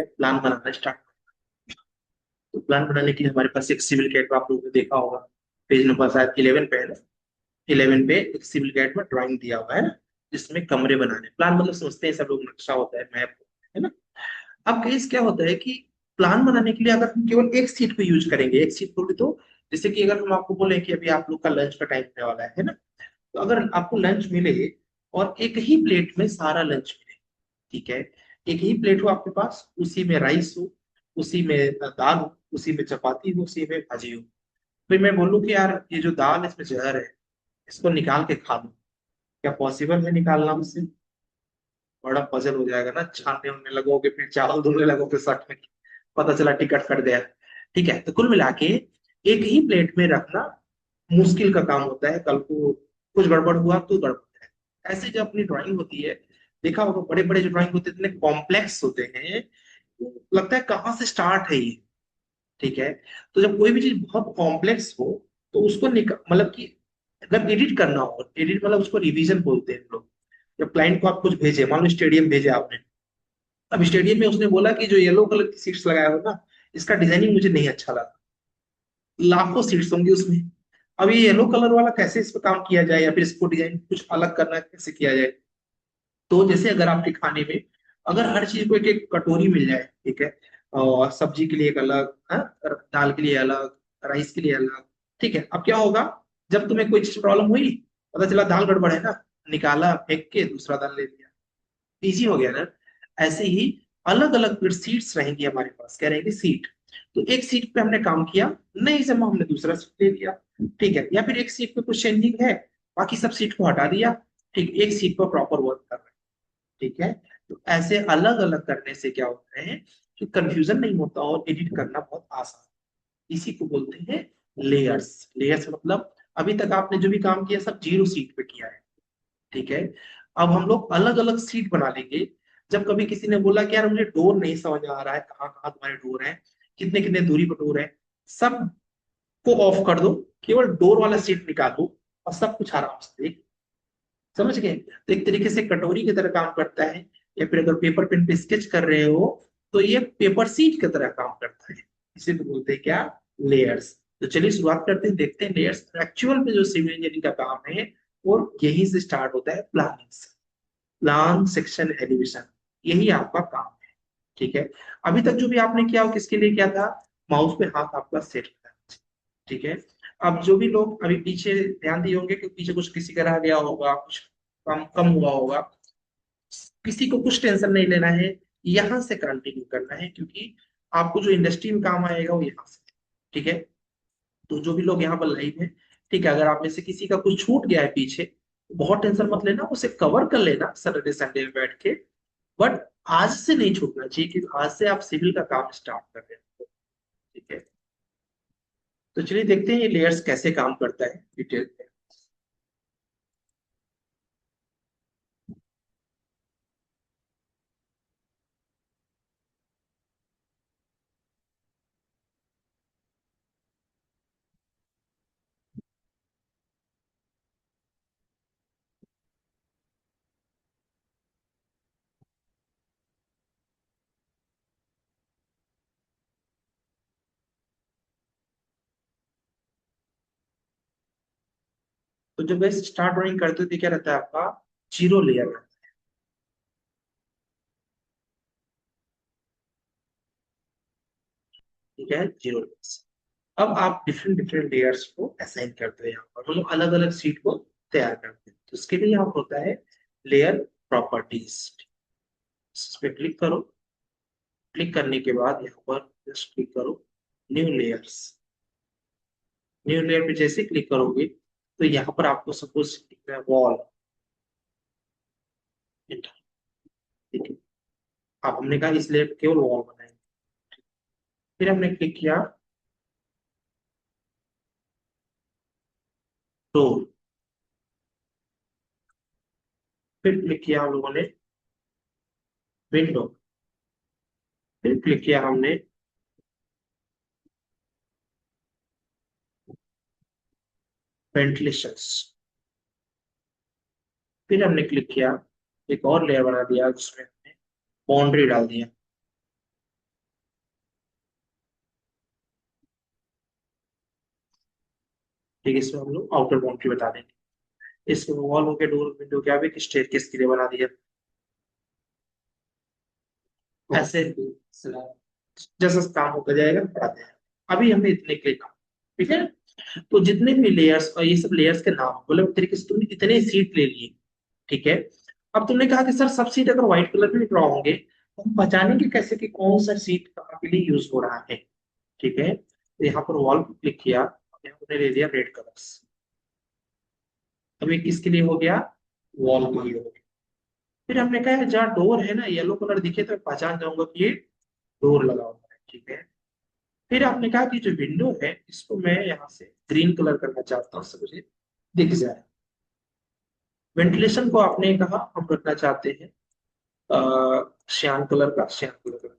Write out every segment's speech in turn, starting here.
Plan बनाना start. तो plan बनाने के लिए हमारे पास एक सिविल कैट आप लोगों ने देखा होगा, पेज नंबर शायद 11 पे है ना। 11 पे एक सिविल कैट में ड्राइंग दिया हुआ है ना, जिसमें कमरे बनाने। प्लान मतलब समझते हैं सब लोग, नक्शा होता है, मैप है ना। अब केस क्या होता है कि प्लान बनाने के लिए अगर हम केवल एक सीट को यूज करेंगे, एक सीट बोले तो जैसे कि अगर हम आपको बोले कि अभी आप लोग का लंच का टाइम होने वाला है ना, तो अगर आपको लंच मिले और एक ही प्लेट में सारा लंच मिले, ठीक है, एक ही प्लेट हो आपके पास, उसी में राइस हो, उसी में दाल हो, उसी में चपाती हो, उसी में भाजी हो, फिर मैं बोलूँ कि यार ये जो दाल इसमें जहर है, इसको निकाल के खा लो, क्या पॉसिबल है निकालना मुझसे? बड़ा पजल हो जाएगा ना, छानने उनने लगोगे, फिर चावल धोने लगोगे सच में, पता चला टिकट कट गया। ठीक है, तो कुल मिला के एक ही प्लेट में रखना मुश्किल का काम होता है, कल को कुछ गड़बड़ हुआ तो गड़बड़ है। ऐसे जब अपनी ड्राइंग होती है, देखा होगा बड़े बड़े जो ड्राइंग होते हैं इतने कॉम्प्लेक्स होते हैं, तो लगता है कहाँ से स्टार्ट है ये। ठीक है, तो जब कोई भी चीज बहुत कॉम्प्लेक्स हो तो उसको मतलब कि जब एडिट करना हो, एडिट मतलब उसको रिवीजन बोलते हैं हम लोग। जब क्लाइंट को आप कुछ भेजे, मान लो स्टेडियम भेजे आपने, अब स्टेडियम में उसने बोला कि जो येलो कलर की सीट्स लगाया हो ना, इसका डिजाइनिंग मुझे नहीं अच्छा लगा, लाखों सीट्स होंगी उसमें। अब ये येलो कलर वाला कैसे इस पर काम किया जाए, या फिर इसको डिजाइन कुछ अलग करना है, कैसे किया जाए? तो जैसे अगर आपके खाने में अगर हर चीज को एक एक कटोरी मिल जाए, ठीक है, और सब्जी के लिए एक अलग, हाँ, दाल के लिए अलग, राइस के लिए अलग, ठीक है, अब क्या होगा? जब तुम्हें कोई चीज प्रॉब्लम हुई, पता चला दाल गड़बड़ है ना, निकाला फेंक के दूसरा दाल ले लिया, इजी हो गया ना। ऐसे ही अलग अलग सीट्स रहेंगी हमारे पास, क्या रहेंगी? सीट। तो एक सीट पे हमने काम किया, नहीं जमा हमने दूसरा सीट ले लिया, ठीक है, या फिर एक सीट पे कुछ चेंजिंग है, बाकी सब सीट को हटा दिया, ठीक, एक सीट पर प्रॉपर वर्क कर रहा है। ठीक है, तो ऐसे अलग अलग करने से क्या होता है कि कंफ्यूजन नहीं होता और एडिट करना बहुत आसान। इसी को बोलते हैं लेयर्स। लेयर्स मतलब अभी तक आपने जो भी काम किया सब जीरो सीट पे किया है, ठीक है। अब हम लोग अलग अलग सीट बना लेंगे। जब कभी किसी ने बोला कि यार मुझे डोर नहीं समझ आ रहा है, कहाँ कहाँ तुम्हारे डोर है, कितने कितने दूरी पर डोर है, सब को ऑफ कर दो, केवल डोर वाला सीट निकालो और सब कुछ आराम से देख। समझ गए? तो एक तरीके से कटोरी की तरह काम करता है, या फिर अगर पेपर पेन पे स्केच कर रहे हो तो ये पेपर सीट की तरह काम करता है। इसे तो बोलते हैं क्या? लेयर्स। तो चलिए शुरुआत करते हैं, देखते हैं लेयर्स एक्चुअल में जो सिविल इंजीनियरिंग का काम है, और यही से स्टार्ट होता है, प्लानिंग से। प्लान सेक्शन एलिवेशन, यही आपका काम है। ठीक है, अभी तक जो भी आपने किया वो किसके लिए किया था? माउस पे हाथ आपका सेट करना। ठीक है, अब जो भी लोग अभी पीछे ध्यान दिए होंगे कि पीछे कुछ किसी का रह गया होगा, कुछ कम कम हुआ होगा, किसी को कुछ टेंशन नहीं लेना है, यहाँ से कंटिन्यू करना है, क्योंकि आपको जो इंडस्ट्री में काम आएगा वो यहाँ से। ठीक है, तो जो भी लोग यहाँ पर लाइव है, ठीक है, अगर आप में से किसी का कुछ छूट गया है पीछे, तो बहुत टेंशन मत लेना, उसे कवर कर लेना सैटरडे संडे में बैठ के। बट आज से नहीं छूटना चाहिए, क्योंकि आज से आप सिविल का काम स्टार्ट कर रहे हैं। ठीक है, तो चलिए देखते हैं ये लेयर्स कैसे काम करता है डिटेल में। तो जब वैसे स्टार्ट ड्राइंग करते हो तो क्या रहता है आपका? Zero layer. ठीक है, जीरो लेयर्स। अब आप डिफरेंट डिफरेंट लेयर्स को असाइन करते हैं, यहाँ पर मतलब अलग अलग सीट को तैयार करते हैं। तो उसके लिए यहाँ पर होता है लेयर प्रॉपर्टीज। इस पे क्लिक करो, क्लिक करने के बाद यहाँ पर जस्ट क्लिक करो न्यू लेयर्स। न्यू लेयर पे जैसे क्लिक करोगे तो यहाँ पर आपको सपोज दिख रहा है वॉल। ठीक है, अब हमने कहा इस लेयर पे केवल वॉल बनाएंगे। फिर हमने क्लिक किया डोर, फिर क्लिक किया हम लोगों ने विंडो, फिर क्लिक किया हमने वेंटिलेशंस, फिर हमने क्लिक किया एक और लेयर बना दिया जिसमें हमने बाउंड्री डाल दिया। ठीक है, इसमें हम लोग आउटर बाउंड्री बता देंगे। इसमें वॉल हो गया, डोर विंडो क्या भी स्टेयरकेस के लिए बना दिया। ऐसे जैसा काम होता जाएगा पढ़ाते हैं। अभी हमें इतने क्लिक, ठीक है। तो जितने भी लेयर्स, और ये सब लेयर्स के नाम बोले एक तरीके से तुमने इतने सीट ले लिए, ठीक है। अब तुमने कहा कि सर सब सीट अगर व्हाइट कलर में ड्रॉ होंगे तो हम पहचानेंगे कैसे कि कौन सा सीट कहाँ के लिए यूज हो रहा है, ठीक है। तो यहाँ पर वॉल पर क्लिक किया, यहाँ पर ले लिया रेड कलर्स। अब ये किसके लिए हो गया, वॉल के लिए हो गया। फिर हमने कहा यार जहाँ डोर है ना येलो कलर दिखे तो मैं पहचान जाऊंगा कि ये डोर लगा हुआ है, ठीक है। फिर आपने कहा कि जो विंडो है इसको मैं यहाँ से ग्रीन कलर करना चाहता हूँ, सब मुझे दिख जाए। वेंटिलेशन को आपने कहा हम रखना चाहते हैं श्यान कलर का, श्यान कलर का।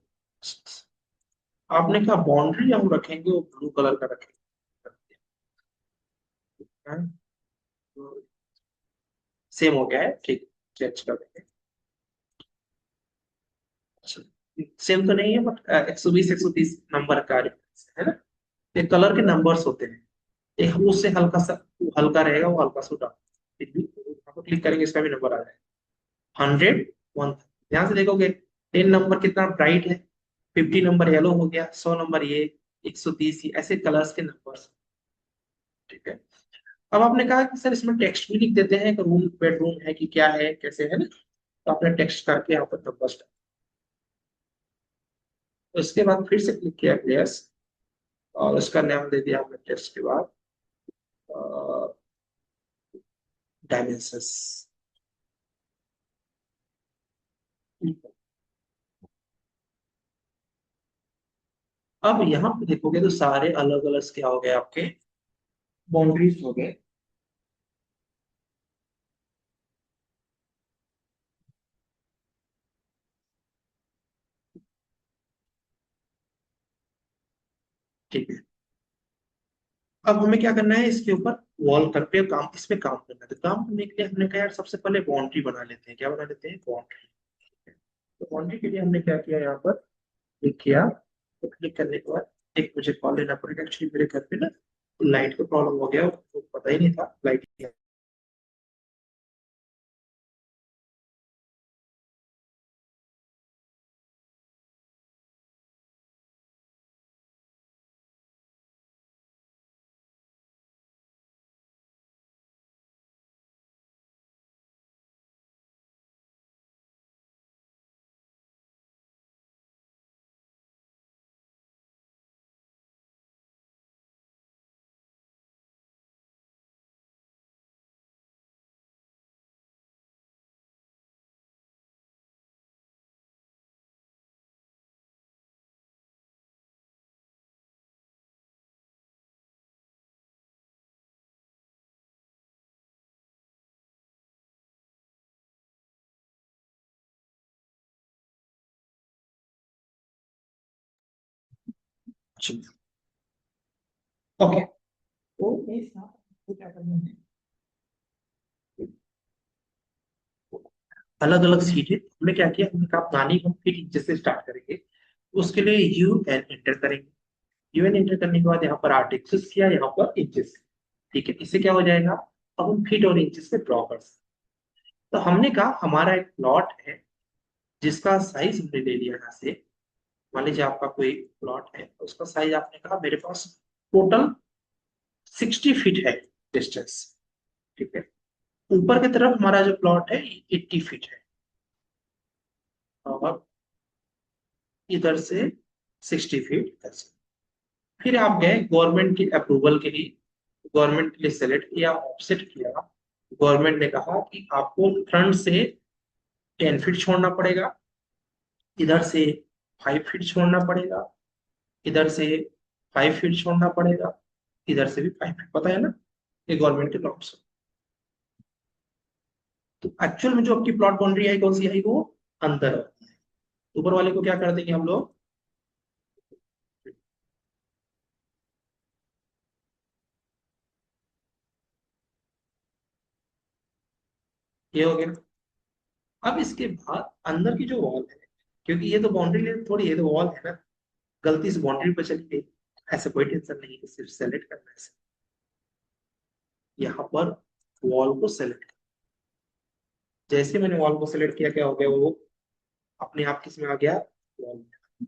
आपने कहा बाउंड्री हम रखेंगे वो ब्लू कलर का रखेंगे, सेम हो गया है, ठीक। चेंज कर देंगे। सेम तो नहीं है बट 120 130 नंबर का difference है ना। ये कलर के नंबर्स होते हैं, एक वो उससे हल्का सा, वो हल्का रहेगा, वो हल्का सा डार्क। फिर भी आप क्लिक करेंगे इसका भी नंबर आ जाएगा। 100 1। ध्यान से देखोगे 10 नंबर कितना ब्राइट है, 50 नंबर येलो हो गया, 100 नंबर ये, 130 ही, ऐसे कलर्स के नंबर्स, ठीक है। अब आपने कहा कि सर इसमें टेक्स्ट भी लिख देते हैं कि रूम बेडरूम है कि क्या है कैसे है ना। तो आपने टेक्स्ट करके यहाँ पर नंबर्स, तो इसके बाद फिर से क्लिक किया प्लेयर्स, और उसका नाम दे दिया हमने टेक्स्ट के बाद डायमेंशंस। अब यहाँ पे देखोगे तो सारे अलग अलग क्या हो गए आपके, बाउंड्रीज हो गए। ठीक है। अब हमें क्या करना है, इसके ऊपर वॉल कर पे काम, इस पे काम करना है। तो काम करने के लिए हमने कहा यार सबसे पहले बाउंड्री बना लेते हैं। क्या बना लेते हैं, बाउंड्री। तो बाउंड्री के लिए हमने क्या किया, यहाँ पर क्लिक किया। तो क्लिक करने के बाद एक मुझे कॉल लेना पड़ेगा, एक्चुअली मेरे घर पे ना लाइट का प्रॉब्लम हो गया, वो पता ही नहीं था लाइट। ओके। तो इस यहाँ पर क्या करना है, अलग अलग सीटें हमने क्या किया, हमने कहा प्लानिंग हम फिर जैसे स्टार्ट करेंगे। उसके लिए यू एन एंटर करेंगे। यू एन एंटर करने के बाद यहाँ पर आर्टिक्स किया, यहाँ पर इंचेस, ठीक है। इससे क्या हो जाएगा, अब हम फीट और इंचेस से ड्रॉ कर सकते हैं। तो हमने कहा हमारा एक प्लॉट है जिसका साइज हमने ले लिया यहाँ से। मान लीजिए आपका कोई प्लॉट है, उसका साइज आपने कहा मेरे पास टोटल 60 फीट है डिस्टेंस, ठीक है। ऊपर की तरफ हमारा जो प्लॉट है 80 फीट है, और इधर से 60 फीट इधर से। फिर आप गए गवर्नमेंट की अप्रूवल के लिए, गवर्नमेंट के लिए सेलेक्ट किया, ऑफसेट किया। गवर्नमेंट ने कहा कि आपको फ्रंट से 10 फीट छोड़ना पड़ेगा, इधर से 5 फीट छोड़ना पड़ेगा, इधर से 5 फीट छोड़ना पड़ेगा, इधर से भी 5 फीट, पता है ना, ये गवर्नमेंट के नॉर्म्स। तो एक्चुअल में जो आपकी प्लॉट बाउंड्री आई कौन सी आई, वो अंदर है। ऊपर वाले को क्या कर देंगे हम लोग, ये हो गया। अब इसके बाद अंदर की जो वॉल है, क्योंकि ये तो बाउंड्री थोड़ी, ये तो वॉल है ना, गलती से बाउंड्री पर चली गई, ऐसा कोई टेंशन नहीं है, सिर्फ सेलेक्ट करना है। यहाँ पर वॉल को सेलेक्ट, जैसे मैंने वॉल को सेलेक्ट किया क्या हो गया, वो अपने आप किस में आ गया, वॉल में।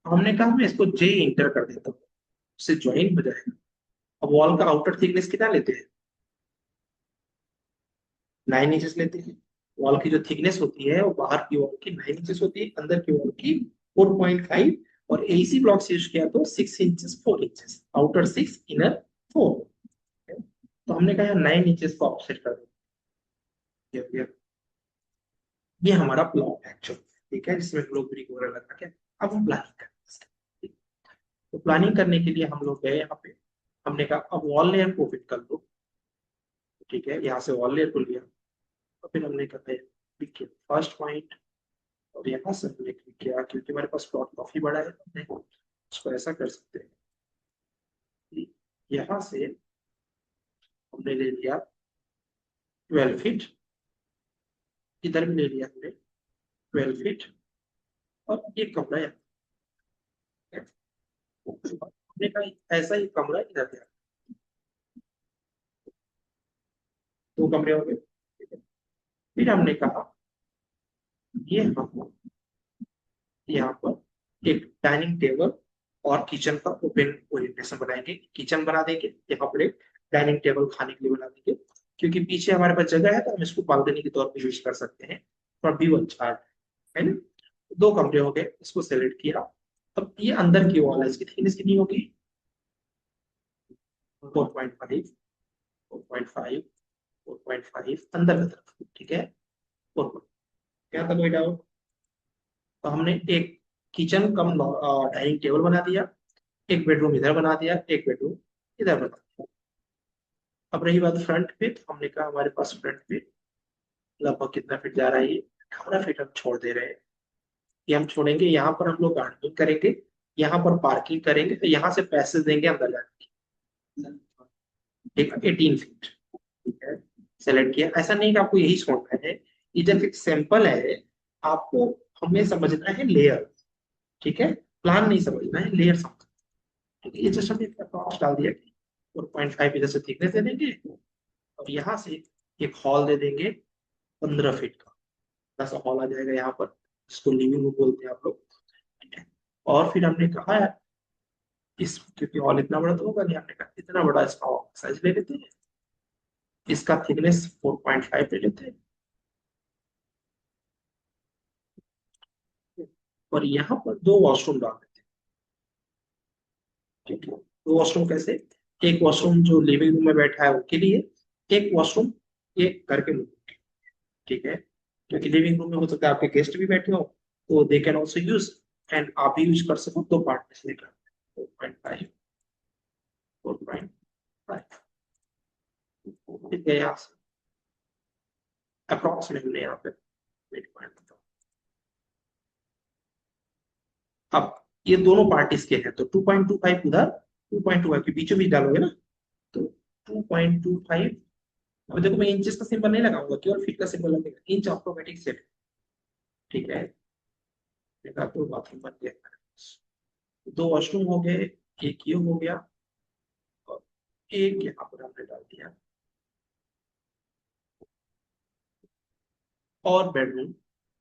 हमने कहा मैं इसको जे इंटर कर देता हूँ, उससे ज्वाइन हो जाएगा। अब वॉल का आउटर थिकनेस कितना लेते हैं, 9 इंचेस लेते हैं। वॉल की जो थिकनेस होती है वो बाहर की वॉल की 9 इंचेस होती है, अंदर की वॉल की 4.5, और एसी ब्लॉक से यूज किया तो 6 इंचेस 4 इंचेस, आउटर 6 इनर 4। तो हमने कहा 9 इंचेस को ऑफसेट कर दो। ये हमारा प्लॉट है एक्चुअल, ठीक है, जिसमें हम लोग ब्रिक वगैरह लगा के अब हम प्लानिंग करें। तो प्लानिंग करने के लिए हम लोग गए यहाँ पे, हमने कहा अब वॉल लेयर को फिट कर दो, ठीक है, यहाँ से वॉल लेयर को लिया। और फिर हमने कहा क्लिक किया फर्स्ट पॉइंट, और यहाँ से हमने क्लिक किया, क्योंकि हमारे पास प्लॉट काफी बड़ा है, हमने उसको ऐसा कर सकते हैं कि यहाँ से हमने ले लिया 12 फीट, इधर भी ले लिया हमने 12 फीट, और ये कमरा है, हमने कहा ऐसा ही कमरा इधर दिया, 2 कमरे हो गए, ठीक है। फिर हमने कहा ये हम यहाँ पर एक डाइनिंग टेबल और किचन का ओपन ओरिएंटेशन बनाएंगे, किचन बना देंगे, यहाँ पर एक डाइनिंग टेबल खाने के लिए बना देंगे, क्योंकि पीछे हमारे पास जगह है तो हम इसको बालकनी के तौर पर यूज कर सकते हैं, और व्यू अच्छा है ना। 2 कमरे हो गए, इसको सेलेक्ट किया। अब ये अंदर की वॉल है, इसकी थिकनेस कितनी होगी, 4.5, 4.5, 4.5 अंदर की तरफ, ठीक है। 4, क्या था कोई डाउट। तो हमने एक किचन कम डाइनिंग टेबल बना दिया, एक बेडरूम इधर बना दिया, एक बेडरूम इधर बना दिया। अब रही बात फ्रंट पे, तो हमने कहा हमारे पास फ्रंट पे लगभग कितना फीट जा रहा है, ये 18 फीट हम छोड़ दे रहे हैं। ये हम छोड़ेंगे, यहाँ पर हम लोग गार्डनिंग करेंगे, यहाँ पर पार्किंग करेंगे, तो यहाँ से पैसेज देंगे अंदर जाने की, ठीक है, 18 फीट, ठीक है। सेलेक्ट किया, ऐसा नहीं कि आपको यही छोड़ना है, ये जब एक सैंपल है, आपको हमें समझना है लेयर, ठीक है, प्लान नहीं समझना है, लेयर समझना है। ठीक है, ये जस्ट हमने अप्रॉक्स डाल दिया कि 4.5 इधर से थिकनेस दे देंगे, और यहाँ से एक हॉल दे देंगे 15 फीट का, ऐसा हॉल आ जाएगा यहाँ पर, जिसको लिविंग रूम बोलते हैं आप लोग, ठीक है। और फिर हमने कहा है इस, क्योंकि हॉल इतना बड़ा तो होगा नहीं, हमने कहा इतना बड़ा इसका साइज ले लेते हैं, इसका थिकनेस 4.5 ले लेते हैं, और यहाँ पर 2 वॉशरूम डाल देते हैं, ठीक है। 2 वॉशरूम कैसे, एक वॉशरूम जो लिविंग रूम में बैठा है उनके लिए, एक वॉशरूम ये घर के लोग, ठीक है, क्योंकि लिविंग रूम में हो सकता है आपके गेस्ट भी बैठे हो, तो they can also use, and आप भी यूज कर सको, 2 पार्ट में से निकला 4.5, 4.5, ठीक है। यहाँ से अप्रोक्सीमेटली यहाँ पे मिड पॉइंट बताओ। अब ये दोनों पार्ट इसके हैं, तो 2.25 उधर, 2.25 के बीचों बीच डालोगे ना, तो 2.25। अब देखो मैं इंचेस का सिंबल नहीं लगाऊंगा, केवल फीट का सिंबल लगेगा, इंच ऑटोमेटिक सेट, ठीक है। देखा, तो बाथरूम बन गया, 2 वॉशरूम हो गए, एक ये हो गया, और एक यहाँ पर हमने डाल दिया, और बेडरूम,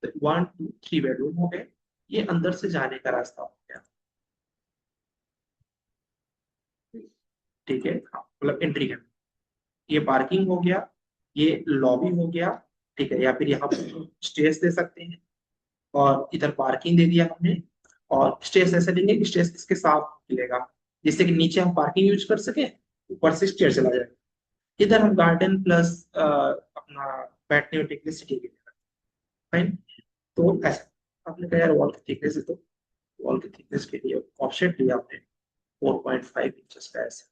1 2 3 बेडरूम हो गए, ये अंदर से जाने का रास्ता हो गया, ठीक है, हाँ, मतलब एंट्री का। ये पार्किंग हो गया, ये लॉबी हो गया, ठीक है, या फिर यहाँ पर स्टेज दे सकते हैं, और इधर पार्किंग दे दिया हमने, और स्टेज ऐसे देंगे कि स्टेज इसके साथ मिलेगा, जिससे कि नीचे हम पार्किंग यूज कर सके, ऊपर से स्टेज चला जाएगा, इधर हम गार्डन प्लस अपना बैठने उठने के लिए सिटी के लिए, फाइन। तो ऐसा आपने कहा यार वॉल की थिकनेस है, तो वॉल की थिकनेस के लिए ऑप्शन लिया आपने 4.5 इंचेस का, ऐसे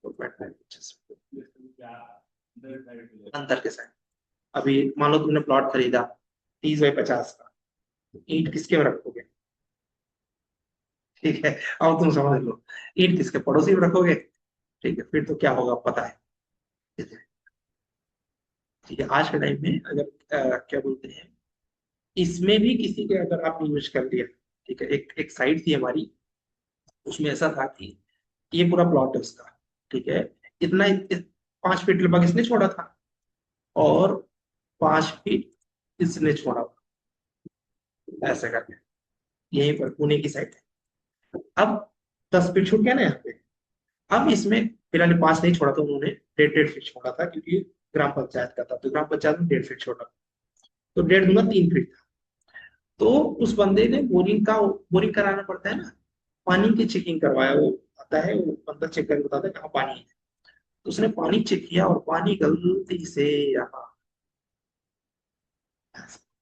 4.5 इंचेस अंदर के साइड। अभी मान लो तुमने प्लॉट खरीदा 30 बाई 50 का, ईंट किसके में रखोगे, ठीक है, अब तुम समझ लो, ईंट किसके पड़ोसी में रखोगे, ठीक है, फिर तो क्या होगा पता है, ठीक है। आज के टाइम में अगर क्या बोलते हैं, इसमें भी किसी के अगर आपने यूज कर लिया, ठीक है, एक एक साइट थी हमारी, उसमें ऐसा था कि ये पूरा प्लॉट है उसका, ठीक है, इतना 5 फीट लगभग इसने छोड़ा था, और 5 फीट इसने छोड़ा, ऐसे करके यहीं पर पुणे की साइड। अब 10 फीट छूट गया ना यहाँ पे। अब इसमें फिलहाल 5 नहीं छोड़ा था उन्होंने, 1.5 1.5 फीट छोड़ा था, क्योंकि ग्राम पंचायत का था, तो ग्राम पंचायत में 1.5 फीट छोड़ा, तो 1.5 दूना 3 फीट था। तो उस बंदे ने बोरिंग कराना पड़ता है ना, पानी की चेकिंग करवाया, वो आता है, वो बंदा चेक करके बताता है कहाँ पानी है। तो उसने पानी चेक किया और पानी गलती से यहाँ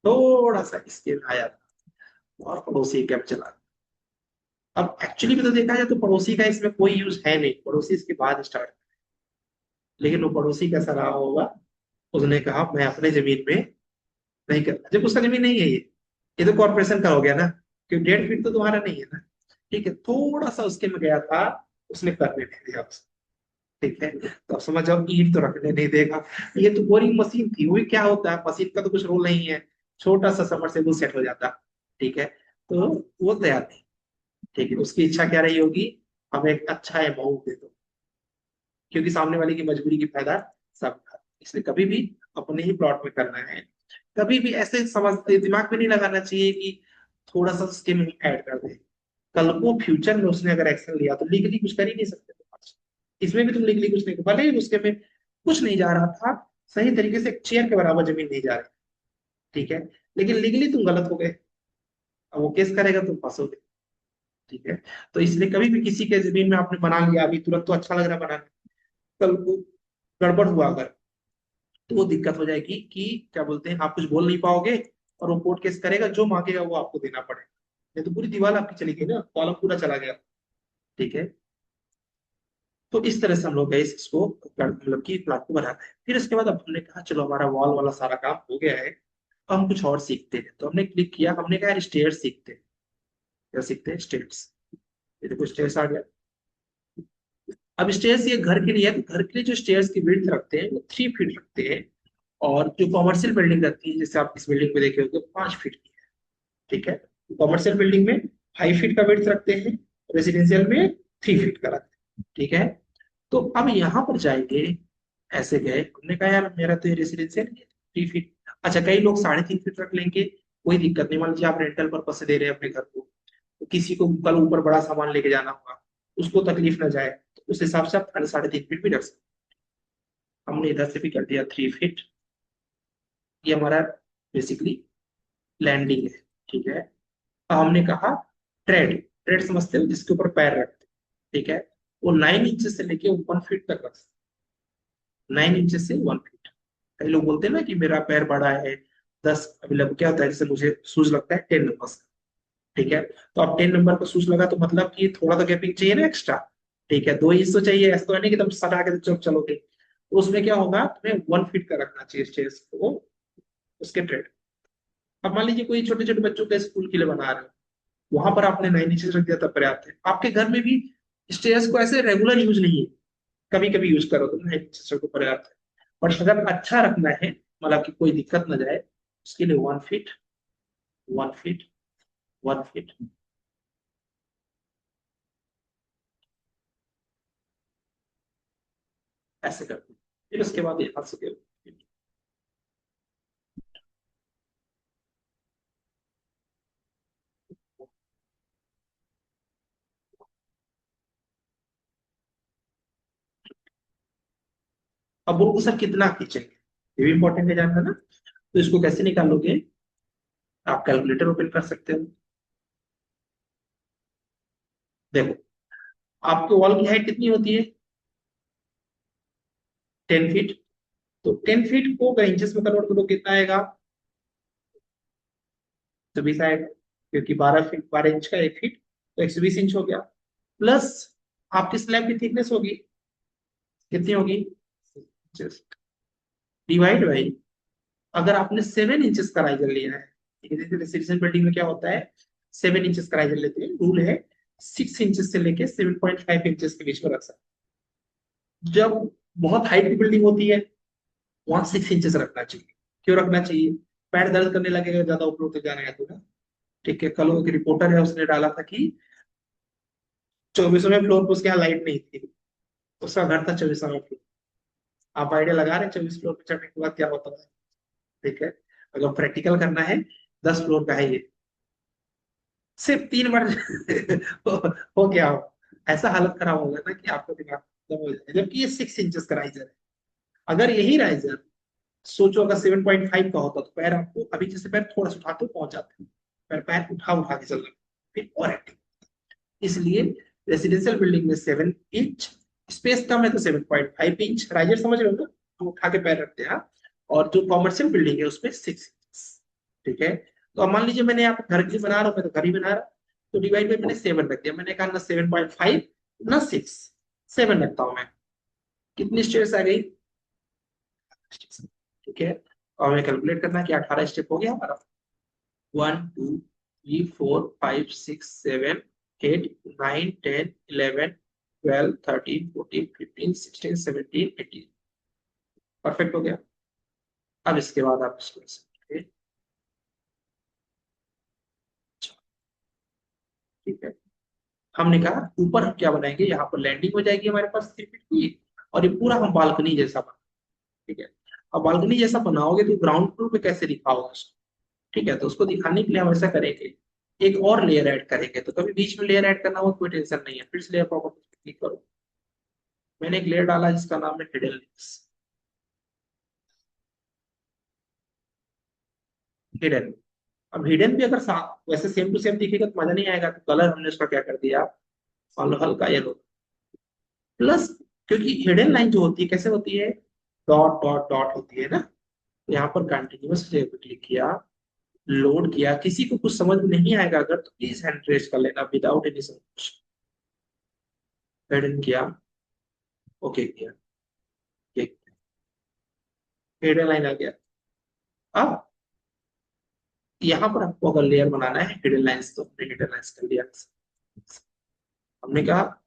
थोड़ा सा इसके में आया था, और पड़ोसी कैब चला। अब एक्चुअली भी तो देखा जाए तो पड़ोसी का इसमें कोई यूज है नहीं, पड़ोसी इसके बाद स्टार्ट, लेकिन वो पड़ोसी कैसा रहा होगा, उसने कहा मैं अपने जमीन में नहीं करता, जब उसका जमीन नहीं है ये तो कॉर्पोरेशन का हो गया ना, क्योंकि 1.5 फीट तो तुम्हारा नहीं है ना। ठीक है, थोड़ा सा उसके में गया था, उसने करने नहीं दिया उसको। ठीक है, तो अब समझ जाओ ईंट तो रखने नहीं देगा। ये तो बोरिंग मशीन थी, वही क्या होता है, मशीन का तो कुछ रोल नहीं है, छोटा सा सबमर्सिबल सेट हो जाता। ठीक है, तो वो तैयार नहीं। ठीक है, उसकी इच्छा क्या रही होगी, हमें एक अच्छा अमाउंट दे दो, क्योंकि सामने वाले की मजबूरी की फायदा सब था। इसलिए कभी भी अपने ही प्लॉट में करना है, कभी भी ऐसे समझ दिमाग में नहीं लगाना चाहिए कि थोड़ा सा स्कीम ऐड कर दे, कल को फ्यूचर में उसने अगर एक्शन लिया तो लीगली कुछ कर ही नहीं सकते। इसमें भी तुम लीगली कुछ नहीं, भले ही उसके में कुछ नहीं जा रहा था, सही तरीके से एक चेयर के बराबर जमीन नहीं जा रही, ठीक है, लेकिन लीगली तुम गलत हो गए, अब वो केस करेगा तुम फंसोगे। ठीक है, तो इसलिए कभी भी किसी के जमीन में आपने बना लिया, अभी तुरंत तो अच्छा लग रहा है बनाने, कल को गड़बड़ हुआ अगर, तो वो दिक्कत हो जाएगी कि क्या बोलते हैं, आप कुछ बोल नहीं पाओगे, और वो कोर्ट केस करेगा, जो मांगेगा वो आपको देना पड़ेगा, नहीं तो पूरी दीवार आपकी चली गई ना, कॉलम पूरा चला गया। ठीक है, तो इस तरह से हम लोग गए इसको मतलब कि प्लाट को बनाते हैं। फिर इसके बाद अब हमने कहा चलो हमारा वॉल वाला सारा काम हो गया है, अब हम कुछ और सीखते हैं, तो हमने क्लिक किया, हमने कहा यार स्टेयर्स सीखते हैं। क्या सीखते हैं, स्टेयर्स। ये देखो स्टेयर्स आ गया। अब स्टेयर्स ये घर के लिए है, तो घर के लिए जो स्टेयर्स की विड्थ रखते हैं वो 3 फीट रखते हैं, और जो कमर्शियल बिल्डिंग रहती है, जैसे आप इस बिल्डिंग में देखे होंगे, 5 फीट की है। ठीक है, कमर्शियल बिल्डिंग में 5 फीट का विड्थ रखते हैं, रेजिडेंशियल में 3 फीट का रखते हैं। ठीक है, तो अब यहाँ पर जाएंगे, ऐसे गए, हमने कहा यार मेरा तो ये रेसिडेंशियल है 3 फीट। अच्छा, कई लोग 3.5 फीट रख लेंगे, कोई दिक्कत नहीं, मान लीजिए आप रेंटल पर्पज से दे रहे हैं अपने घर को, तो किसी को कल ऊपर बड़ा सामान लेके जाना होगा, उसको तकलीफ ना जाए, तो उस हिसाब से आप 3.5 फीट भी रख सकते हैं। हमने इधर से भी कर दिया 3 फीट। ये हमारा बेसिकली लैंडिंग है। ठीक है, अब हमने कहा ट्रेड, ट्रेड समझते हो जिसके ऊपर पैर रखते हैं। ठीक है, वो 9 इंच से लेके 1 फीट तक रख सकते, 9 इंच से 1 फीट। कई लोग बोलते हैं ना कि मेरा पैर बड़ा है 10, अभी लग क्या होता है, जैसे मुझे शूज लगता है 10 नंबर का। ठीक है, तो अब 10 नंबर का शूज लगा तो मतलब कि थोड़ा तो गैपिंग चाहिए ना एक्स्ट्रा। ठीक है, 2 इंच तो चाहिए, ऐसा तो है नहीं कि तुम सटा के तो चलोगे, तो उसमें क्या होगा, तुम्हें 1 फीट का रखना चाहिए स्टेयर्स को, उसके ट्रेड। अब मान लीजिए कोई छोटे छोटे बच्चों के स्कूल के लिए बना रहे हो, वहां पर आपने 9 इंच रख दिया तब पर्याप्त है। आपके घर में भी स्टेयर्स को ऐसे रेगुलर यूज नहीं है, कभी कभी यूज करो तो 9 इंच को पर्याप्त है। और अगर अच्छा रखना है, मतलब कि कोई दिक्कत ना जाए, उसके लिए 1 फीट, 1 फीट, 1 फीट, ऐसे करते हैं। फिर उसके बाद यहाँ से अब वो सर कितना खींचेंगे, ये भी इंपॉर्टेंट है जानना ना। तो इसको कैसे निकालोगे, आप कैलकुलेटर ओपन कर सकते हो। देखो, आपके वॉल की हाइट कितनी होती है, 10 फीट, तो 10 फीट को अगर इंचेस में कन्वर्ट करो कितना आएगा, 120 आएगा, क्योंकि 12 फीट, 12 इंच का 1 फीट, तो 120 इंच हो गया। प्लस आपकी स्लैब की थिकनेस होगी, कितनी होगी, डिवाइड बाई, अगर आपने 7 इंचेस का राइजर लिया है, ठीक है, जैसे रेसिडेंशियल बिल्डिंग में क्या होता है, 7 इंचेस का राइजर लेते हैं, रूल है 6 इंचेस से लेके 7.5 इंचेस के बीच में रख सकते हैं। जब बहुत हाइट की बिल्डिंग होती है, वहां 6 इंचेस रखना चाहिए। क्यों रखना चाहिए, पैर दर्द करने लगेगा ज्यादा ऊपर उतर जाने का तो ना। ठीक है, कल वो एक रिपोर्टर है, उसने डाला था कि 24वें फ्लोर पर उसके यहाँ लाइट नहीं थी, उसका घर था 24वां फ्लोर, आप आइडिया लगा रहे हैं 24 फ्लोर पे चढ़ने के बाद क्या होता है? ठीक है, अगर प्रैक्टिकल करना है, 10 फ्लोर का है ये, सिर्फ 3 बार हो गया हो, ऐसा हालत खराब होगा ना कि आपका दिमाग खत्म हो जाए, जबकि ये 6 इंचेस का राइजर है। अगर यही राइजर सोचो अगर 7.5 का होता तो पैर आपको अभी जैसे पैर थोड़ा सा उठाते हो पहुंच जाते हैं, पैर पैर उठा उठा के चलना फिर और एक्टिव। इसलिए रेसिडेंशियल बिल्डिंग में 7 इंच, स्पेस कम है तो 7.5 इंच राइजर, समझ रहे हो ना, हम उठा के पैर रखते हैं हाँ? और जो कॉमर्शियल बिल्डिंग है उसमें 6 इंच। ठीक है, तो अब मान लीजिए मैंने यहाँ पे घर के लिए बना रहा हूँ, मैं तो घर ही बना रहा, तो डिवाइड बाई मैंने 7 रख दिया, मैंने कहा ना 7.5 ना 6, 7 रखता हूँ मैं। कितनी स्टेयर्स आ गई? ठीक है, और हमें कैलकुलेट करना है कि 18 स्टेप हो गया हमारा। 1 2 3 4 5 6 7 8 9 10 11 12 13 14 15 16 17 18। परफेक्ट हो गया। अब इसके बाद आप इसको ऐसे करके, ठीक है, हमने कहा ऊपर हम क्या बनाएंगे, यहाँ पर लैंडिंग हो जाएगी हमारे पास 3 फीट की, और ये पूरा हम बालकनी जैसा बना, ठीक है। अब बालकनी जैसा बनाओगे तो ग्राउंड फ्लोर पे कैसे दिखाओगे उसको? ठीक है, तो उसको दिखाने के लिए हम ऐसा करेंगे, एक और लेयर ऐड करेंगे, तो कभी बीच में लेयर ऐड करना हो कोई टेंशन नहीं है, फिर से लेयर प्रॉपर्टी क्लिक करो, मैंने एक लेयर डाला जिसका नाम है हिडन लिंक्स। हिडन, अब हिडन भी अगर वैसे सेम टू सेम दिखेगा तो मजा नहीं आएगा, तो कलर हमने उसका क्या कर दिया, मान लो हल्का येलो प्लस, क्योंकि हिडन लाइन जो होती है कैसे होती है, डॉट डॉट डॉट होती है ना। तो यहाँ पर कंटिन्यूअस क्लिक किया, लोड किया, किसी को कुछ समझ में नहीं आएगा अगर तो प्लीज हैंड रेस कर लेना विदाउट एनी समझ। हिडन किया, ओके किया, हिडन लाइन आ गया। अब यहाँ पर आपको अगर लेयर बनाना है हिडन लाइंस, तो हमने हिडन लाइंस कर लिया। हमने कहा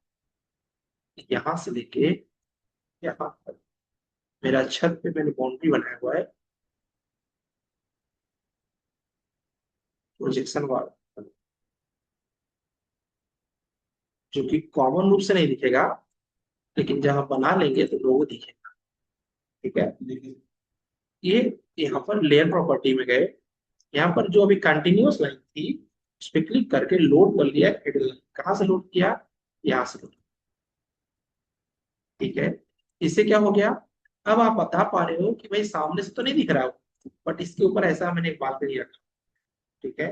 यहाँ से लेके यहाँ पर मेरा छत पे मैंने बाउंड्री बनाया हुआ है प्रोजेक्शन वाला, जो कि कॉमन रूप से नहीं दिखेगा, लेकिन जब हम बना लेंगे तो लोगो दिखेगा। ठीक है, ये यहाँ पर लेयर प्रॉपर्टी में गए, यहाँ पर जो अभी कंटिन्यूअस लाइन थी उस पर क्लिक करके लोड कर लिया हिडन लाइन। कहाँ से लोड किया? यहाँ से लोड। ठीक है, इससे क्या हो गया, अब आप बता पा रहे हो कि भाई सामने से तो नहीं दिख रहा हो, बट इसके ऊपर ऐसा मैंने एक बालकनी रखा। ठीक है,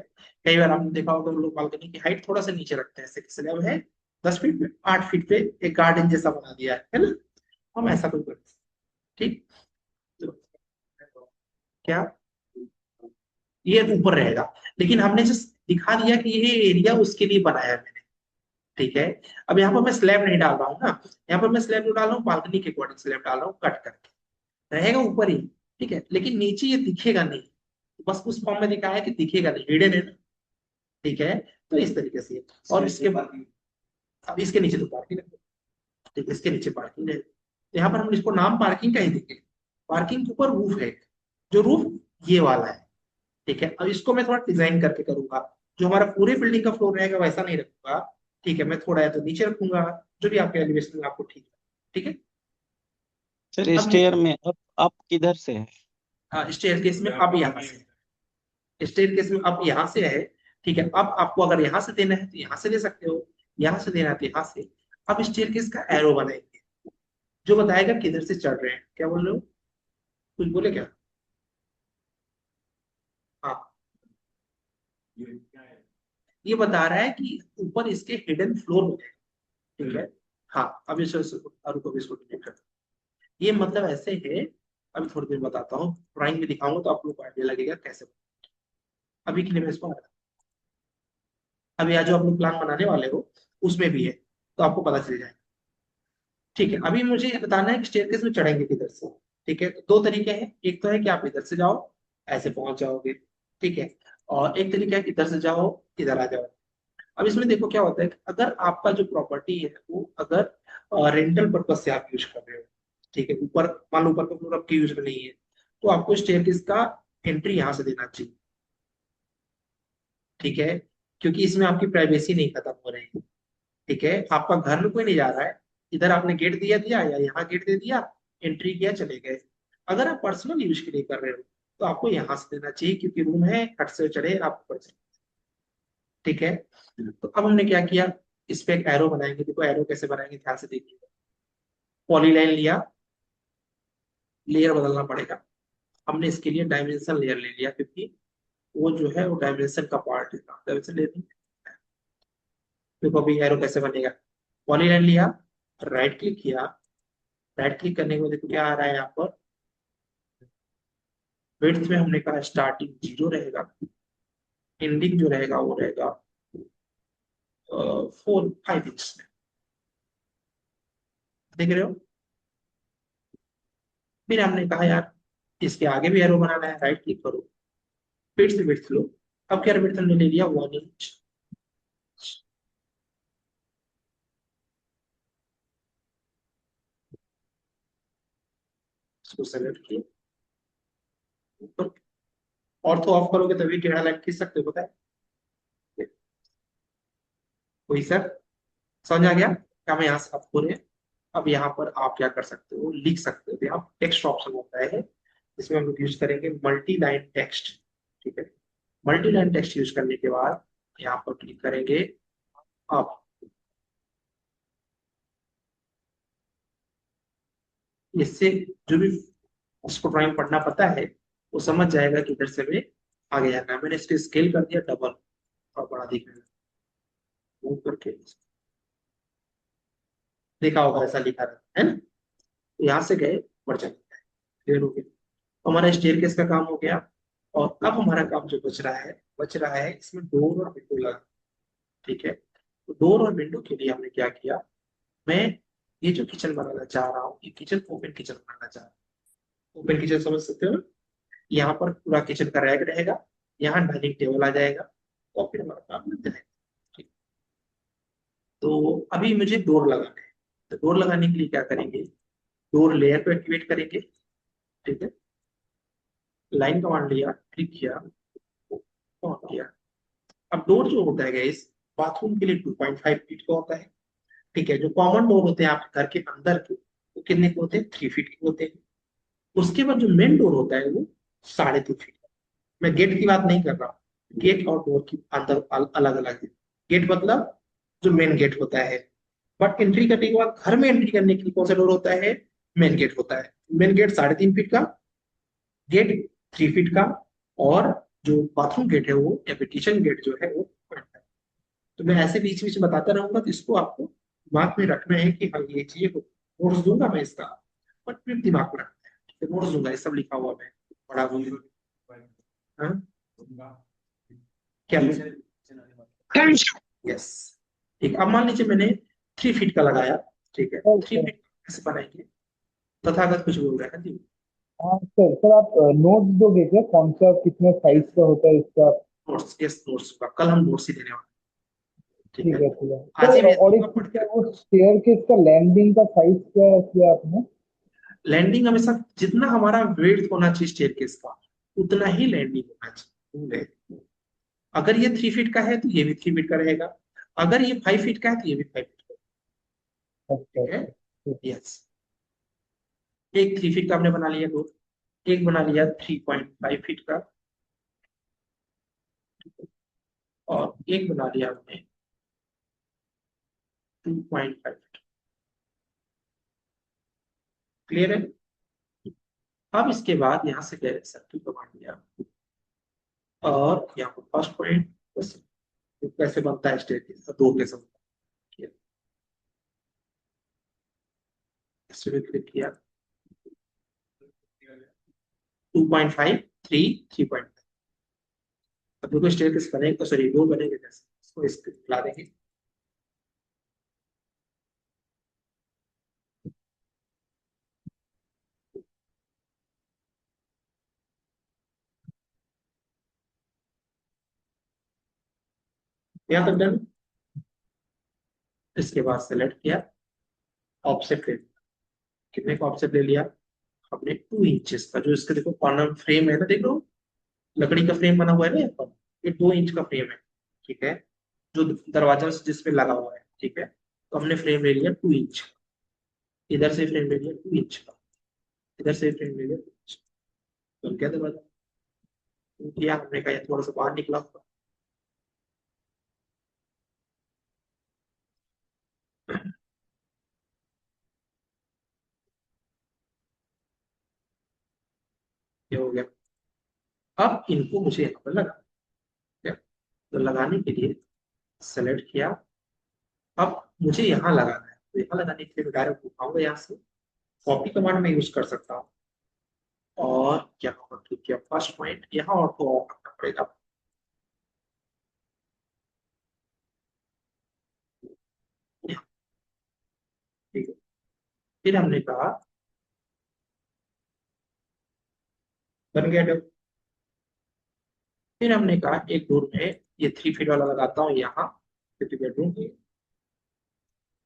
कई बार आपने देखा होगा लोग बालकनी की हाइट थोड़ा सा नीचे रखते हैं, स्लैब है 10 फीट पे, 8 फीट पे एक गार्डन जैसा बना दिया है ना, हम ऐसा कोई करते हैं। ठीक, तो क्या ये ऊपर रहेगा, लेकिन हमने जस्ट दिखा दिया कि ये एरिया उसके लिए बनाया है मैंने। ठीक है, अब यहाँ पर मैं स्लैब नहीं डाल रहा हूँ ना, यहाँ पर मैं स्लैब जो डाल रहा हूँ बालकनी के अकॉर्डिंग स्लैब डाल रहा हूँ कट करके, रहेगा ऊपर ही। ठीक है, लेकिन नीचे ये दिखेगा नहीं, बस उस फॉर्म में दिखाया है कि दिखेगा नहीं, हिडन है ना। ठीक है, तो इस तरीके से, और इसके बाद अब इसके नीचे तो पार्किंग है, ठीक है, इसके नीचे पार्किंग है, तो यहाँ पर हम इसको नाम पार्किंग का ही देंगे। पार्किंग के ऊपर रूफ है, जो रूफ ये वाला है। ठीक है, अब इसको मैं थोड़ा डिजाइन करके करूंगा, जो हमारा पूरे बिल्डिंग का फ्लोर रहेगा वैसा नहीं रखूंगा। ठीक है, मैं थोड़ा या तो नीचे रखूंगा, जो भी आपके एलिवेशन में आपको ठीक है। ठीक है, सर अब स्टेयर में अब किधर से है? स्टेयर केस में अब यहाँ से, स्टेयर केस में अब यहाँ से है। ठीक है, अब आपको अगर यहाँ से देना है तो यहाँ से दे सकते हो, यहाँ से देना है तो यहाँ से। अब स्टेयर केस का एरो बनाएंगे जो बताएगा किधर से चढ़ रहे हैं। क्या बोल रहे हो, कुछ बोले क्या? हाँ, ये बता रहा है कि ऊपर इसके हिडन फ्लोर हो जाएगा। ठीक है, हाँ, अब रुको अभी इसको डिलीट कर, ये मतलब ऐसे है, अभी थोड़ी देर बताता हूँ, ड्राइंग में दिखाऊंगा तो आप लोग को आइडिया लगेगा कैसे। अभी के लिए मैं इसको अभी आज जो आप लोग प्लान बनाने वाले हो उसमें भी है, तो आपको पता चल जाएगा। ठीक है, अभी मुझे ये बताना है कि स्टेयरकेस में चढ़ेंगे किधर से। ठीक है, तो 2 तरीके हैं, एक तो है कि आप इधर से जाओ, ऐसे पहुंच जाओगे। ठीक है, और एक तरीका है कि इधर से जाओ, इधर आ जाओ। अब इसमें देखो क्या होता है कि अगर आपका जो प्रॉपर्टी है वो अगर रेंटल पर्पज से आप यूज कर रहे हो, ठीक है, ऊपर मान लो ऊपर का फ्लोर आपके यूज में नहीं है, तो आपको स्टेयरकेस का एंट्री यहाँ से देना चाहिए। ठीक है, क्योंकि इसमें आपकी प्राइवेसी नहीं खत्म हो रही है। ठीक है, आपका घर में कोई नहीं जा रहा है, इधर आपने गेट दिया दिया या यहाँ गेट दे दिया, एंट्री किया, चले गए। अगर आप पर्सनल यूज के लिए कर रहे हो तो आपको यहाँ से देना चाहिए, क्योंकि रूम है, खट से चढ़े आप ऊपर से। ठीक है। तो अब हमने क्या किया, इस पे एक एरो बनाएंगे। देखो एरो कैसे बनाएंगे, ध्यान से देखिए। पॉलीलाइन लिया, लेयर बदलना पड़ेगा। हमने इसके लिए डायमेंशन लेयर ले लिया, क्योंकि वो जो है वो डायमेंशन का पार्ट है। डायमेंशन ले लेंगे। देखो अभी एरो कैसे बनेगा। पॉलीलाइन लिया, राइट क्लिक किया। राइट क्लिक करने के बाद देखो क्या आ रहा है यहाँ पर। विड्थ में हमने कहा स्टार्टिंग 0 रहेगा, एंडिंग जो रहेगा वो रहेगा 4-5 इंच में। देख रहे हो। फिर हमने कहा यार इसके आगे भी एरो बनाना है, राइट क्लिक करो, फिर से विड्थ लो। अब क्या विड्थ हमने ले लिया 1 इंच। इसको सेलेक्ट किया ऊपर। ऑर्थो ऑफ करोगे तभी टेढ़ा लाइन खींच सकते हो, पता है। वही सर, समझ आ गया क्या मैं यहाँ से आपको रहे। अब यहाँ पर आप क्या कर सकते हो, लिख सकते हो। यहाँ टेक्स्ट ऑप्शन होता है, इसमें हम लोग यूज करेंगे मल्टी लाइन टेक्स्ट। ठीक है। मल्टी लाइन टेक्स्ट यूज करने के बाद यहाँ पर क्लिक करेंगे। आप इससे जो भी उसको ड्राइंग पढ़ना पता है वो समझ जाएगा कि इधर से हमें आगे जाना है। मैंने इसको स्केल कर दिया डबल, और बड़ा दिखने लगा। मूव करके देखा होगा ऐसा लिखा रहता है ना। तो यहाँ से गए, बढ़ जाएगा। क्लियर हो गया। तो हमारा स्टेयरकेस का काम हो गया। और अब हमारा काम जो बच रहा है इसमें डोर और विंडो लगा। ठीक है। तो डोर और विंडो के लिए हमने क्या किया, मैं ये जो किचन बनाना चाह रहा हूँ, ये किचन ओपन किचन बनाना चाह रहा हूँ। ओपन किचन समझ सकते हो ना। यहाँ पर पूरा किचन का रैक रहेगा, यहाँ डाइनिंग टेबल आ जाएगा, और फिर हमारा काम बन जाएगा। ठीक। तो अभी मुझे डोर लगाना है। तो डोर लगाने के लिए क्या करेंगे, डोर लेयर को एक्टिवेट करेंगे। ठीक है। लाइन कमांड लिया, क्लिक किया, ऑन किया। अब डोर जो होता है गाइस, बाथरूम के लिए 2.5 फीट का होता है। ठीक है। जो कॉमन डोर होते हैं आपके घर के अंदर के, वो कितने के होते हैं, 3 फीट के होते हैं। उसके बाद जो मेन डोर होता है वो 3.5 फीट का। मैं गेट की बात नहीं कर रहा हूँ, गेट और डोर की अंदर अलग अलग है। गेट मतलब जो मेन गेट होता है। बट एंट्री करने के बाद घर में एंट्री करने के लिए कौन सा डोर होता है, मेन गेट होता है। मेन गेट 3.5 फीट का, गेट 3 फीट का, और जो बाथरूम गेट है वो या फिर किचन गेट जो है वो 0.5। तो मैं ऐसे बीच बीच में बताता रहूंगा, तो इसको आपको दिमाग में रखना है कि हाँ ये चीजें नोट्स दूंगा मैं इसका, बट फिर दिमाग में रखना है। नोट्स दूंगा, ये सब लिखा हुआ मैं पढ़ा दूंगा। हाँ? क्या यस। ठीक। अब मान लीजिए मैंने 3 फीट का लगाया। ठीक है। थ्री सर फीट कैसे बनाएंगे, तथागत कुछ बोल रहा है जी। हाँ सर सर आप नोट्स दोगे क्या, कौन सा कितने साइज का होता है इसका? नोट्स, यस नोट्स का कल हम नोट्स ही देने वाले हैं। ठीक ठीक है। है ठीक है आज सर। ही भेज और एक दूंगा, चीज पढ़ के क्या, रखना। वो स्टेयर के इसका लैंडिंग का साइज क्या किया आपने? लैंडिंग हमेशा जितना हमारा वेट होना चाहिए स्टेयरकेस का, उतना ही लैंडिंग होना चाहिए। अगर ये 3 फीट का है तो ये भी 3 फीट का रहेगा। अगर ये 5 फीट का है तो ये भी 5 फीट का। अच्छा ठीक है। अच्छा ठीक। यस। एक 3 फीट का हमने बना लिया दो, एक बना लिया 3.5 फीट का, और एक बना लिया हमने 2.5 फीट। क्लियर है। अब इसके बाद यहाँ से गए सर्किल को बांट दिया, और यहाँ पर फर्स्ट पॉइंट कैसे बनता है स्टेयरकेस, दो कैसे बनता है। इस पे क्लिक किया, 2.5, 3.5। अब देखो स्टेयरकेस बनेगा, सॉरी डोर बनेगा कैसे, इसको इसको ला देंगे। यहाँ तक डन। इसके बाद सेलेक्ट किया, ऑफसेट ले लिया। कितने का ऑफसेट ले लिया हमने, 2 इंचेस का। जो इसका देखो कॉर्नर फ्रेम है ना, देख लो लकड़ी का फ्रेम बना हुआ है ना यहाँ पर, ये 2 इंच का फ्रेम है। ठीक है। जो दरवाजा जिसपे लगा हुआ है। ठीक है। तो हमने फ्रेम ले लिया 2 इंच, इधर से फ्रेम ले लिया 2 इंच का। इधर से फ्रेम ले लिया, बन गया दरवाजा। किया हमने कहा थोड़ा सा बाहर निकला, ये हो गया। अब इनको मुझे यहाँ पर लगा, ठीक है? तो लगाने के लिए सेलेक्ट किया। अब मुझे यहाँ लगाना है, तो यहाँ लगाने के लिए मैं डायरेक्ट उठाऊंगा यहाँ से, कॉपी कमांड में यूज कर सकता हूँ। और यहाँ पर क्लिक किया, फर्स्ट पॉइंट यहाँ और को ऑफ करना पड़ेगा। ठीक है, फिर हमने कहा बन गया डब। फिर हमने कहा एक डोर में ये 3 फीट वाला लगाता हूँ यहाँ, क्योंकि बेडरूम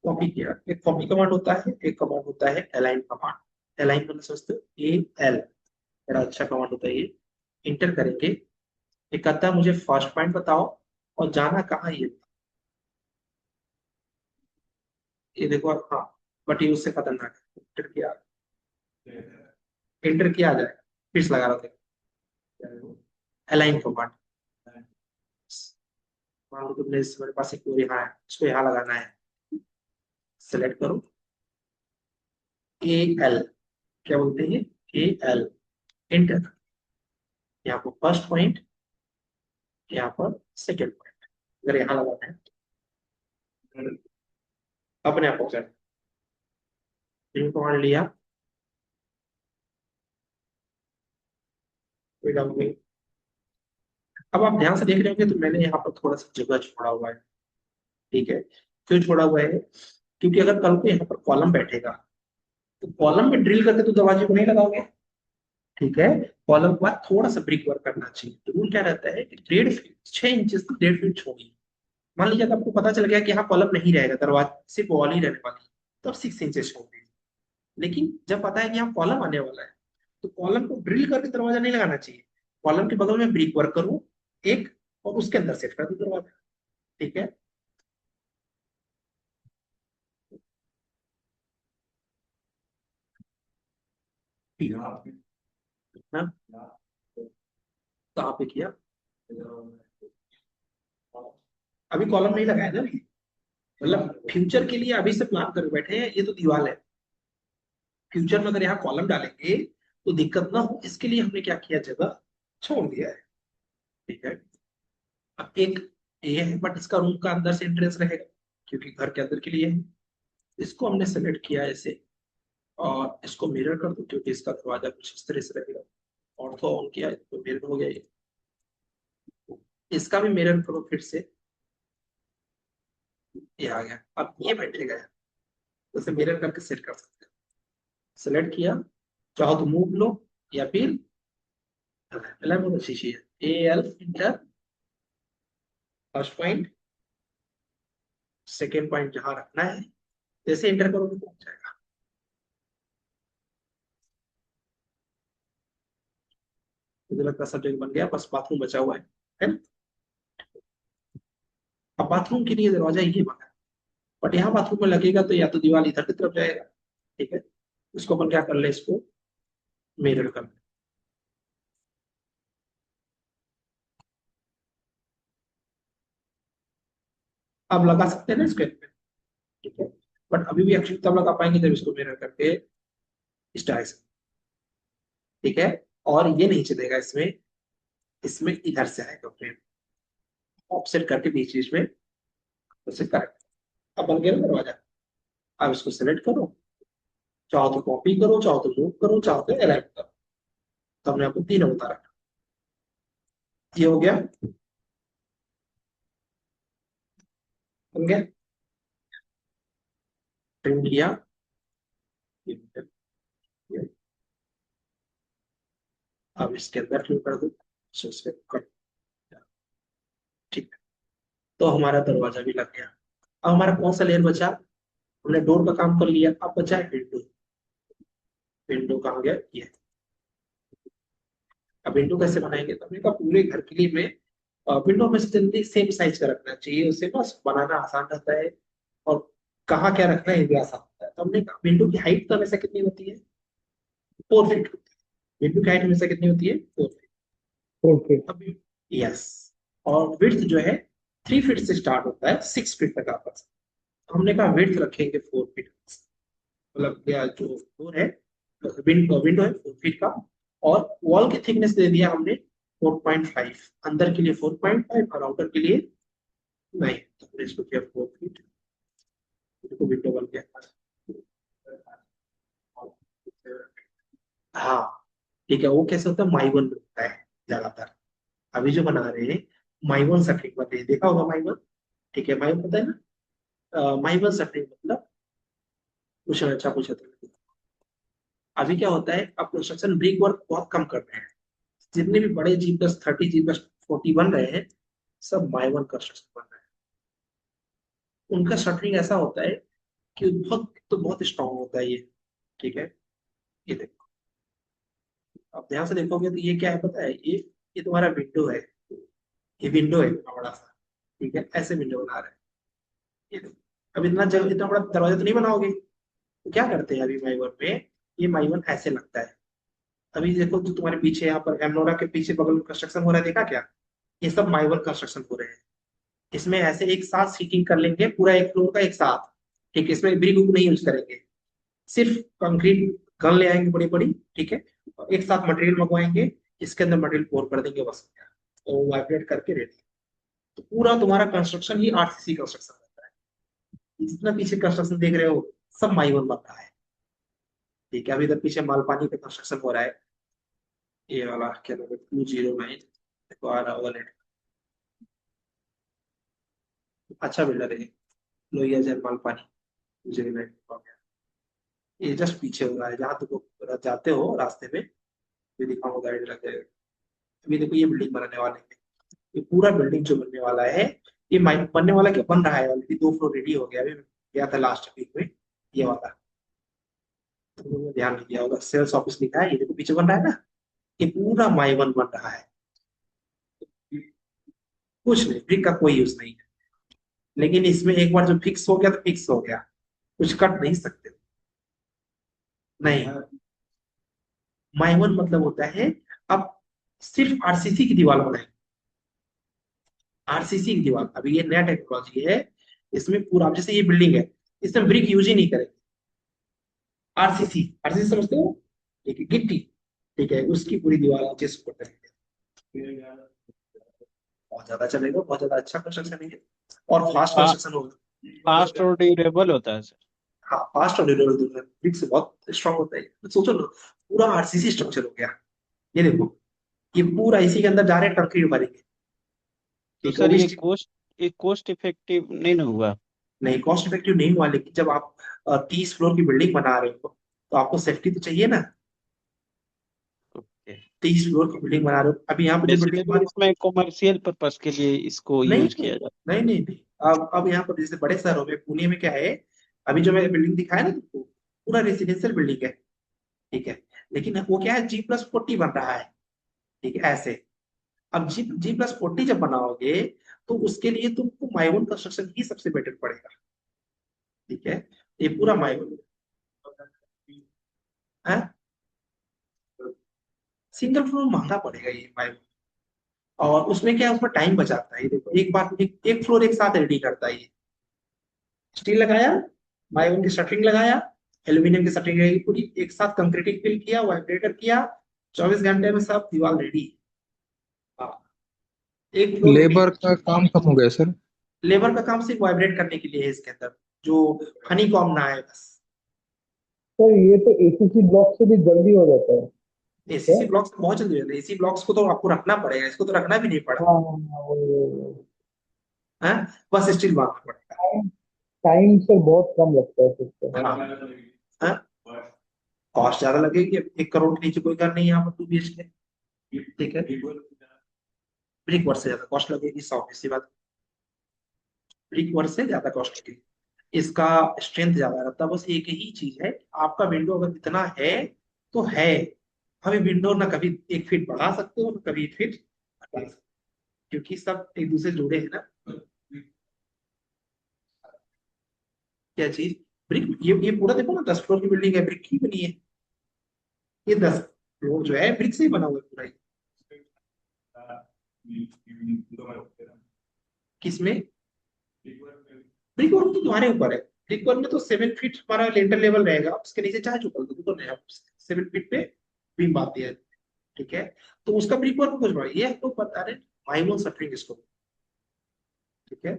कॉपी किया। एक कॉपी कमांड होता है, एक कमांड होता है अलाइन कमांड। अलाइन मतलब समझते हो, AL, बड़ा अच्छा कमांड होता है ये। इंटर करेंगे, ये कहता है मुझे फर्स्ट पॉइंट बताओ और जाना कहाँ ये। ये देखो, हाँ, बट ये उससे खतरनाक है। इंटर किया, इंटर किया जाए, फिर से लगा रहा था अलाइन कमांड। मान लो तुमने मेरे पास एक डोर यहाँ है, इसको यहाँ लगाना है, सेलेक्ट करो AL, क्या बोलते हैं, AL, इंटर। यहाँ पर फर्स्ट पॉइंट, यहाँ पर सेकेंड पॉइंट, अगर यहाँ लगाना है अपने आप हो जाए। कमांड लिया, कोई डाउट नहीं। अब आप ध्यान से देख रहे होंगे तो मैंने यहाँ पर थोड़ा सा जगह छोड़ा हुआ है, ठीक है? क्यों छोड़ा हुआ है? क्योंकि अगर कल को यहाँ पर कॉलम बैठेगा तो कॉलम में ड्रिल करके तो दरवाजे को नहीं लगाओगे, ठीक है? कॉलम के बाद थोड़ा सा ब्रिक वर्क करना चाहिए। तो रूल क्या रहता है कि 1.5 फीट, 6 इंचेस तक 1.5 फीट छोड़िए। मान लीजिए अगर आपको पता चल गया कि यहाँ कॉलम नहीं रहेगा, दरवाजे सिर्फ वॉल ही रहने वाली है, तब 6 इंचेस छोड़ दीजिए। लेकिन जब पता है कि यहाँ कॉलम आने वाला है, तो कॉलम को ड्रिल करके दरवाजा नहीं लगाना चाहिए। कॉलम के बगल में ब्रिक वर्क करूँ एक, और उसके अंदर सेट कर दूं दरवाजा, ठीक है? हाँ, कहाँ पे किया? अभी कॉलम नहीं लगाया ना अभी, मतलब फ्यूचर के लिए अभी से प्लान कर बैठे हैं, ये तो दीवार है। फ्यूचर में अगर यहाँ कॉलम डालेंगे तो दिक्कत ना हो, इसके लिए हमने क्या किया, जगह छोड़ दिया है, ठीक है? अब एक ये है, बट इसका रूम का अंदर से एंट्रेंस रहेगा, क्योंकि घर के अंदर के लिए है। इसको हमने सेलेक्ट किया ऐसे, और इसको मिरर कर दो, क्योंकि इसका दरवाजा कुछ इस तरह से रहेगा। ऑर्थो ऑन किया तो मिरर हो गया ये। इसका भी मिरर करो फिर से, ये आ गया। अब ये बैठेगा, तो इसे मिरर करके सेट कर सकते हैं। सेलेक्ट किया, चाहो तो मूव लो, या फिर बहुत अच्छी चीज है, AL, inter, first point, second point जहां रखना है, जैसे इंटर करोगे तो पहुंच जाएगा। मुझे लगता है सब्जेक्ट बन गया, बस बाथरूम बचा हुआ है ना? अब बाथरूम के लिए दरवाजा ये बना है, बट यहाँ बाथरूम में लगेगा तो या तो दीवार इधर की तरफ जाएगा, ठीक है? उसको अपन क्या कर ले, इसको मिरर कर ले। आप लगा सकते हैं ना इसके पे, ठीक है? बट अभी भी एक्चुअली तब लगा पाएंगे जब इसको मिरर करके स्टाइल से, ठीक है? और ये नहीं चलेगा इसमें, इसमें इधर से आएगा फ्रेम, ऑफसेट करके बीच बीच में उसे करेक्ट। अब बन गया ना दरवाजा। अब इसको सेलेक्ट करो, चाहो तो कॉपी करो, चाहो तो मूव करो, चाहो तो एलाइन करो। तो हमने आपको तीनों बता रखा, ये हो गया, बन गया, प्रिंट किया, अब इसके अंदर क्लिक कर दो, कट, ठीक है? तो हमारा दरवाजा भी लग गया। अब हमारा कौन सा लेयर बचा? हमने डोर का काम कर लिया, अब बचा है विंडो। विंडो कहाँ गया, ये। अब विंडो कैसे बनाएंगे? तो हमने कहा पूरे घर के लिए में विंडो में से जल्दी सेम साइज का रखना चाहिए, उससे बस बनाना आसान रहता है, और कहाँ क्या रखना है ये भी आसान होता है। तो हमने कहा विंडो की हाइट तो वैसे कितनी होती है, 4 फीट होती है। विंडो की हाइट हमेशा कितनी होती है? 4 फीट। ओके। अब यस, और विड्थ जो है 3 फीट से स्टार्ट होता है 6 फीट तक आपस। हमने कहा विड्थ रखेंगे 4 फीट, मतलब क्या जो फ्लोर है, विंडो है 4 फीट का, और वॉल की थिकनेस दे दिया हमने 4.5, अंदर के लिए 4.5 और आउटर के लिए नहीं, तो हमने इसको किया 4 फीट, देखो विंडो बन गया। हाँ ठीक है, वो कैसे होता है, माइवन में होता है ज्यादातर। अभी जो बना रहे हैं माइवन शटरिंग बन रही है, देखा होगा माइवन। ठीक है, माइवन पता है ना, माइवन शटरिंग मतलब कुछ अच्छा कुछ अच्छा। अभी क्या होता है, अब कंस्ट्रक्शन ब्रिक वर्क बहुत कम कर रहे हैं, जितने भी बड़े G+30 G+40 बन रहे हैं, सब माइवन कंस्ट्रक्शन बन रहे हैं। उनका शटरिंग ऐसा होता है कि बहुत स्ट्रांग होता है ये। ठीक है, ये देखो, आप ध्यान से देखोगे तो ये क्या है पता है, ये तुम्हारा विंडो है, ये विंडो है इतना बड़ा सा। ठीक है, ऐसे विंडो बना रहे हैं। ये देखो, अब इतना बड़ा दरवाजा तो नहीं बनाओगे, तो क्या करते हैं अभी माइवन में, ये माइवन ऐसे लगता है। अभी देखो जो तुम्हारे पीछे यहाँ पर एमनोरा के पीछे बगल में कंस्ट्रक्शन हो रहा है, देखा क्या? ये सब माइवन कंस्ट्रक्शन हो रहे हैं। इसमें ऐसे एक साथ सीटिंग कर लेंगे पूरा एक फ्लोर का एक साथ। ठीक है, इसमें ब्रिक बुक नहीं यूज करेंगे, सिर्फ कंक्रीट गन ले आएंगे बड़ी बड़ी। ठीक है, और एक साथ मटेरियल मंगवाएंगे, इसके अंदर मटेरियल पोर कर देंगे बस, तो वाइब्रेट करके रेडी। तो पूरा तुम्हारा कंस्ट्रक्शन ही आरसीसी कंस्ट्रक्शन रहता है। जितना पीछे कंस्ट्रक्शन देख रहे हो सब माइवन बन रहा है। ठीक है, अभी इधर पीछे मालपानी का कंस्ट्रक्शन हो रहा है, ये वाला क्या नाम है, 209, देखो आ रहा होगा नेट। अच्छा बिल्डर है, लोहिया जैन मालपानी, 209। ये जस्ट पीछे हो रहा है, जहाँ तुम जाते हो रास्ते में, ये दिखाऊंगा गाइड रहते हैं। अभी देखो ये बिल्डिंग बनाने वाले हैं, ये पूरा बिल्डिंग जो बनने वाला है, ये बनने वाला क्या बन रहा है ऑलरेडी, 2 फ्लोर रेडी हो गया, अभी मैं गया था लास्ट वीक में। ये वाला तुम लोगों ने ध्यान नहीं दिया होगा, सेल्स ऑफिस लिखा है, ये देखो पीछे बन रहा है ना, ये पूरा माई वन बन रहा है। कुछ नहीं, ब्रिक का कोई यूज नहीं है, लेकिन इसमें एक बार जो फिक्स हो गया तो फिक्स हो गया, कुछ कट नहीं सकते। नहीं, माई वन मतलब होता है अब सिर्फ आरसीसी की दीवार बनाएंगे, आरसीसी की दीवार। अभी ये नया टेक्नोलॉजी है, इसमें पूरा, अब जैसे ये बिल्डिंग है, इसमें ब्रिक यूज ही नहीं करेंगे, आरसीसी, आरसीसी समझते हो? ठीक है, गिट्टी। ठीक है, उसकी पूरी दीवार नीचे सपोर्ट करेंगे, बहुत ज्यादा चलेगा, बहुत ज्यादा अच्छा कंस्ट्रक्शन है और फास्ट कंस्ट्रक्शन फास्ट होगा। और ड्यूरेबल होता है सर। हाँ, फास्ट और ड्यूरेबल ब्रिक से बहुत स्ट्रांग होता है। तो सोचो ना, पूरा आरसीसी स्ट्रक्चर हो गया। ये देखो, ये पूरा इसी के अंदर जा रहे हैं, कंक्रीट भरेंगे। तो ठीक है, वो सर भी ये कॉस्ट इफेक्टिव नहीं ना हुआ? नहीं, कॉस्ट इफेक्टिव नहीं हुआ, लेकिन जब आप 30 फ्लोर की बिल्डिंग बना रहे हो तो आपको सेफ्टी तो चाहिए ना। ओके। 30 फ्लोर की बिल्डिंग बना रहे हो, अभी यहाँ पे जो बिल्डिंग बेसिकली इसमें कॉमर्शियल पर्पस के लिए इसको नहीं यूज किया जाता नहीं, अब यहाँ पर जैसे बड़े शहरों में, पुणे में क्या है, अभी जो मैंने बिल्डिंग दिखाया ना तुमको, पूरा रेसिडेंशियल बिल्डिंग है। ठीक है, लेकिन वो क्या है, G+40 बन रहा है। ठीक है, ऐसे। अब G+40 जब बनाओगे तो उसके लिए तुमको माइवन कंस्ट्रक्शन ही सबसे बेटर पड़ेगा। ठीक है, ये पूरा माइवन है, सिंगल फ्लोर महंगा पड़ेगा ये माइवन। और उसमें क्या है, उसमें टाइम बचाता है। ये देखो, एक बार एक फ्लोर एक साथ रेडी करता है ये। स्टील लगाया, माइवन की शटरिंग लगाया, एल्यूमिनियम की शटरिंग रहेगी पूरी, एक साथ कंक्रीटिंग फिल किया, वाइब्रेटर किया, 24 घंटे में सब दीवार रेडी। हाँ, एक फ्लोर लेबर रेडी। का काम कम हो गया सर। लेबर का काम सिर्फ वाइब्रेट करने के लिए है इसके अंदर, जो हनी कॉम ना है बस। तो ये तो एसीसी ब्लॉक से भी जल्दी हो जाता है क्या? एसीसी ब्लॉक्स बहुत जल्दी हो जाता है, एसी ब्लॉक्स को तो आपको रखना पड़ेगा, इसको तो रखना भी नहीं पड़ा हाँ हाँ हाँ, है, बस स्टील बांधना पड़ेगा। टाइम टाइम से बहुत कम लगता है फिर तो। हाँ हाँ, कॉस्ट ज्यादा लगेगी, 1 करोड़ के नीचे कोई घर नहीं है यहाँ पर 2 BHK। ठीक है, ब्रिक वर्क से ज्यादा कॉस्ट लगेगी, 100 सी बात, ब्रिक वर्क से ज्यादा कॉस्ट लगेगी। इसका स्ट्रेंथ ज्यादा रहता है, बस एक ही चीज है, आपका विंडो अगर इतना है तो है। हमें विंडो ना कभी 1 फीट बढ़ा सकते हो, ना कभी 1 फीट हटा सकते हो, क्योंकि सब एक दूसरे से जुड़े हैं ना। क्या चीज? ब्रिक, ये पूरा देखो ना, 10 फ्लोर की बिल्डिंग है, ब्रिक की बनी है। ये 10 फ्लोर जो है ब्रिक से ही बना हुआ है पूरा ही। किसमें? ब्रिक वर्क तो तुम्हारे ऊपर है। ब्रिक वर्क में तो 7 फीट हमारा लेंटर लेवल रहेगा, उसके नीचे चाहे चुकल दो तो नहीं, 7 फीट पे बीम बांध दिया है। ठीक है, तो उसका ब्रिक वर्क कुछ बड़ा ये हमको बता रहे माइमोन शटरिंग इसको। ठीक है,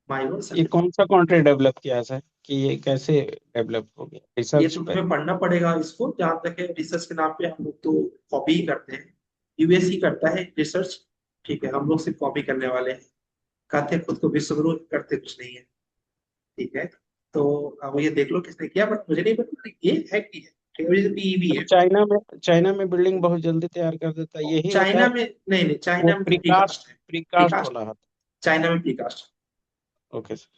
माइमोन ये शटरिंग। कौन सा कंट्री डेवलप किया सर, कि ये कैसे डेवलप हो गया ये रिसर्च तो पे? तुम्हें पढ़ना पड़ेगा इसको, जहां तक है रिसर्च के नाम पे हम लोग तो कॉपी ही करते हैं। यूएससी करता है रिसर्च। ठीक है, हम लोग सिर्फ कॉपी करने वाले हैं। कहते हैं खुद को विश्वगुरु, करते कुछ नहीं है। ठीक है, तो अब ये देख लो किसने किया, बट मुझे नहीं पता ये है कि है। टेक्नोलॉजी पीईबी तो है। चाइना में बिल्डिंग बहुत जल्दी तैयार कर देता है, यही होता चाइना है। में नहीं, नहीं वो चाइना में तो प्रीकास्ट प्रीकास्ट है। Precast precast. वाला होता चाइना में प्रीकास्ट। है। Okay sir.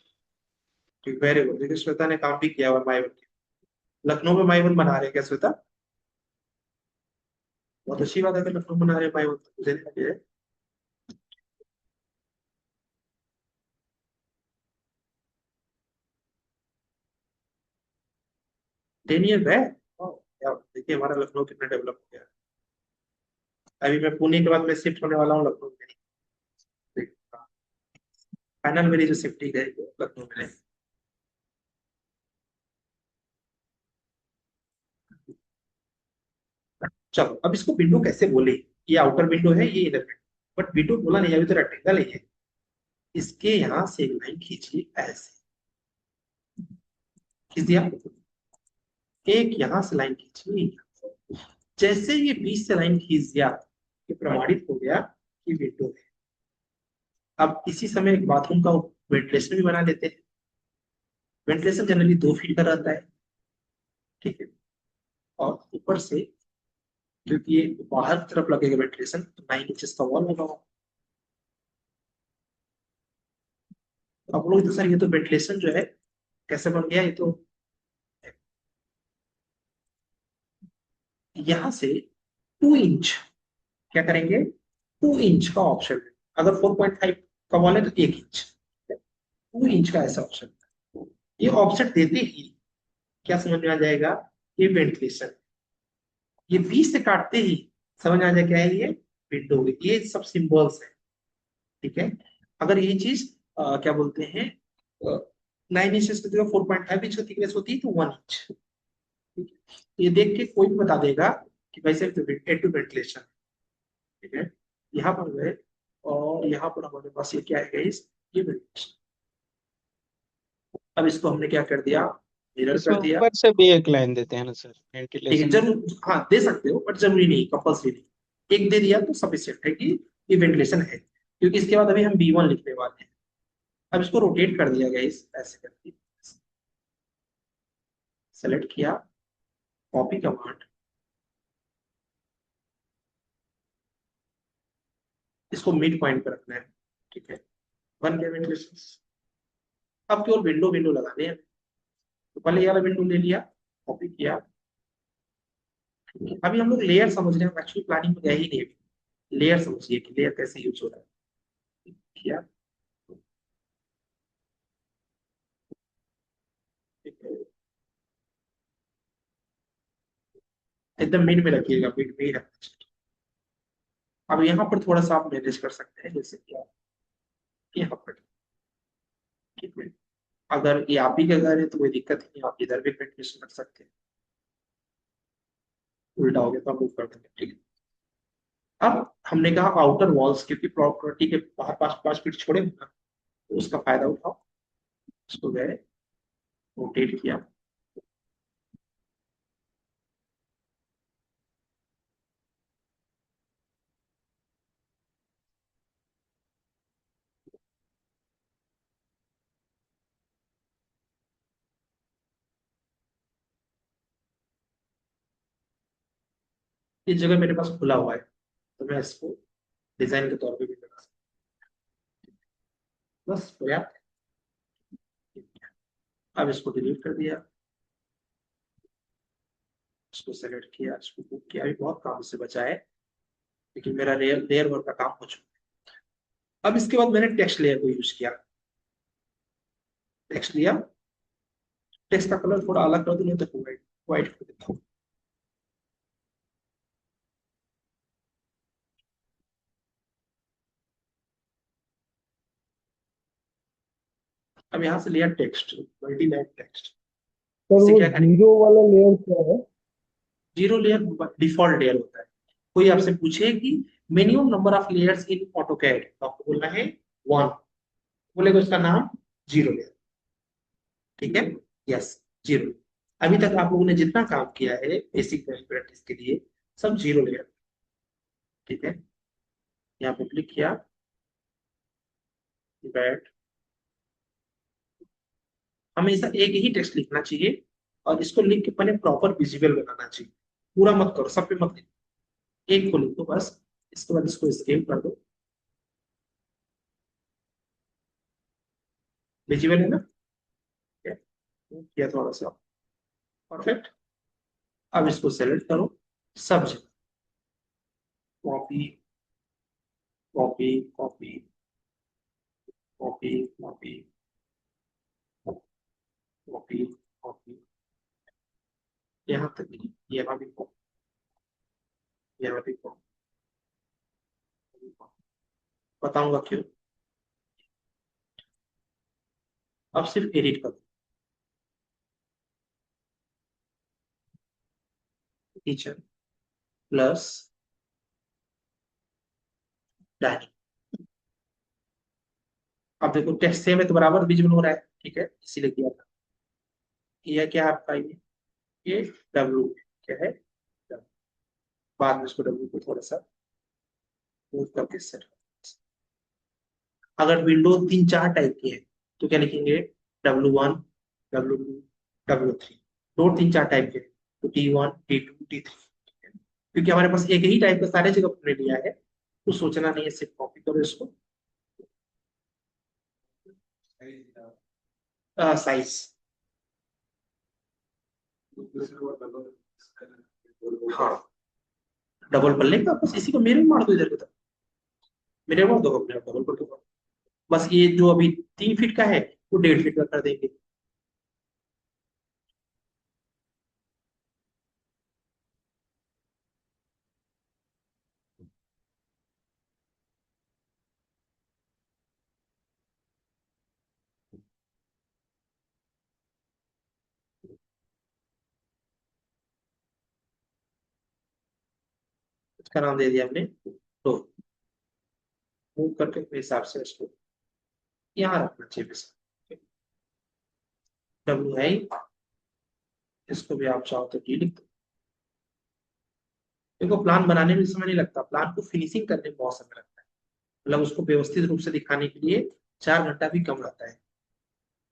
ठीक, वेरी गुड। देखिए श्वेता ने काम भी किया हुआ माइवन के। लखनऊ में माइवन बना रहे हैं क्या श्वेता? बहुत अच्छी बात है कि लखनऊ बना रहे हैं माइवन, मुझे नहीं लगे। टेन ईयर है। वाह, क्या देखिए हमारा लखनऊ कितना डेवलप हो गया। अभी मैं पुणे के बाद मैं शिफ्ट होने वाला हूँ लखनऊ में। फाइनल मेरी जो शिफ्टिंग है वो लखनऊ में है। चलो अब इसको विंडो कैसे बोले। ये आउटर विंडो है, ये इनर विंडो, बट विंडो बोला नहीं, अभी तो रेक्टेंगल ही है। इसके यहाँ से एक लाइन खींचिए ऐसे। खींच दिया। एक यहाँ से लाइन खींचिए। जैसे ये बीच से लाइन खींच दिया, ये प्रमाणित हो गया कि विंडो है। अब इसी समय एक बाथरूम का वेंटिलेशन भी बना लेते हैं। वेंटिलेशन जनरली 2 फीट का रहता है। ठीक है, और ऊपर से क्योंकि ये बाहर की तरफ लगेगा वेंटिलेशन, तो 9 इंचेस का वॉल लगा हुआ। तो आप लोग तो सर ये तो वेंटिलेशन जो है कैसे बन गया, ये तो यहां से 2 इंच क्या करेंगे, 2 इंच का ऑप्शन है। अगर 4.5 का वॉल है तो 1 इंच, 2 इंच का ऐसा ऑप्शन। ये ऑप्शन देते ही क्या समझ में आ जाएगा, ये वेंटिलेशन। ये 20 से काटते ही समझ में आ जाए क्या है ये, विंडो। ये सब सिंबल्स है। ठीक है, अगर ये चीज क्या बोलते हैं 9 इंच की जगह 4.5 इंच का थिकनेस होती है तो 1 इंच। ठीक है, तो ये देख के कोई भी बता देगा कि भाई सिर्फ टू वेंटिलेशन। ठीक है, यहाँ पर गए और यहाँ पर हमारे पास ये क्या है guys? ये वेंटिलेशन। अब इसको हमने क्या कर दिया, मिरर इसमें कर दिया। ऊपर से भी एक लाइन देते हैं ना सर ठीक है, वेंटिलेशन में? जरूर हाँ दे सकते हो, बट जरूरी नहीं, कंपल्सरी नहीं। एक दे दिया तो सफिशियंट है कि ये वेंटिलेशन है, क्योंकि इसके बाद अभी हम B1 लिखने वाले हैं। अब इसको रोटेट कर दिया गया इस ऐसे करके। सेलेक्ट किया, कॉपी कमांड, इसको मिड पॉइंट पर रखना है। ठीक है, बन गया वेंटिलेशन। अब केवल विंडो विंडो लगाने हैं। तो पहले ये वाला विंडो ले लिया, कॉपी किया। अभी हम लोग लेयर समझ रहे हैं, एक्चुअली प्लानिंग में गए ही नहीं। लेयर समझिए कि लेयर कैसे यूज हो रहा है। किया। ठीक है, एकदम मिड में रखिएगा, मिड में ही रखना चाहिए। अब यहाँ पर थोड़ा सा आप मैनेज कर सकते हैं, जैसे कि आप यहाँ पर। ठीक है, अगर ये आप ही का घर है तो कोई दिक्कत नहीं, आप इधर भी वेंटिलेशन रख सकते हैं। उल्टा हो गया तो आप मूव कर देंगे। ठीक है, अब हमने कहा आउटर वॉल्स, क्योंकि प्रॉपर्टी के बाहर 5 5 फीट छोड़े होना, तो उसका फायदा उठाओ। उसको गए, रोटेट किया। इस जगह मेरे पास खुला हुआ है, तो मैं इसको डिजाइन के तौर पे भी लगा सकता हूँ। बस पर्याप्त है। अब इसको डिलीट कर दिया, इसको सेलेक्ट किया, इसको बुक किया। अभी बहुत काम से बचा है, लेकिन मेरा लेयर लेयर वर्क का काम हो चुका है। अब इसके बाद मैंने टेक्स्ट लेयर को यूज किया। टेक्स्ट लिया, टेक्स्ट का कलर थोड़ा अलग कर दूं, नहीं तो व्हाइट व्हाइट कर देता हूँ। अब यहाँ से layer text, multi line text, sir इससे वो क्या करेंगे? जीरो वाला लेयर क्या है? जीरो लेयर डिफॉल्ट लेयर होता है। कोई आपसे पूछे कि minimum number of layers in AutoCAD, तो आपको बोलना है 1, बोलेगा उसका नाम जीरो लेयर। ठीक है, यस, जीरो। अभी तक आप लोगों ने जितना काम किया है बेसिक प्रैक्टिस के लिए, सब जीरो लेयर। ठीक है, यहाँ पे क्लिक किया, बैट, हमेशा एक ही टेक्स्ट लिखना चाहिए और इसको लिख के पहले प्रॉपर विजिबल बनाना चाहिए। पूरा मत करो, सब पे मत लिखो, एक को लिखो बस। इसके बाद इसको स्केल कर दो, विजिबल है ना? ठीक है, किया थोड़ा सा, परफेक्ट। अब इसको सेलेक्ट करो, सब जगह copy copy copy copy copy copy copy, यहाँ तक नहीं, यहाँ भी कॉपी, यहाँ भी कॉपी। बताऊंगा क्यों। अब सिर्फ एडिट करो, टीचर प्लस डायरेक्ट। अब देखो टेक्स्ट सेम है तो बराबर विजिबल हो रहा है, ठीक है, इसीलिए किया था। ये क्या है आपका, ये डब्ल्यू क्या है, W। बाद में इसको डब्ल्यू को थोड़ा सा मूव करके सेट। अगर विंडो 3-4 टाइप की है तो क्या लिखेंगे, W1, W2, W3। Note 3-4 type के, तो T1, T2, T3। क्योंकि हमारे पास एक ही टाइप का सारे जगह हमने लिया है, तो सोचना नहीं है, सिर्फ कॉपी करो इसको। साइज, हाँ, डबल पल्ले का, बस इसी को मेरे में मार दो इधर की तरफ, मेरे में मार दो अपने डबल कर दो। बस ये जो अभी 3 फीट का है वो 1.5 फीट का कर देंगे। इसका नाम दे दिया हमने, तो मूव करके अपने हिसाब से उसको यहाँ रखना चाहिए। डब्ल्यू है, इसको भी आप चाहो तो डी लिख दो। देखो प्लान बनाने में समय नहीं लगता, प्लान को फिनिशिंग करने में बहुत समय लगता है। मतलब उसको व्यवस्थित रूप से दिखाने के लिए 4 घंटा भी कम रहता है।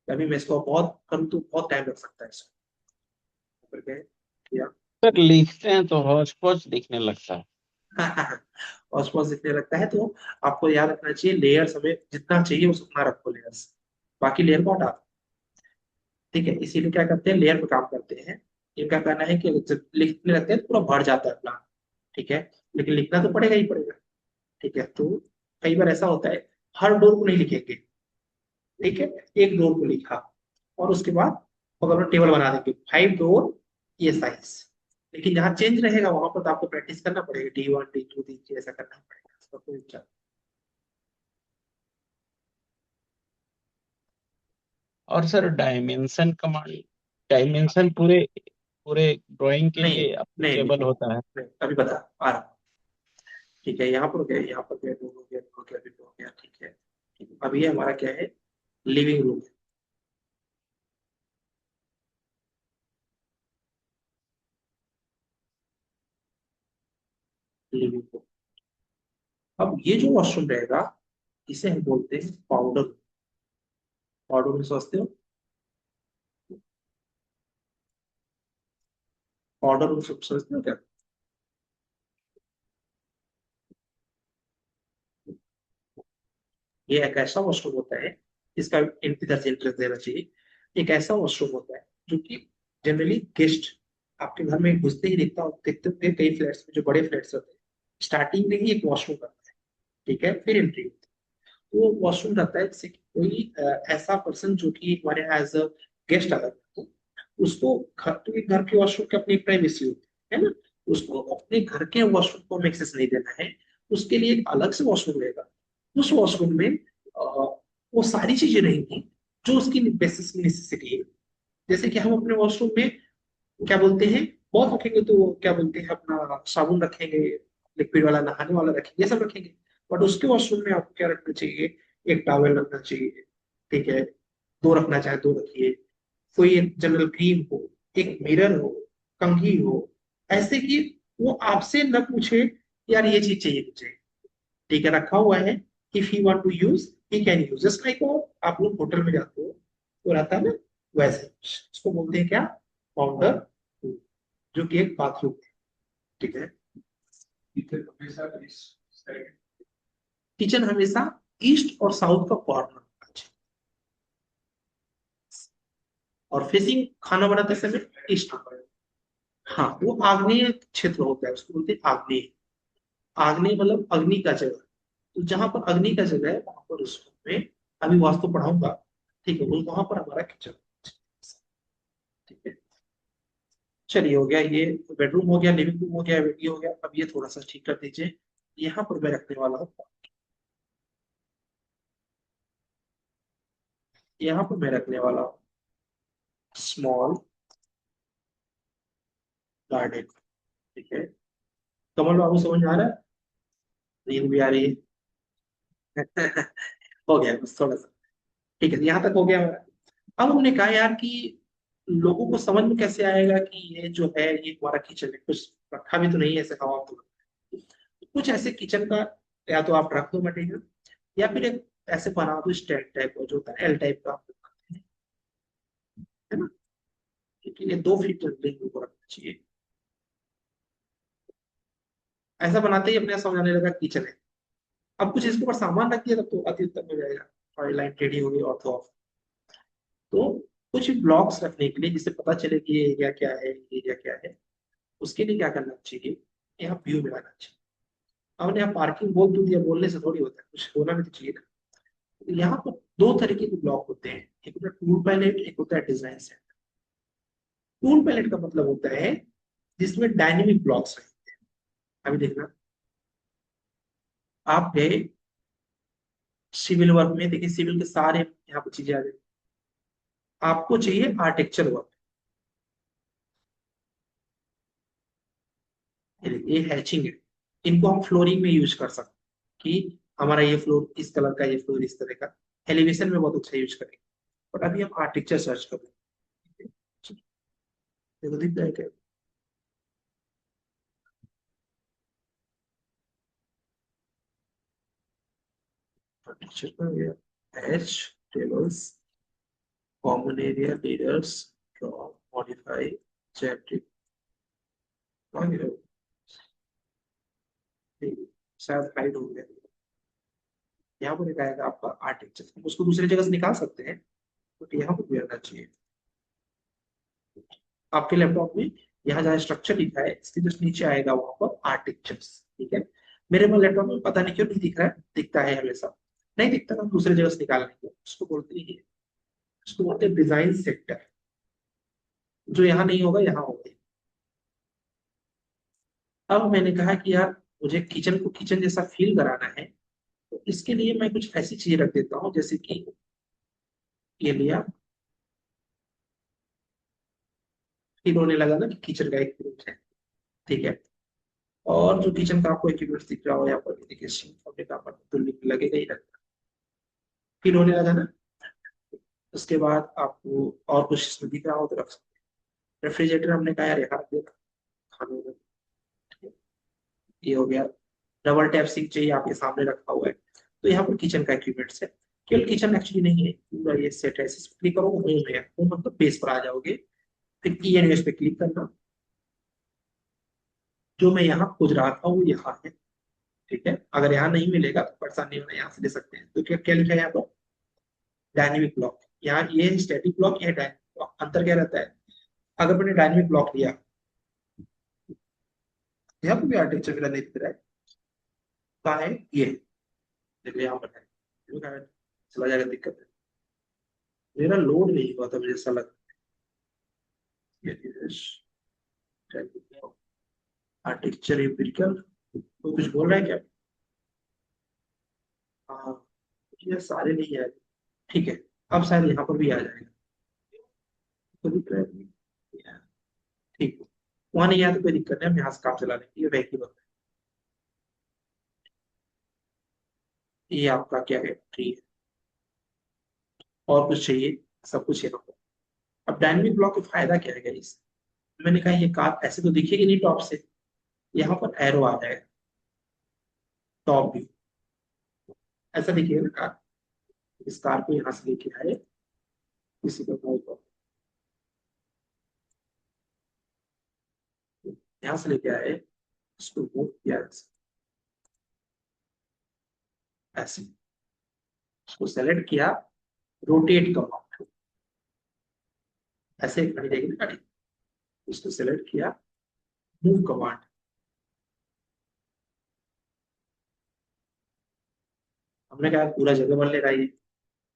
अभी मैं इसको बहुत करूँ तो बहुत टाइम लग सकता है इसको करके किया। सर लिखते हैं तो हौच पौच दिखने लगता है। और स्पॉज दिखने लगता है, तो आपको याद रखना चाहिए लेयर्स हमें जितना चाहिए उस उतना रखो लेयर्स, बाकी लेयर को हटा दो। ठीक है, इसीलिए क्या करते हैं, लेयर पे काम करते हैं। इनका कहना है कि जब लिखने लगते हैं तो पूरा भर जाता है प्लान। ठीक है, लेकिन लिखना तो पड़ेगा ही पड़ेगा। ठीक है, तो कई बार ऐसा होता है, हर डोर को नहीं लिखेंगे। ठीक है, एक डोर को लिखा और उसके बाद अगर टेबल बना देंगे 5 डोर, ये साइज। लेकिन जहाँ चेंज रहेगा वहां पर तो आपको प्रैक्टिस करना पड़ेगा, D1, D2, D3 ऐसा करना पड़ेगा, इसका कोई विचार। और सर डायमेंशन कमांड, डायमेंशन पूरे पूरे ड्राइंग के नहीं लिए नहीं नहीं अप्लीकेबल होता है। नहीं, अभी बता आ रहा हूँ। ठीक है, यहाँ पर गए, यहाँ पर गए, दो हो गया, दो हो गया, अभी दो हो गया। ठीक है, ठीक है। अभी ये हमारा क्या है, लिविंग रूम। लिविंग रूम, अब ये जो वॉशरूम रहेगा इसे हम बोलते हैं पाउडर। पाउडर रूम समझते हो, पाउडर रूम समझते हो क्या? ये एक ऐसा वॉशरूम होता है, इसका इधर से इंटरेस्ट देना चाहिए। एक ऐसा वॉशरूम होता है जो कि जनरली गेस्ट आपके घर में घुसते ही दिखता देखते होंगे, कई फ्लैट्स में जो बड़े फ्लैट्स होते हैं स्टार्टिंग में ही एक वॉशरूम करता है। ठीक है, फिर एंट्री होती है। वो वॉशरूम रहता है जैसे कि कोई ऐसा पर्सन जो कि हमारे यहाँ एज अ गेस्ट अगर हो, उसको घर, तो घर के वॉशरूम की अपनी प्राइवेसी होती है ना, उसको अपने घर के वॉशरूम को एक्सेस नहीं देना है। उसके लिए एक अलग से वॉशरूम रहेगा। उस वॉशरूम में वो सारी चीजें रहेंगी जो उसकी बेसिक नेसेसिटी है। जैसे कि हम अपने वॉशरूम में क्या बोलते हैं, बहुत रखेंगे तो वो क्या बोलते हैं, अपना साबुन रखेंगे, लिक्विड वाला नहाने वाला रखेंगे, ये सब रखेंगे। बट उसके वॉशरूम में आपको क्या रखना चाहिए, एक टॉवेल रखना चाहिए, ठीक है, दो रखना चाहे दो रखिए, कोई एक जनरल क्रीम हो, एक मिरर हो, कंघी हो, ऐसे कि वो आपसे न पूछे यार ये चीज चाहिए मुझे, ठीक है, रखा हुआ है, if he want to use he can use, just like वो आप लोग होटल में जाते हो तो रहता है ना, वैसे उसको बोलते हैं क्या, काउंटर, जो कि एक बाथरूम है, ठीक है। किचन हमेशा ईस्ट और साउथ का कॉर्नर होना चाहिए, और फेसिंग खाना बनाते समय ईस्ट होगा। हाँ, वो आग्नेय क्षेत्र होता है, उसको बोलते हैं आग्नेय। आग्नेय मतलब अग्नि का जगह। तो जहां पर अग्नि का जगह है वहां पर उसको मैं अभी वास्तु पढ़ाऊंगा, ठीक है, वहां पर हमारा किचन, ठीक है। चलिए, हो गया ये, बेडरूम हो गया, लिविंग रूम हो गया, ये हो गया। अब ये थोड़ा सा ठीक कर दीजिए, यहाँ पर मैं रखने वाला हूँ, यहाँ पर मैं रखने वाला हूँ स्मॉल गार्डन, ठीक है। कमल बाबू समझ में आ रहा है, नींद भी आ रही है। हो गया बस थोड़ा सा, ठीक है, यहाँ तक हो गया हमारा। अब हमने कहा यार कि लोगों को समझ में कैसे आएगा कि ये जो है ये हमारा किचन है, कुछ रखा भी तो नहीं है ऐसे हवा तो। कुछ ऐसे किचन का या तो आप रख दो मटेरियल, या फिर एक ऐसे बना दो स्टैंड टाइप का, जो होता है एल टाइप का आप लोग बनाते हैं, है ना, लेकिन ये 2 फीट लिंक को रखना चाहिए। ऐसा बनाते ही अपने समझ आने लगा किचन है। अब कुछ इसके ऊपर सामान रख दिया तब तो अति उत्तम हो जाएगा, और लाइन टेढ़ी हो गई, ऑर्थो ऑफ। तो कुछ ब्लॉक्स रखने के लिए, जिससे पता चले कि ये एरिया क्या है, ये एरिया क्या है, उसके लिए क्या करना चाहिए, यहाँ व्यू में आना चाहिए। हमने यहाँ पार्किंग बोल तो दिया, बोलने से थोड़ी होता है, कुछ होना भी तो चाहिए ना। तो यहाँ पर 2 तरीके के ब्लॉक होते हैं, एक होता है टूल पैलेट, एक होता है डिजाइन सेट। टूल पैलेट का मतलब होता है जिसमें डायनेमिक ब्लॉक्स रहते हैं। अभी देखना, आप गए सिविल वर्क में, देखिए सिविल के सारे यहाँ पर चीजें आ जाएगी। आपको चाहिए आर्किटेक्चर वर्क, ये हैचिंग है, इनको हम फ्लोरिंग में यूज कर सकते हैं कि हमारा ये फ्लोर इस कलर का, ये फ्लोर इस तरह का, एलिवेशन में बहुत अच्छा यूज करेंगे। बट अभी हम आर्किटेक्चर सर्च कर रहे हैं, देखो दिख जाएगा। आर्किटेक्चर का गया H tables, common area, leaders, draw, modify, chapter, शायद हाइड हो गया। यहाँ पर एक आएगा आपका आर्किटेक्चर, हम उसको दूसरी जगह से निकाल सकते हैं, बट यहाँ पर भी आना चाहिए। आपके लैपटॉप में यहाँ जहाँ स्ट्रक्चर लिखा है इसके जस्ट नीचे आएगा वहां पर आर्किटेक्चर्स, ठीक है। मेरे में लैपटॉप में पता नहीं क्यों नहीं दिख रहा है, दिखता है हमेशा, नहीं दिखता तो हम दूसरी जगह से निकाल लेंगे, उसको बोलते हैं, उसको बोलते हैं डिजाइन सेक्टर। जो यहाँ नहीं होगा यहाँ होगा। अब मैंने कहा कि यार मुझे किचन को किचन जैसा फील कराना है, तो इसके लिए मैं कुछ ऐसी चीजें रख देता हूँ, जैसे कि ये लिया, फील होने लगा ना कि किचन का एक रूम है, ठीक है। और जो किचन का आपको इक्विपमेंट दिख रहा हो यहाँ पर, देखिए सिंक हमने कहा पर तो लगेगा ही लगता, फील होने लगा ना। उसके बाद आपको और कुछ इसमें दिख रहा हो तो रख सकते हैं। रेफ्रिजरेटर हमने कहा यार यहाँ रख देगा खाने में, ठीक है। ये हो गया। डबल टैप सिंक चाहिए, आपके सामने रखा हुआ है। तो यहाँ पर किचन का इक्विपमेंट्स है, केवल किचन एक्चुअली नहीं है, पूरा ये सेट है। इस क्लिक करो, होम है, होम मतलब पेज पर आ जाओगे, फिर ई एन एस पे क्लिक करना। जो मैं यहाँ खोज रहा था वो यहाँ है, ठीक है। अगर यहाँ नहीं मिलेगा तो परेशान नहीं होना, यहाँ से ले सकते हैं। तो क्या क्या लिखा है यहाँ पर, डायनेमिक ब्लॉक। यहाँ ये स्टैटिक ब्लॉक, ये डायनेमिक ब्लॉक, अंतर क्या रहता है। अगर मैंने डायनेमिक ब्लॉक लिया, यहाँ पर भी आर्टिक्चर मेरा नहीं दिख रहा है, कहाँ है ये, देखो यहाँ पर है, देखो कहाँ है? चला जाएगा, दिक्कत है, मेरा लोड नहीं हुआ था, मुझे ऐसा लग, आर्टिक्चर एम्पिरिकल, तो कुछ बोल रहा है क्या। हाँ, ये सारे नहीं है, ठीक है। अब शायद यहाँ पर भी आ जाएगा, कोई दिक्कत नहीं। ठीक है, वहां नहीं आया तो कोई दिक्कत नहीं, हम यहाँ से काम चला लेंगे, ये वैक्यूम है। ये आपका क्या है, ट्री है, और कुछ चाहिए, सब कुछ यहाँ पर। अब डायनेमिक ब्लॉक का फायदा क्या है गाइस, मैंने कहा ये कार ऐसे तो दिखेगी नहीं टॉप से, यहाँ पर एरो आ जाएगा टॉप व्यू, ऐसा दिखेगा ना कार। इस कार को यहाँ से लेके आए, किसी को यहाँ से लेके आए, इसको मूव किया ऐसे, इसको सेलेक्ट किया, रोटेट करो, ऐसे खड़ी रहेगी ना गाड़ी, इसको सेलेक्ट किया, मूव कमांड, हमने कहा पूरा जगह बन लेगा ये,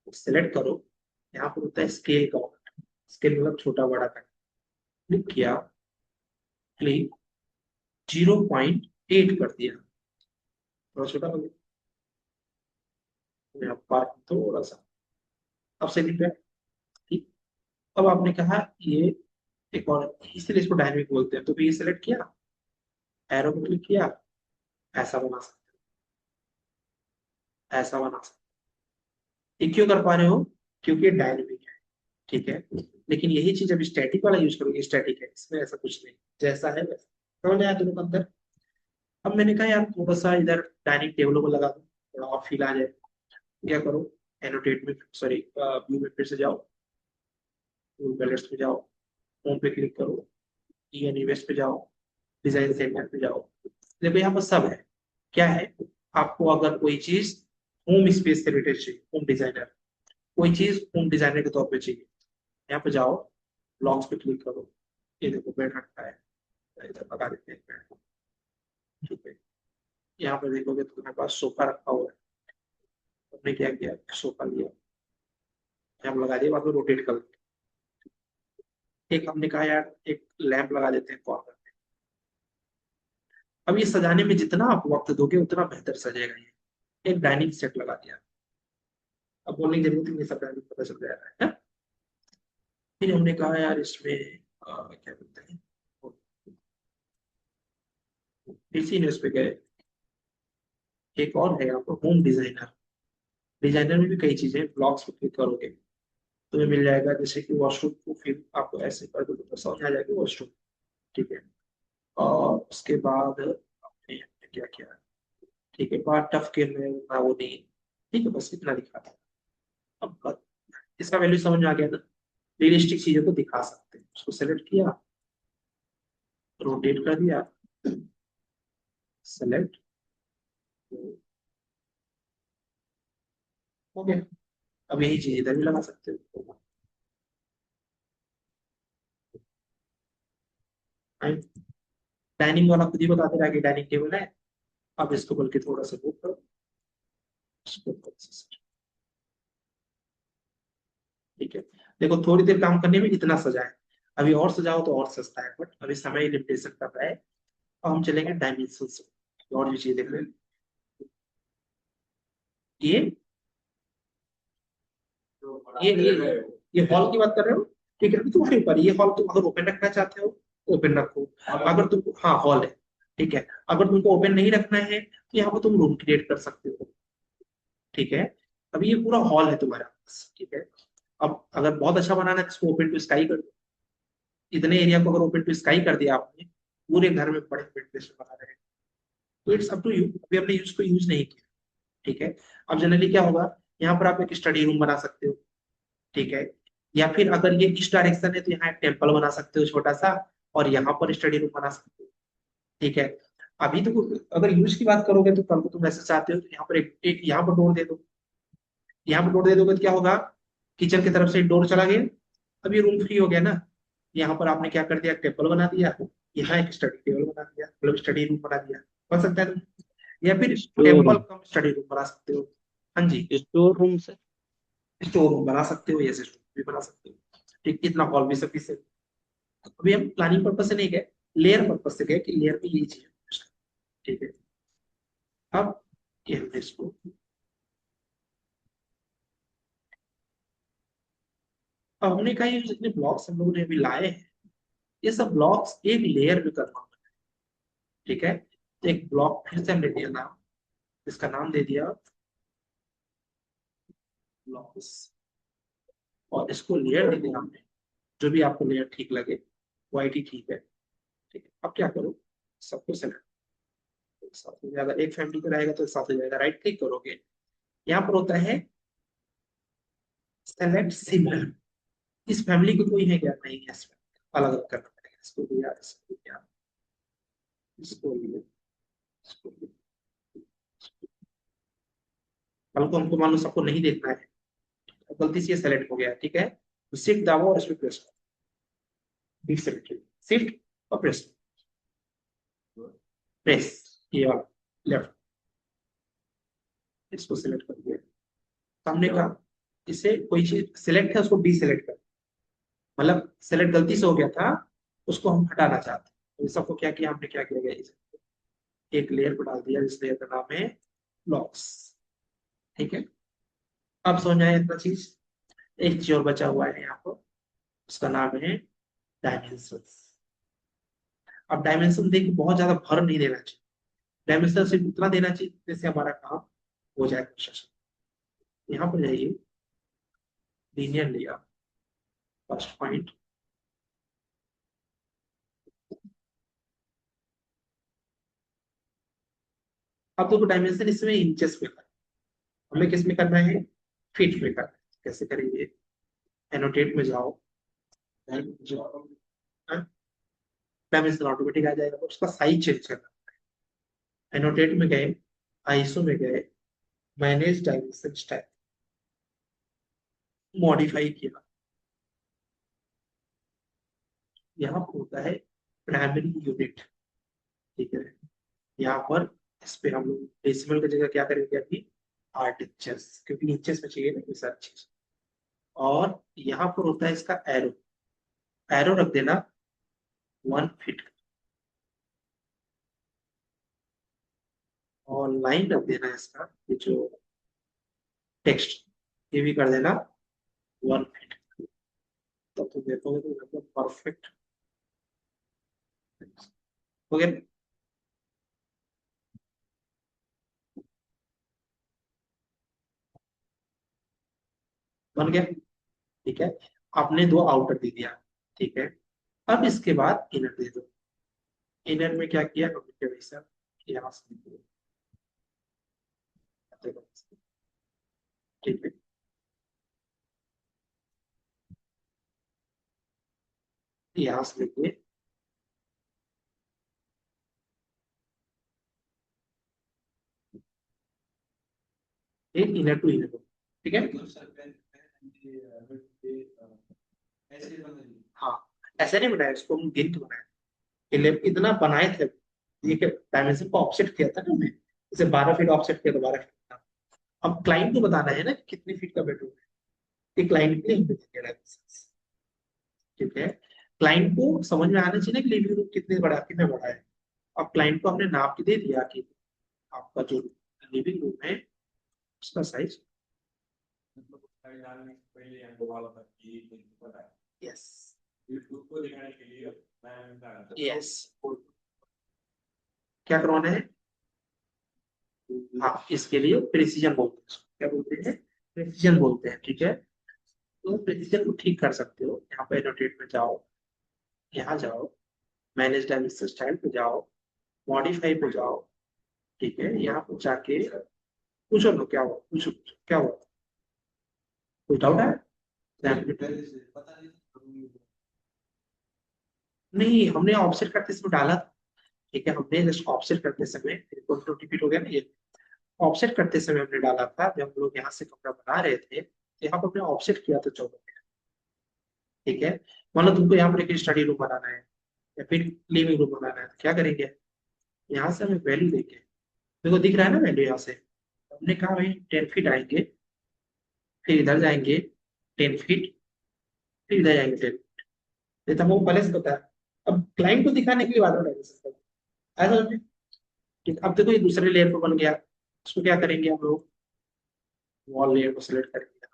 सेलेक्ट करो, यहाँ पर होता है स्केल का, स्केल मतलब छोटा बड़ा का, क्लिक किया, क्लिक 0.8 कर दिया, थोड़ा छोटा हो गया, यहाँ पार्क थोड़ा सा, अब से दिख रहा है, ठीक। अब आपने कहा ये एक और, इसीलिए इसको डायनेमिक बोलते हैं, तो भी ये सिलेक्ट किया, एरो को क्लिक किया, ऐसा बना सकते हो, ऐसा बना सकते हो। ये क्यों कर पा रहे हो, क्योंकि ये डायनेमिक है, ठीक है। लेकिन यही चीज अभी स्टैटिक वाला यूज करोगे, स्टैटिक है, इसमें ऐसा कुछ नहीं, जैसा है वैसा, समझ आया दोनों का अंदर। अब मैंने कहा यार थोड़ा सा इधर डाइनिंग टेबलों को लगा दो, थोड़ा और फील आ जाए, क्या करो, एनोटेट में, सॉरी व्यू में फिर से जाओ, पैलेट्स पे जाओ, होम पे क्लिक करो, इमेज पे जाओ, डिजाइन सेंटर पे जाओ, देखो यहाँ पर सब है, क्या है, आपको अगर कोई चीज होम स्पेस से रिलेटेड चाहिए, होम डिजाइनर, कोई चीज होम डिजाइनर के तौर पे चाहिए, यहाँ पे जाओ, ब्लॉक्स पे क्लिक करो, ये देखो बेड रखा है, इधर लगा देते हैं बेड, ठीक है। यहाँ पे देखोगे तो तुम्हारे पास सोफा रखा हुआ है, हमने क्या किया, सोफा लिया, यहाँ पे लगा दिया, बाद में रोटेट कर दिया। एक हमने कहा यार एक लैंप लगा देते हैं कॉर्नर में, अब ये सजाने में जितना आप वक्त दोगे उतना बेहतर सजेगा ये, एक डाइनिंग सेट लगा दिया, अब बोलने की जरूरत ही नहीं, सब डाइनिंग पता चल जाएगा है। फिर हमने कहा यार इसमें क्या बोलते हैं, इसी ने उस पे गए, एक और है यहाँ पर होम डिजाइनर, डिजाइनर में भी कई चीजें, ब्लॉक्स पे क्लिक करोगे तुम्हें मिल जाएगा, जैसे कि वॉशरूम को फिर आपको ऐसे कर दो तो समझ आ जाएगा वॉशरूम, ठीक है। और उसके बाद हमने क्या किया, ठीक है, बात टफ के में उतना वो नहीं, ठीक है, बस इतना दिखा था। अब इसका वैल्यू समझ में आ गया ना, रियलिस्टिक चीजों को दिखा सकते हैं, उसको सेलेक्ट किया, रोटेट कर दिया, सेलेक्ट, हो गया। अब यही चीज इधर भी लगा सकते हो, डाइनिंग वाला खुद ही बता दे रहा है कि डाइनिंग टेबल है, अब इसको बल्कि थोड़ा सा मूव करो, इसको थोड़ा सा, ठीक है। देखो थोड़ी देर काम करने में इतना सजा है, अभी और सजाओ तो और सस्ता है, बट अभी समय लिमिटेशन कर रहा है, और हम चलेंगे डायमेंशन से, और भी चीज देख लें। ये ये हॉल की बात कर रहे हो, ठीक है, अभी तुम्हारे ऊपर, ये हॉल तुम अगर ओपन रखना चाहते हो ओपन रखो, अगर तुम, हाँ हॉल है, ठीक है, अगर तुमको ओपन नहीं रखना है तो यहाँ पर तुम रूम क्रिएट कर सकते हो, ठीक है। अभी ये पूरा हॉल है तुम्हारा पास, ठीक है। अब अगर बहुत अच्छा बनाना है तो इसको ओपन टू स्काई कर दो, इतने एरिया को अगर ओपन टू स्काई कर दिया आपने, पूरे घर में बड़े वेंटिलेशन बना रहे हैं, तो इट्स अप टू यू, अभी हमने इसको यूज नहीं किया, ठीक है। अब जनरली क्या होगा, यहाँ पर आप एक स्टडी रूम बना सकते हो, ठीक है, या फिर अगर ये इस डायरेक्शन है तो यहाँ एक टेम्पल बना सकते हो छोटा सा, और यहाँ पर स्टडी रूम बना सकते हो, ठीक है। अभी तो अगर यूज की बात करोगे तो कल को तुम ऐसे चाहते हो तो यहाँ पर एक यहाँ पर डोर दे दो, यहाँ पर डोर दे दोगे तो क्या होगा, किचन की तरफ से डोर चला गया, अब ये रूम फ्री हो गया ना, यहाँ पर आपने क्या कर दिया, टेबल बना दिया, यहाँ एक स्टडी टेबल बना दिया, मतलब स्टडी रूम बना दिया, बन सकता है, या फिर store temple room, cum study room बना सकते हो। हाँ जी, store room sir. Store room बना सकते हो, ऐसे स्टोर भी बना सकते हो, ठीक, इतना हॉल भी सफिशिएंट। अभी हम प्लानिंग पर्पज से नहीं गए, लेयर पर्पज से गए कि लेयर में ये चीज है, ठीक है। अब ये हमने इसको अब हमने कहा ये जितने ब्लॉक्स हम लोगों ने अभी लाए हैं ये सब ब्लॉक्स एक लेयर में करना होगा, ठीक है। तो एक ब्लॉक फिर से हमने दिया नाम, इसका नाम दे दिया ब्लॉक्स, और इसको लेयर दे दिया हमने, जो भी आपको लेयर ठीक लगे, वाइट ही ठीक है, ठीक है। अब क्या करो, सबको सेलेक्ट, साथ में ज्यादा एक फैमिली का रहेगा तो साथ में जाएगा, राइट क्लिक करोगे, यहाँ पर होता है सेलेक्ट सिमिलर, इस फैमिली को कोई है क्या, नहीं है, इसमें अलग अलग करना पड़ेगा, इसको दिया, इसको दिया, इसको लिया, इसको लिया, कल को हमको मान लो सबको नहीं देखना है, गलती से ये सेलेक्ट हो गया, ठीक है, तो शिफ्ट दबाओ और इस पर प्रेस करो, सेलेक्ट, शिफ्ट और प्रेस, प्रेस ये वाला लेफ्ट, इसको सिलेक्ट कर दिया, सामने का, इसे कोई चीज सिलेक्ट है उसको डीसेलेक्ट कर, मतलब सेलेक्ट गलती से हो गया था, उसको हम हटाना चाहते हैं, तो इस सबको क्या किया हमने, क्या किया गया, एक लेयर को डाल दिया, इस लेयर का नाम है ब्लॉक्स, ठीक है। अब समझ आया इतना चीज, एक चीज और बचा हुआ है यहाँ पर, उसका नाम है डायमेंशन। अब डायमेंशन देख के बहुत ज्यादा भर नहीं देना चाहिए, डायमेंशन सिर्फ उतना देना चाहिए जिससे हमारा काम हो जाए प्रोसेस। यहाँ पर जाइए, लीनियर लिया, फर्स्ट पॉइंट, अब देखो डायमेंशन इसमें इंचेस में करना, हमें किस में करना है, फीट में करना है, कैसे करेंगे, एनोटेट में जाओ, डायमेंशन ऑटोमेटिक आ जाएगा, उसका साइज चेंज करना, एनोटेट में गए, आईएसओ में गए, मैनेज डायमेंशन स्टाइल, मॉडिफाई किया, यहाँ पर होता है प्राइमरी यूनिट, ठीक है। यहाँ पर इस पे हम लोग डेसिमल की जगह क्या करेंगे अभी, 8 इंचेस, क्योंकि इंचेस में चाहिए ना ये सारी चीज, और यहाँ पर होता है इसका एरो, एरो रख देना 1 फीट, और लाइन रख देना इसका, ये जो टेक्स्ट, ये भी कर देना 1 फीट, तब तुम देखोगे तो एकदम परफेक्ट हो गया, बन गया, ठीक है। आपने दो आउटर दे दिया, ठीक है। अब इसके बाद इनर दे दो, इनर में क्या किया हमने, क्या वैसा यहाँ से देखो, ठीक है, यहाँ से लेके इनर टू इनर, ठीक है। हाँ, ऐसे नहीं बनाया, इसको हम गिन के बनाया, इतना बनाए थे, ये डायमेंशन को ऑफसेट किया था ना हमने, जैसे 12 फीट ऑफसेट किया तो 12 फीट था। अब क्लाइंट को बताना है ना कि कितनी फीट का बेडरूम है, क्लाइंट के लिए हमने दिया डायमेंशन, ठीक है। क्लाइंट को समझ में आना चाहिए ना कि लिविंग रूम कितने बड़ा है। अब क्लाइंट को हमने नाप के दे दिया कि आपका जो लिविंग रूम है उसका साइज, यस, यस, क्या करवाना है, हाँ, इसके लिए प्रिसीजन बोलते हैं, क्या बोलते हैं, प्रिसीजन बोलते हैं, ठीक है। तो प्रिसीजन को ठीक कर सकते हो, यहाँ पे एनोटेट में जाओ, यहाँ जाओ, मैनेज डायमेंशन स्टाइल पे जाओ, मॉडिफाई पे जाओ, ठीक है। यहाँ पे जाके पूछो लो क्या हुआ, पूछो क्या हुआ, कोई डाउट है, नहीं हमने ऑफसेट करते समय डाला था, ठीक है, हमने जस्ट ऑफसेट करते समय, रिपीट हो गया ना ये, ऑफसेट करते समय हमने डाला था, जब हम लोग यहाँ से कमरा बना रहे थे तो यहाँ पर हमने ऑफसेट किया था 14 में, ठीक है। मान लो तुमको यहाँ पर एक स्टडी रूम बनाना है या फिर लिविंग रूम बनाना है, तो क्या करेंगे, यहाँ से हमें वैल्यू देंगे, देखो दिख रहा है ना वैल्यू यहाँ से, हमने कहा भाई 10 फीट आएंगे, फिर इधर जाएंगे 10 फीट, फिर इधर जाएंगे 10, ये तो हमको पहले से पता है, अब क्लाइंट को दिखाने के लिए बात हो ऐसा समझे? ठीक, अब देखो ये दूसरे लेयर पर बन गया, इसको क्या करेंगे हम लोग, वॉल लेयर को सिलेक्ट करेंगे,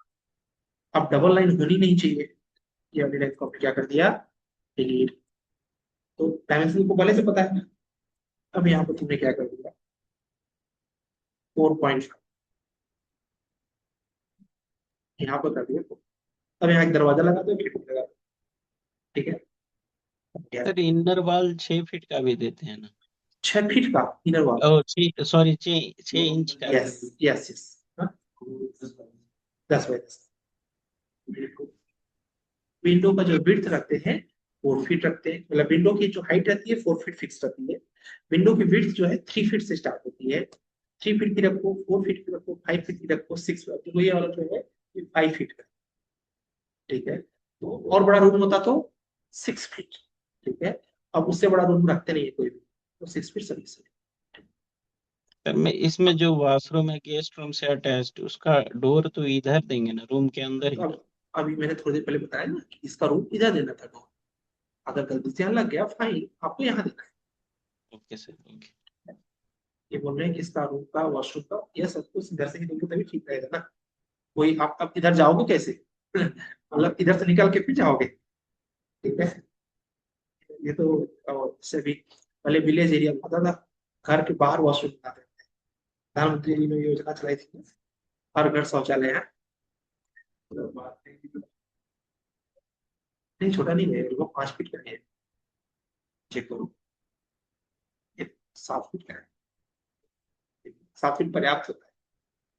अब डबल लाइन होनी नहीं चाहिए, ये वाली लाइन को हमने क्या कर दिया, डिलीट। तो डायमेंशन को पहले से पता है ना, अब यहाँ पर तुमने क्या कर दिया, 4.5 यहाँ पर कर दिया। अब यहाँ एक दरवाजा लगा दो, खिड़की लगा दो, ठीक है। क्या सर इनर वॉल 6 फीट का भी देते हैं ना? 6 फीट का इनर वॉल? ओ 6 इंच का भी। Yes yes yes, 10 by 10। Window का जो विड्थ रखते हैं 4 फीट रखते हैं, मतलब विंडो की जो हाइट रहती है 4 फीट फिक्स रहती है। विंडो की विड्थ जो है 3 फीट से स्टार्ट होती है। 3 फीट की रखो, 4 फीट की रखो, 5 फीट की रखो, 6, तो ये वाला जो है 5 फीट का, ठीक है। तो और बड़ा रूम होता तो 6 फीट, ठीक है। अब उससे बड़ा रूम रखते नहीं है कोई भी, तो 6 फीट सर्विस है। सर मैं इसमें जो वॉशरूम है गेस्ट रूम से अटैच्ड, उसका डोर तो इधर देंगे ना, रूम के अंदर तो ही? अब अभी मैंने थोड़ी देर पहले बताया ना कि इसका रूम इधर देना था डोर। अगर गलती से यहाँ लग गया फाइन, आपको यहाँ देना ओके सर, ओके। है। ये बोल रहे हैं कि इसका रूम का वॉशरूम का ये सब कुछ इधर से ही देंगे तभी ठीक रहेगा ना। वही आप अब इधर जाओगे कैसे मतलब इधर से निकल के फिर जाओगे, ठीक है। ये तो जैसे भी पहले विलेज एरिया में होता था, घर के बाहर वॉशरूम बनाते थे। प्रधानमंत्री जी ने योजना चलाई थी, हर घर शौचालय है। नहीं छोटा नहीं है, वो 5 फीट का है, चेक करो, ये 7 फीट का है। 7 फीट पर्याप्त होता है।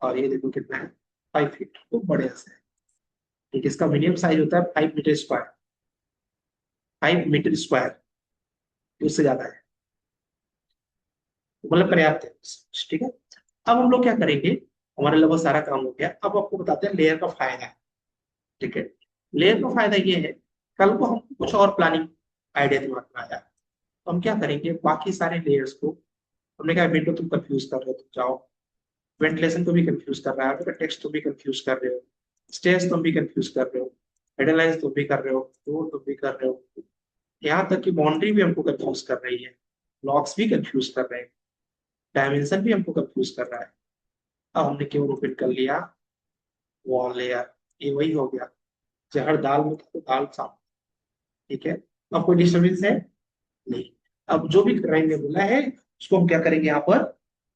और ये देखो कितना है, 5 फीट, तो बढ़िया से है। ठीक है, इसका मिनिमम साइज होता है 5 मीटर स्क्वायर, 5 मीटर स्क्वायर, उससे ज्यादा है, मतलब पर्याप्त है। ठीक है। अब हम लोग क्या करेंगे, हमारा लगभग सारा काम हो गया। अब आपको बताते हैं लेयर का फायदा, ठीक है। लेयर का फायदा ये है, कल को हम कुछ और प्लानिंग आइडिया दिमाग में आया, तो हम क्या करेंगे, बाकी सारे लेयर्स को, हमने कहा विंडो तुम कंफ्यूज कर रहे हो, तुम जाओ। वेंटिलेशन को भी कंफ्यूज कर रहा है, टेक्स्ट तुम भी कंफ्यूज कर रहे हो, स्टेयर्स तुम भी कंफ्यूज कर रहे हो, हेडलाइंस तुम भी कर रहे हो, डोर तुम भी कर रहे हो, यहाँ तक कि बाउंड्री भी हमको कंफ्यूज कर रही है, लॉक्स भी कंफ्यूज कर रहे हैं, डायमेंशन भी हमको कंफ्यूज कर रहा है। अब हमने केवल ओपन कर लिया वॉल लेयर, ये वही हो गया, जहर दाल में था तो दाल साफ, ठीक है। अब कोई डिस्टर्बेंस है नहीं। अब जो भी क्राइम ने बोला है उसको हम क्या करेंगे, यहाँ पर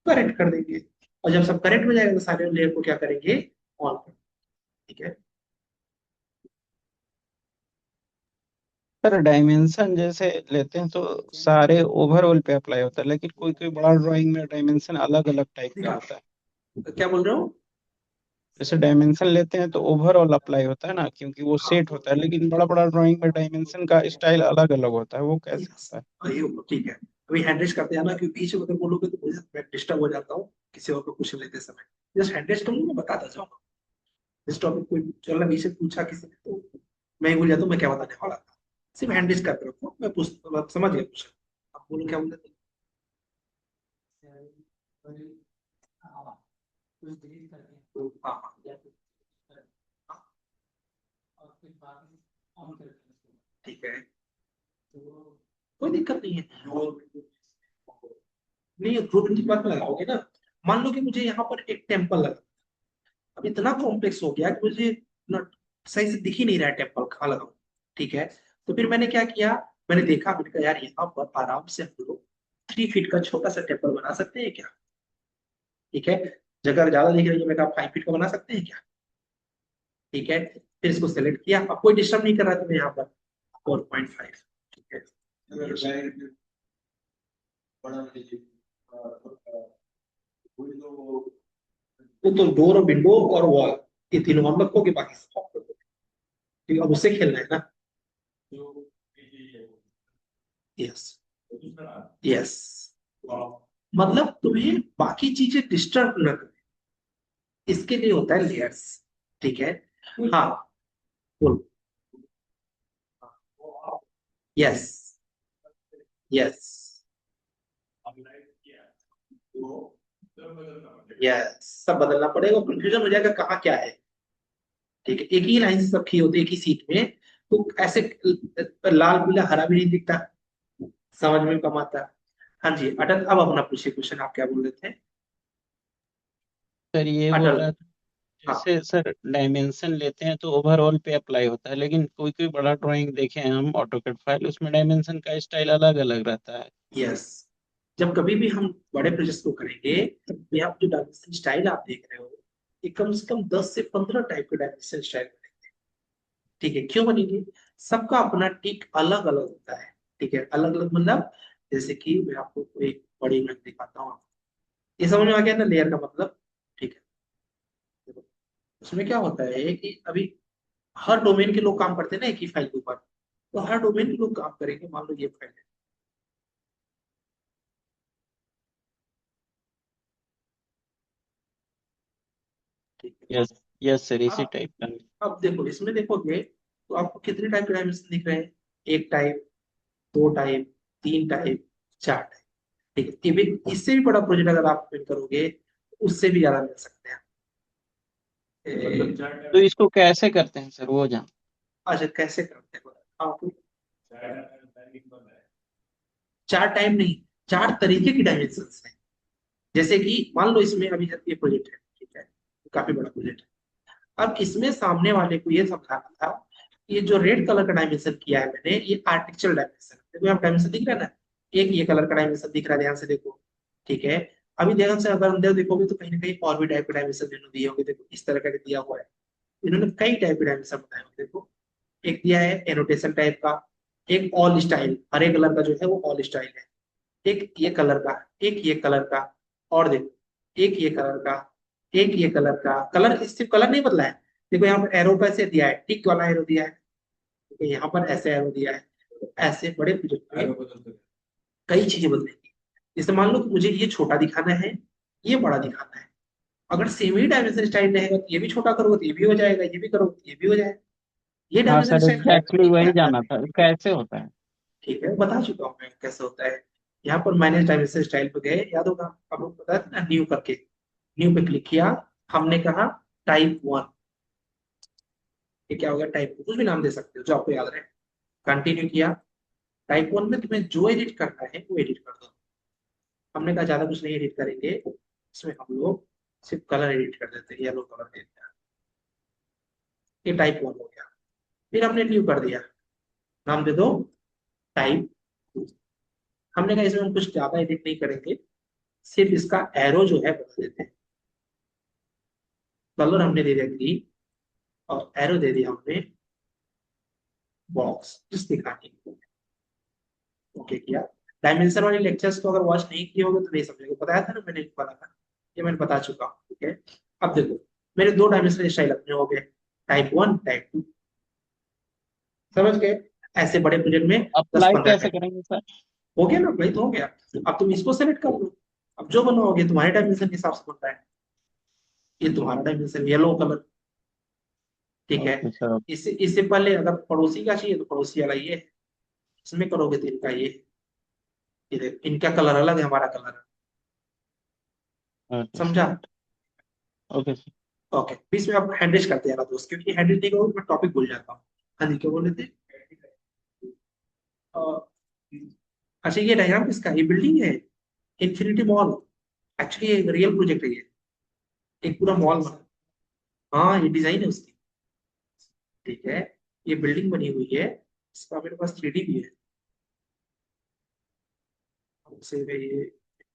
करेक्ट कर देंगे। और जब सब करेक्ट हो जाएगा तो सारे लेयर को क्या करेंगे, ऑन कर, ठीक है। सर डायमेंशन जैसे लेते हैं तो सारे ओवरऑल पे अप्लाई होता है, लेकिन कोई कोई बड़ा ड्राइंग में डायमेंशन अलग अलग टाइप का होता है। क्या बोल रहे हो? जैसे डायमेंशन लेते हैं तो ओवरऑल अप्लाई होता है ना, क्योंकि वो हाँ, सेट होता है, लेकिन बड़ा बड़ा ड्राइंग में डायमेंशन का स्टाइल अलग अलग होता है, वो कैसे यस, होता है? ठीक है। अभी हैंड करते जाना, क्योंकि बीच में अगर बोलोगे तो मुझे मैं डिस्टर्ब हो जाता हूँ किसी और को क्वेश्चन लेते समय। जस्ट हैंड करूँ, मैं बताता जाऊंगा। इस टॉपिक कोई चलना बीच से पूछा किसी ने तो मैं ही भूल जाता हूँ मैं क्या बताने वाला था। सिर्फ हैंड करते रखो, मैं पूछ समझ गया क्वेश्चन। आप बोलो क्या बोल रहे थे? हाँ हाँ, ठीक है, कोई दिक्कत नहीं है। नहीं, दो मिनट बाद में लगाओगे ना। मान लो कि मुझे यहाँ पर एक टेम्पल लगा, अब इतना कॉम्प्लेक्स हो गया कि मुझे ना सही से दिख ही नहीं रहा है टेम्पल कहाँ लगाऊं, ठीक है। तो फिर मैंने क्या किया, मैंने देखा, मैंने कहा यार यहाँ पर आराम से हम लोग 3 फीट का छोटा सा टेम्पल बना सकते हैं क्या, ठीक है। जगह ज्यादा दिख रही है, मैं कहा 5 फीट का बना सकते हैं क्या, ठीक है। फिर इसको सेलेक्ट किया, अब कोई डिस्टर्ब नहीं कर रहा था मैं यहाँ पर, 4.5, ठीक है। वो तो डोर और विंडो और वॉल, ये तीनों हम रखोगे, बाकी सब आप रखोगे। ठीक है, अब उससे खेलना है ना। यस यस, मतलब तुम्हें बाकी चीजें डिस्टर्ब न करें, इसके लिए होता है लेयर्स, ठीक है। हाँ, बोलो। यस यस यस, सब बदलना पड़ेगा, कंफ्यूजन हो जाएगा कहाँ क्या है, ठीक है। एक ही लाइन से सब खी होती है, एक ही सीट में, तो ऐसे लाल पीला हरा भी नहीं दिखता, समझ में कम आता। हाँ जी अटल, अब अपना पूछिए क्वेश्चन, आप क्या बोल रहे थे? सर ये बोल अटल, रहा था हाँ जैसे सर डायमेंशन लेते हैं तो ओवरऑल पे अप्लाई होता है, लेकिन कोई कोई बड़ा ड्राइंग देखे हैं हम ऑटोकैड फाइल, उसमें डायमेंशन का स्टाइल अलग अलग रहता है। यस, जब कभी भी हम बड़े प्रोजेक्ट को करेंगे, ये आप जो डायमेंशन स्टाइल आप देख रहे हो, ये कम से कम 10 से 15 टाइप के डायमेंशन स्टाइल बनेंगे। ठीक है, क्यों बनेंगे? सबका अपना टिक अलग अलग होता है। ठीक है, अलग अलग मतलब, जैसे कि मैं आपको कोई बड़ी इमेज दिखाता हूँ। ये समझ में आ गया ना लेयर का मतलब? ठीक है, देखो, उसमें क्या होता है कि अभी हर डोमेन के लोग काम करते हैं ना एक ही फाइल के ऊपर, तो हर डोमेन के लोग काम करेंगे। मान लो ये फाइल है, ठीक है। यस, यस सर, इसी अब टाइप का। अब देखो, इसमें देखोगे तो आपको कितने टाइप के डायमेंशन दिख रहे हैं? एक टाइप, दो टाइप, तीन टाइप, चार टाइप। ठीक है, इससे भी बड़ा प्रोजेक्ट अगर आप प्रिंट करोगे तो उससे भी ज्यादा मिल सकते हैं। तो इसको कैसे करते हैं सर वो जान। अच्छा, कैसे करते हैं आपको? चार टाइप नहीं, चार तरीके की डायमेंशन है। जैसे कि मान लो इसमें अभी ये प्रोजेक्ट है, ठीक है, काफी बड़ा प्रोजेक्ट है। अब इसमें सामने वाले को ये समझाना था, ये जो रेड कलर का डायमेंशन किया है मैंने, ये आर्टिफिशियल डायमेंशन। देखो यहाँ डायमेंशन दिख रहा है ना, एक ये कलर का डायमेंशन दिख रहा है, ध्यान से देखो। ठीक है, अभी ध्यान से अगर अंदर देखोगे तो कहीं ना कहीं और भी टाइप के डायमेंशन इन्होंने दिए होंगे। देखो इस तरह का दिया हुआ है, इन्होंने कई टाइप के डायमेंशन बताए होंगे। देखो, एक दिया है एनोटेशन टाइप का, एक ऑल स्टाइल, हरे कलर का जो है वो ऑल स्टाइल है, एक ये कलर का, एक ये कलर का, और देखो एक ये कलर का, एक ये कलर का। कलर, सिर्फ कलर नहीं बदला है। देखो यहाँ पर एरो कैसे दिया है, टिक वाला एरो दिया है, ठीक है, यहाँ पर ऐसे एरो दिया है। तो ऐसे बड़े प्रोजेक्ट में कई चीजें बदलेंगी। जैसे मान लो कि मुझे ये छोटा दिखाना है, ये बड़ा दिखाना है। अगर सेम ही डायमेंशन स्टाइल रहेगा तो ये भी छोटा करोगे तो ये भी हो जाएगा, ये भी करोगे तो ये भी हो जाएगा। ये हाँ डायमेंशन सर, स्टाइल हर एग्जैक्टली प्रोजेक्ट के वही अंदर जाना था, रहेगा। कैसे होता है। ठीक है, बता चुका हूँ मैं कैसे होता है। यहाँ पर मैनेज डायमेंशन स्टाइल पे गए, याद होगा आप लोग, पता है ना, न्यू करके, न्यू पे क्लिक किया, हमने कहा टाइप 1। ये क्या हो गया? टाइप, कुछ भी नाम दे सकते हो जो आपको याद रहे। कंटिन्यू किया, टाइप 1 में तुम्हें जो एडिट करना है वो एडिट कर दो। हमने कहा ज्यादा कुछ नहीं एडिट करेंगे, इसमें हम लोग सिर्फ कलर एडिट कर देते हैं, येलो कलर देते हैं। ये टाइप 1 हो गया। फिर हमने न्यू कर दिया, नाम दे दो टाइप 2। हमने कहा इसमें हम कुछ ज्यादा एडिट नहीं करेंगे, सिर्फ इसका एरो जो है बदल देते हैं। कलर हमने दे दिया ग्रीन, और एरो दे दिया हमने बॉक्स जिस दिखाने को। ओके किया। डायमेंशन वाले लेक्चर्स को अगर वॉच नहीं किए होगे तो नहीं समझेंगे, बताया था ना मैंने, वाला था, ये मैंने बता चुका हूँ। ठीक है, अब देखो मेरे दो डायमेंशनल स्टाइल अपने हो गए, टाइप 1 टाइप 2। समझ गए? ऐसे बड़े प्रोजेक्ट में दस अप्लाई पंद्रह कैसे टाइप करेंगे सर। हो गया ना भाई, तो हो गया। अब तुम इसको सेलेक्ट कर लो, अब जो बनाओगे तुम्हारे डायमेंशन के हिसाब से बनता है। ये तुम्हारा डायमेंशन येलो कलर, ठीक है। Okay sir. इससे इससे पहले अगर पड़ोसी का चाहिए तो पड़ोसी वाला ये है। इसमें करोगे तो इनका ये देखो, इनका कलर अलग है, हमारा कलर। ओके समझा? सर। Okay sir. ओके, बीच में आप हैंडल करते हैं दोस्त, क्योंकि हैंडल नहीं करोगे मैं टॉपिक भूल जाता हूँ। हाँ जी, क्या बोल रहे थे? अ, अच्छा, ये डायग्राम किसका? ये बिल्डिंग है इन्फिनिटी मॉल। एक्चुअली ये रियल प्रोजेक्ट है, ये एक पूरा मॉल बना। हाँ, ये डिजाइन है उसकी। ठीक है, ये बिल्डिंग बनी हुई है, इसका मेरे पास 3D भी है। से मैं ये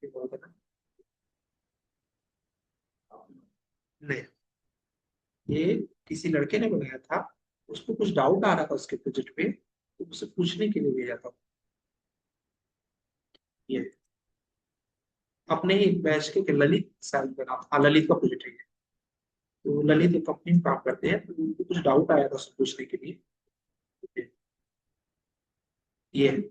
बोल देना। नहीं, ये किसी लड़के ने बनाया था, उसको कुछ डाउट आ रहा था उसके प्रोजेक्ट पे, तो उसे पूछने के लिए भेजा था। ये अपने ही बैच के ललित सर का नाम, हाँ ललित का प्रोजेक्ट है ये। तो ललित एक कंपनी में काम करते हैं, तो उनको कुछ डाउट आया था उससे पूछने के लिए। ये है।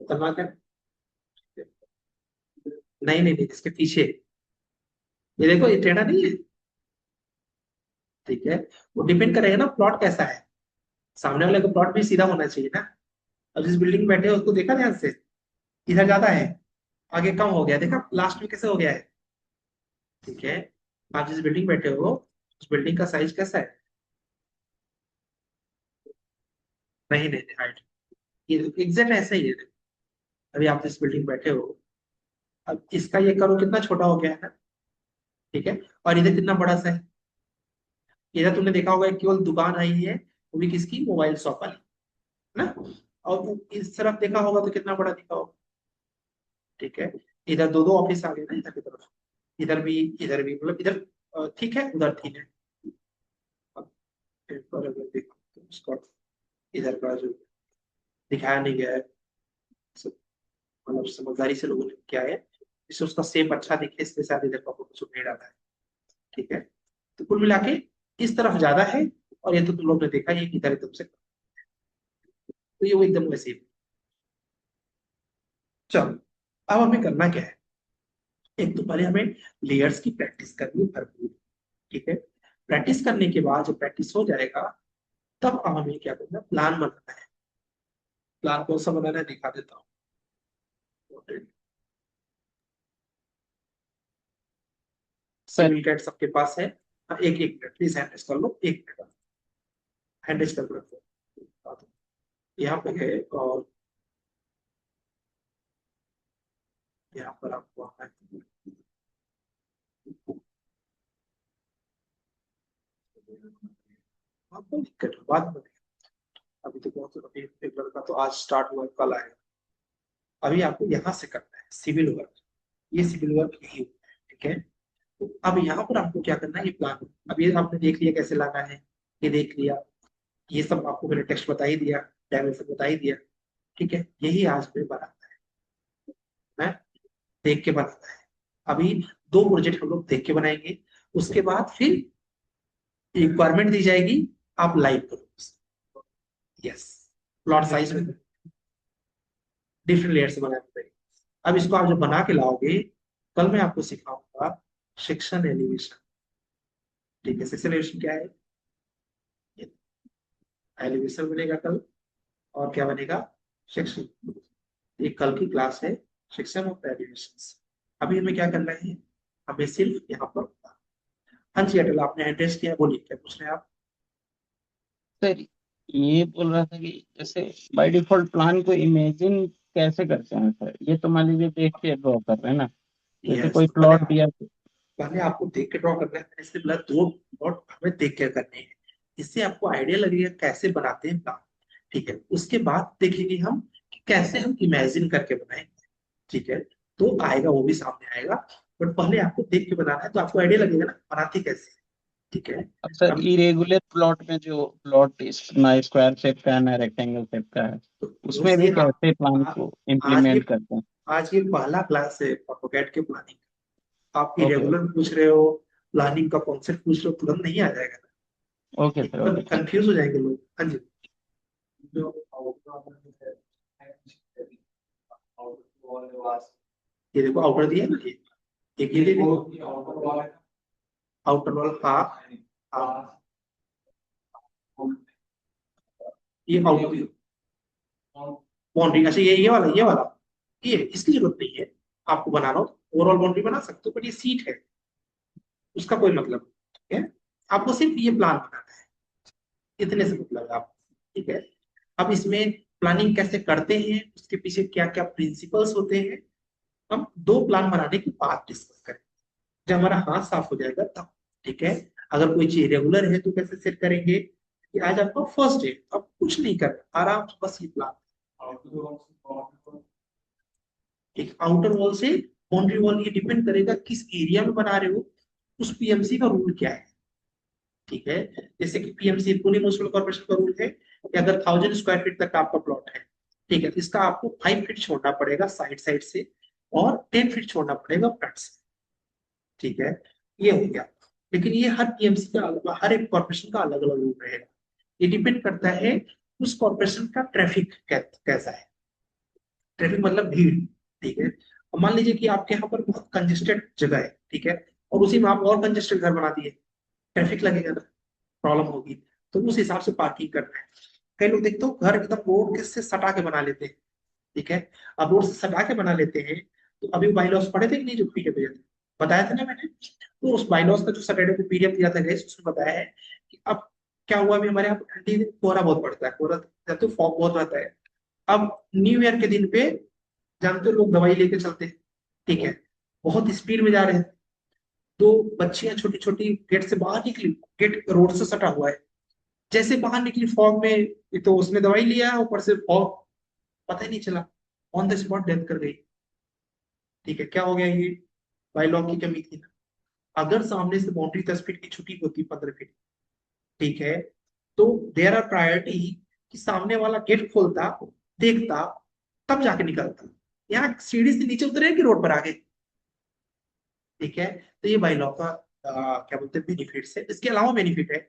खतरनाक है। नहीं नहीं नहीं, इसके पीछे ये देखो, ये टेढ़ा नहीं है। ठीक है, वो डिपेंड करेगा ना प्लॉट कैसा है। सामने वाले का प्लॉट भी सीधा होना चाहिए ना। अब जिस बिल्डिंग में बैठे हो उसको देखा ध्यान से, इधर ज्यादा है, आगे कम हो गया, देखा लास्ट में कैसे हो गया है। ठीक है, आप जिस बिल्डिंग बैठे हो उस बिल्डिंग का साइज कैसा है? नहीं नहीं, हाइट ये एग्जैक्ट ऐसा ही है। अभी आप जिस बिल्डिंग बैठे हो, अब इसका ये करो कितना छोटा हो गया है, ठीक है, और इधर कितना बड़ा सा है। इधर तुमने देखा होगा केवल दुकान आई है, वो भी किसकी, मोबाइल शॉप वाली, है ना। और वो इस तरफ देखा होगा तो कितना बड़ा दिखा होगा, ठीक है। इधर दो दो ऑफिस आ गए ना इधर की तरफ, इधर भी मतलब इधर ठीक है, उधर ठीक है। अब एक बार अगर देखो तो उसका इधर का जो दिखाया नहीं गया है, सब मतलब समझदारी से लोगों ने क्या है, इससे उसका सेप अच्छा दिखे इसलिए शायद इधर का फोटो नहीं डाला है, ठीक है। तो कुल मिला के इस तरफ ज्यादा है, और ये तो तुम लोग ने देखा ही है कि इधर एकदम से, तो ये वो एकदम वैसे ही। चलो, अब हमें करना क्या है, एक तो पहले हमें लेयर्स की प्रैक्टिस करनी है भरपूर, ठीक है। प्रैक्टिस करने के बाद जब प्रैक्टिस हो जाएगा, तब अब हमें क्या करना है, प्लान बनाना है। प्लान कौन सा बनाना है दिखा देता हूँ। सर सिविल कैट सबके पास है। हाँ, एक एक मिनट प्लीज हैंड रेस कर लो, एक मिनट हैंड रेस कर रखो, यहाँ पे है, और यहाँ पर आपको आना है। आपको दिक्कत है, बाद में अभी तो बहुत अभी एक लड़का तो आज स्टार्ट हुआ है, कल आएगा। अभी आपको यहाँ से करना है सिविल वर्क, ये सिविल वर्क यही होता है, ठीक है। तो अब यहाँ पर आपको क्या करना है, ये प्लान, अब ये आपने देख लिया कैसे लाना है, ये देख लिया, ये सब आपको मैंने टेक्स्ट बता ही दिया, डायमेंशन बता ही दिया, ठीक है। यही आज में बनाना है, देख के बनाना है। अभी दो प्रोजेक्ट हम लोग देख के बनाएंगे, उसके बाद फिर रिक्वायरमेंट दी जाएगी, आप लाइव करो। यस, प्लॉट साइज में डिफरेंट लेयर से बनाना पड़ेगा। अब इसको आप जब बना के लाओगे, कल मैं आपको सिखाऊंगा सेक्शन एलिवेशन, ठीक है। सेक्शन एलिवेशन क्या है, एलिवेशन बनेगा कल, और क्या बनेगा, सेक्शन। ये कल की क्लास है, सेक्शन ऑफ एलिवेशन। अभी हमें क्या करना है, हमें सिर्फ यहाँ पर, हाँ जी अटल आपने एड्रेस किया, बोलिए क्या पूछ रहे हैं आप। सर ये बोल रहा था कि जैसे बाय डिफॉल्ट प्लान को इमेजिन कैसे करते हैं सर, ये तो मान लीजिए देख के ड्रॉ कर रहे हैं ना, जैसे यस, कोई तो प्लॉट दिया तो। पहले आपको देख के ड्रॉ करना है, मैंने इसलिए बोला दो प्लॉट हमें देख के करने हैं, इससे आपको आइडिया लगेगा कैसे बनाते हैं प्लान, ठीक है। उसके बाद देखेंगे हम कि कैसे हम इमेजिन करके बनाएंगे, ठीक है। तो आएगा वो भी सामने आएगा, बट पहले आपको देख के बनाना है तो आपको आइडिया लगेगा ना बनाते कैसे हैं, ठीक है। अब सर अब इरेगुलर प्लॉट में जो प्लॉट ना स्क्वायर शेप का है ना रेक्टेंगल शेप का है, तो उसमें दोस्त भी ये कैसे प्लान आ, को आज ये इम्प्लीमेंट करते हैं। आज ये पहला क्लास है ऑटोकैड के प्लानिंग, आप ओके इरेगुलर पूछ रहे हो, प्लानिंग का कॉन्सेप्ट पूछ रहे हो, तुरंत नहीं आ जाएगा ना, ओके सर एकदम ओके थैंक कंफ्यूज हो जाएंगे लोग। हाँ जी, ये देखो आउटर दिया है ना, ये एक ये देखो आउटर वॉल, हाँ हाँ, ये आउटर बाउंड्री, अच्छा ये इसकी जरूरत नहीं है, आपको बनाना हो ओवरऑल बाउंड्री बना सकते हो, बट ये सीट है, उसका कोई मतलब नहीं, ठीक है। आपको सिर्फ ये प्लान बनाना है, इतने से मतलब है आप, ठीक है। अब इसमें प्लानिंग कैसे करते हैं, उसके पीछे क्या क्या प्रिंसिपल्स होते हैं, हम दो प्लान बनाने के बाद डिस्कस करें, जब हमारा हाथ साफ हो जाएगा तब, ठीक है। अगर कोई चीज रेगुलर है तो कैसे सेट करेंगे, कि आज आपका फर्स्ट डे, अब कुछ नहीं करना, आराम से बस ये प्लान, एक आउटर वॉल से बाउंड्री वॉल, ये डिपेंड करेगा किस एरिया में बना रहे हो, उस पीएमसी का रूल क्या है, ठीक है। जैसे कि पीएमसी पुणे म्युनिसिपल कॉर्पोरेशन का रूल है कि अगर 1000 स्क्वायर फीट तक का आपका प्लॉट है, ठीक है, तो इसका आपको 5 फीट छोड़ना पड़ेगा साइड साइड से, और 10 फीट छोड़ना पड़ेगा फ्रंट से, ठीक है। ये हो गया, लेकिन ये हर पीएमसी का, हर एक कॉर्पोरेशन का अलग अलग रूल रहेगा, ये डिपेंड करता है उस कॉर्पोरेशन का ट्रैफिक कैसा है, ट्रैफिक मतलब भीड़, ठीक है। और मान लीजिए कि आपके यहाँ पर बहुत कंजेस्टेड जगह है, ठीक है, और उसी में आप और कंजेस्टेड घर बना दिए, ट्रैफिक लगेगा ना, प्रॉब्लम होगी, तो उस हिसाब से पार्किंग करना है। कई लोग देखते हो घर एकदम रोड के से सटा के बना लेते हैं, ठीक है। अब रोड से सटा के बना लेते हैं, तो अभी बाईलॉस पढ़े थे कि नहीं, जो पीडीएफ दिया था, बताया था ना मैंने, तो उस बाईलॉस का जो सैटरडे को पीडीएफ दिया था गाइस, उसमें बताया है कि अब क्या हुआ, अभी हमारे यहाँ पर ठंडी दिन कोहरा बहुत पड़ता है, कोहरा तो फॉग बहुत रहता है। अब न्यू ईयर के दिन पे जानते हो लोग दवाई लेके चलते हैं, ठीक है, बहुत स्पीड में जा रहे हैं, दो बच्चियां छोटी छोटी गेट से बाहर निकली, गेट रोड से सटा हुआ है, जैसे बाहर निकली फॉग में, ये तो उसने दवाई लिया, ऊपर से फॉग, पता ही नहीं चला, ऑन द स्पॉट डेथ कर गई। ठीक है, क्या हो गया ये, बायलॉग की कमी थी ना। अगर सामने से बाउंड्री 10 फीट की छुटी होती, 15 फीट, ठीक है, तो देयर आर प्रायोरिटी कि सामने वाला गेट खोलता, देखता, तब जाके निकलता। यहाँ सीढ़ी से नीचे उतरे कि रोड पर आगे। ठीक है, तो ये बाय लॉ का क्या बोलते हैं बेनिफिट्स है। इसके अलावा बेनिफिट है,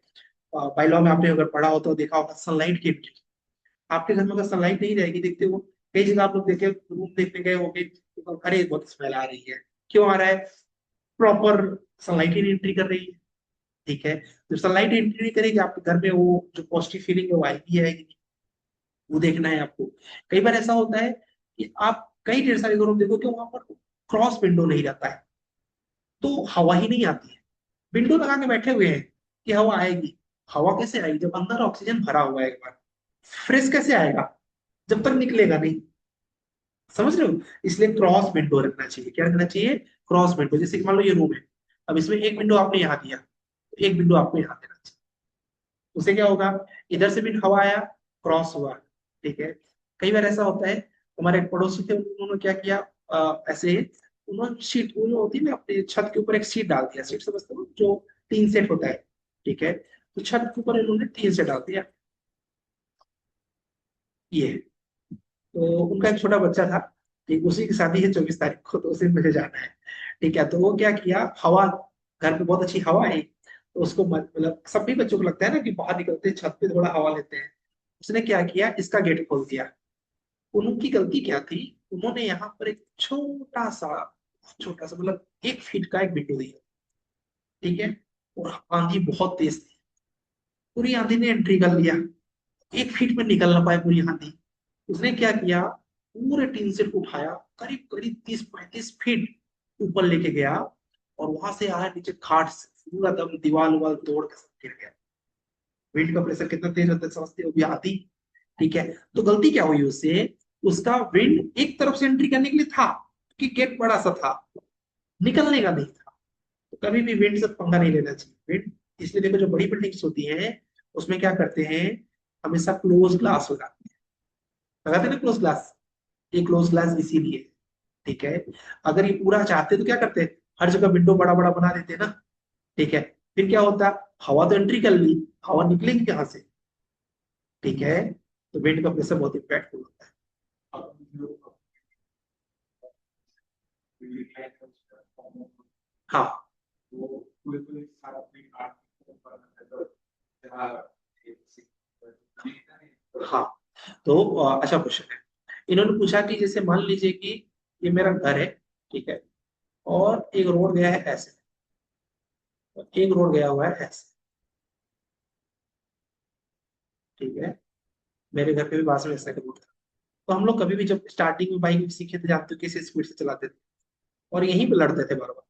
बाय लॉ में आपने अगर पढ़ा हो तो देखा होगा सनलाइट की entry। आपके घर में अगर सनलाइट नहीं रहेगी, देखते हो कई जगह आप लोग देखे, रूम देखने गए होंगे तो अरे बहुत स्मेल आ रही है, क्यों आ रहा है, प्रॉपर सनलाइट ही एंट्री कर रही है। ठीक है, जब सनलाइट एंट्री नहीं करेगी आपके घर में, वो जो पॉजिटिव फीलिंग है वो आएगी आएगी नहीं, वो देखना है आपको। कई बार ऐसा होता है कि आप कई ढेर सारे घरों में देखो कि वहां पर क्रॉस विंडो नहीं रहता है, तो हवा ही नहीं आती है। विंडो लगा के बैठे हुए हैं कि हवा आएगी, हवा कैसे आएगी जब अंदर ऑक्सीजन भरा हुआ है, एक बार फ्रेश कैसे आएगा जब तक निकलेगा नहीं। समझ रहे हो, इसलिए क्रॉस विंडो रखना चाहिए। क्या रखना चाहिए, क्रॉस विंडो। जैसे कि मान लो ये रूम है, अब इसमें एक विंडो आपने यहाँ दिया, तो एक विंडो आपको यहाँ देना चाहिए। उससे क्या होगा, इधर से भी हवा आया, क्रॉस हुआ। ठीक है, कई बार ऐसा होता है, हमारे एक पड़ोसी थे, उन्होंने क्या किया, ऐसे उन्होंने शीट, वो जो होती है ना, अपने छत के ऊपर एक शीट डाल दिया, शीट समझते हो जो तीन सेट होता है। ठीक है, तो छत के ऊपर इन्होंने तीन सेट डाल दिया। ये तो उनका एक छोटा बच्चा था, ठीक, उसी की शादी है 24 तारीख को, तो उसी में मुझे जाना है। ठीक है, तो वो क्या किया, हवा, घर पे बहुत अच्छी हवा आई, तो उसको मतलब सभी बच्चों को लगता है ना कि बाहर निकलते हैं छत पे थोड़ा हवा लेते हैं। उसने क्या किया, इसका गेट खोल दिया। उनकी गलती क्या थी, उन्होंने यहाँ पर एक छोटा सा मतलब 1 फीट का एक विंडो दिया। ठीक है, और आंधी बहुत तेज थी, पूरी आंधी ने एंट्री कर लिया, 1 फीट में निकल ना पाए पूरी आंधी। उसने क्या किया, पूरे टीन सेट को उठाया, करीब करीब 30-35 फीट ऊपर लेके गया, और वहां से आया नीचे खाट से, पूरा दम दीवार उवाल तोड़ के सब गिर गया। विंड का प्रेशर कितना तेज होता है समझते हो, भी आती। ठीक है, तो गलती क्या हुई उससे, उसका विंड एक तरफ से एंट्री करने के लिए था, कि गेट बड़ा सा था, निकलने का नहीं था। तो कभी भी विंड से पंगा नहीं लेना चाहिए। विंड, इसलिए देखो जो बड़ी बिल्डिंग्स होती हैं उसमें क्या करते हैं, हमेशा क्लोज ग्लास लगाते हैं, लगाते हैं ना क्लोज ग्लास। ये क्लोज ग्लास इसीलिए, ठीक है, अगर ये पूरा चाहते तो क्या करते, हर जगह विंडो बड़ा बड़ा बना देते ना। ठीक है, फिर क्या होता, हवा तो एंट्री कर ली, हवा निकलेगी कहाँ से। ठीक है, तो विंड का प्रेशर बहुत इम्पैक्टफुल होता है। हाँ, हाँ, तो अच्छा क्वेश्चन है। इन्होंने पूछा कि जैसे मान लीजिए कि ये मेरा घर है, ठीक है, और एक रोड गया है ऐसे, और एक रोड गया हुआ है ऐसे। ठीक है, मेरे घर पे भी पास में ऐसा रोड था। तो हम लोग कभी भी जब स्टार्टिंग में बाइक सीखे थे, जानते हो किस स्पीड से चलाते थे, और यहीं पे लड़ते थे बार बार।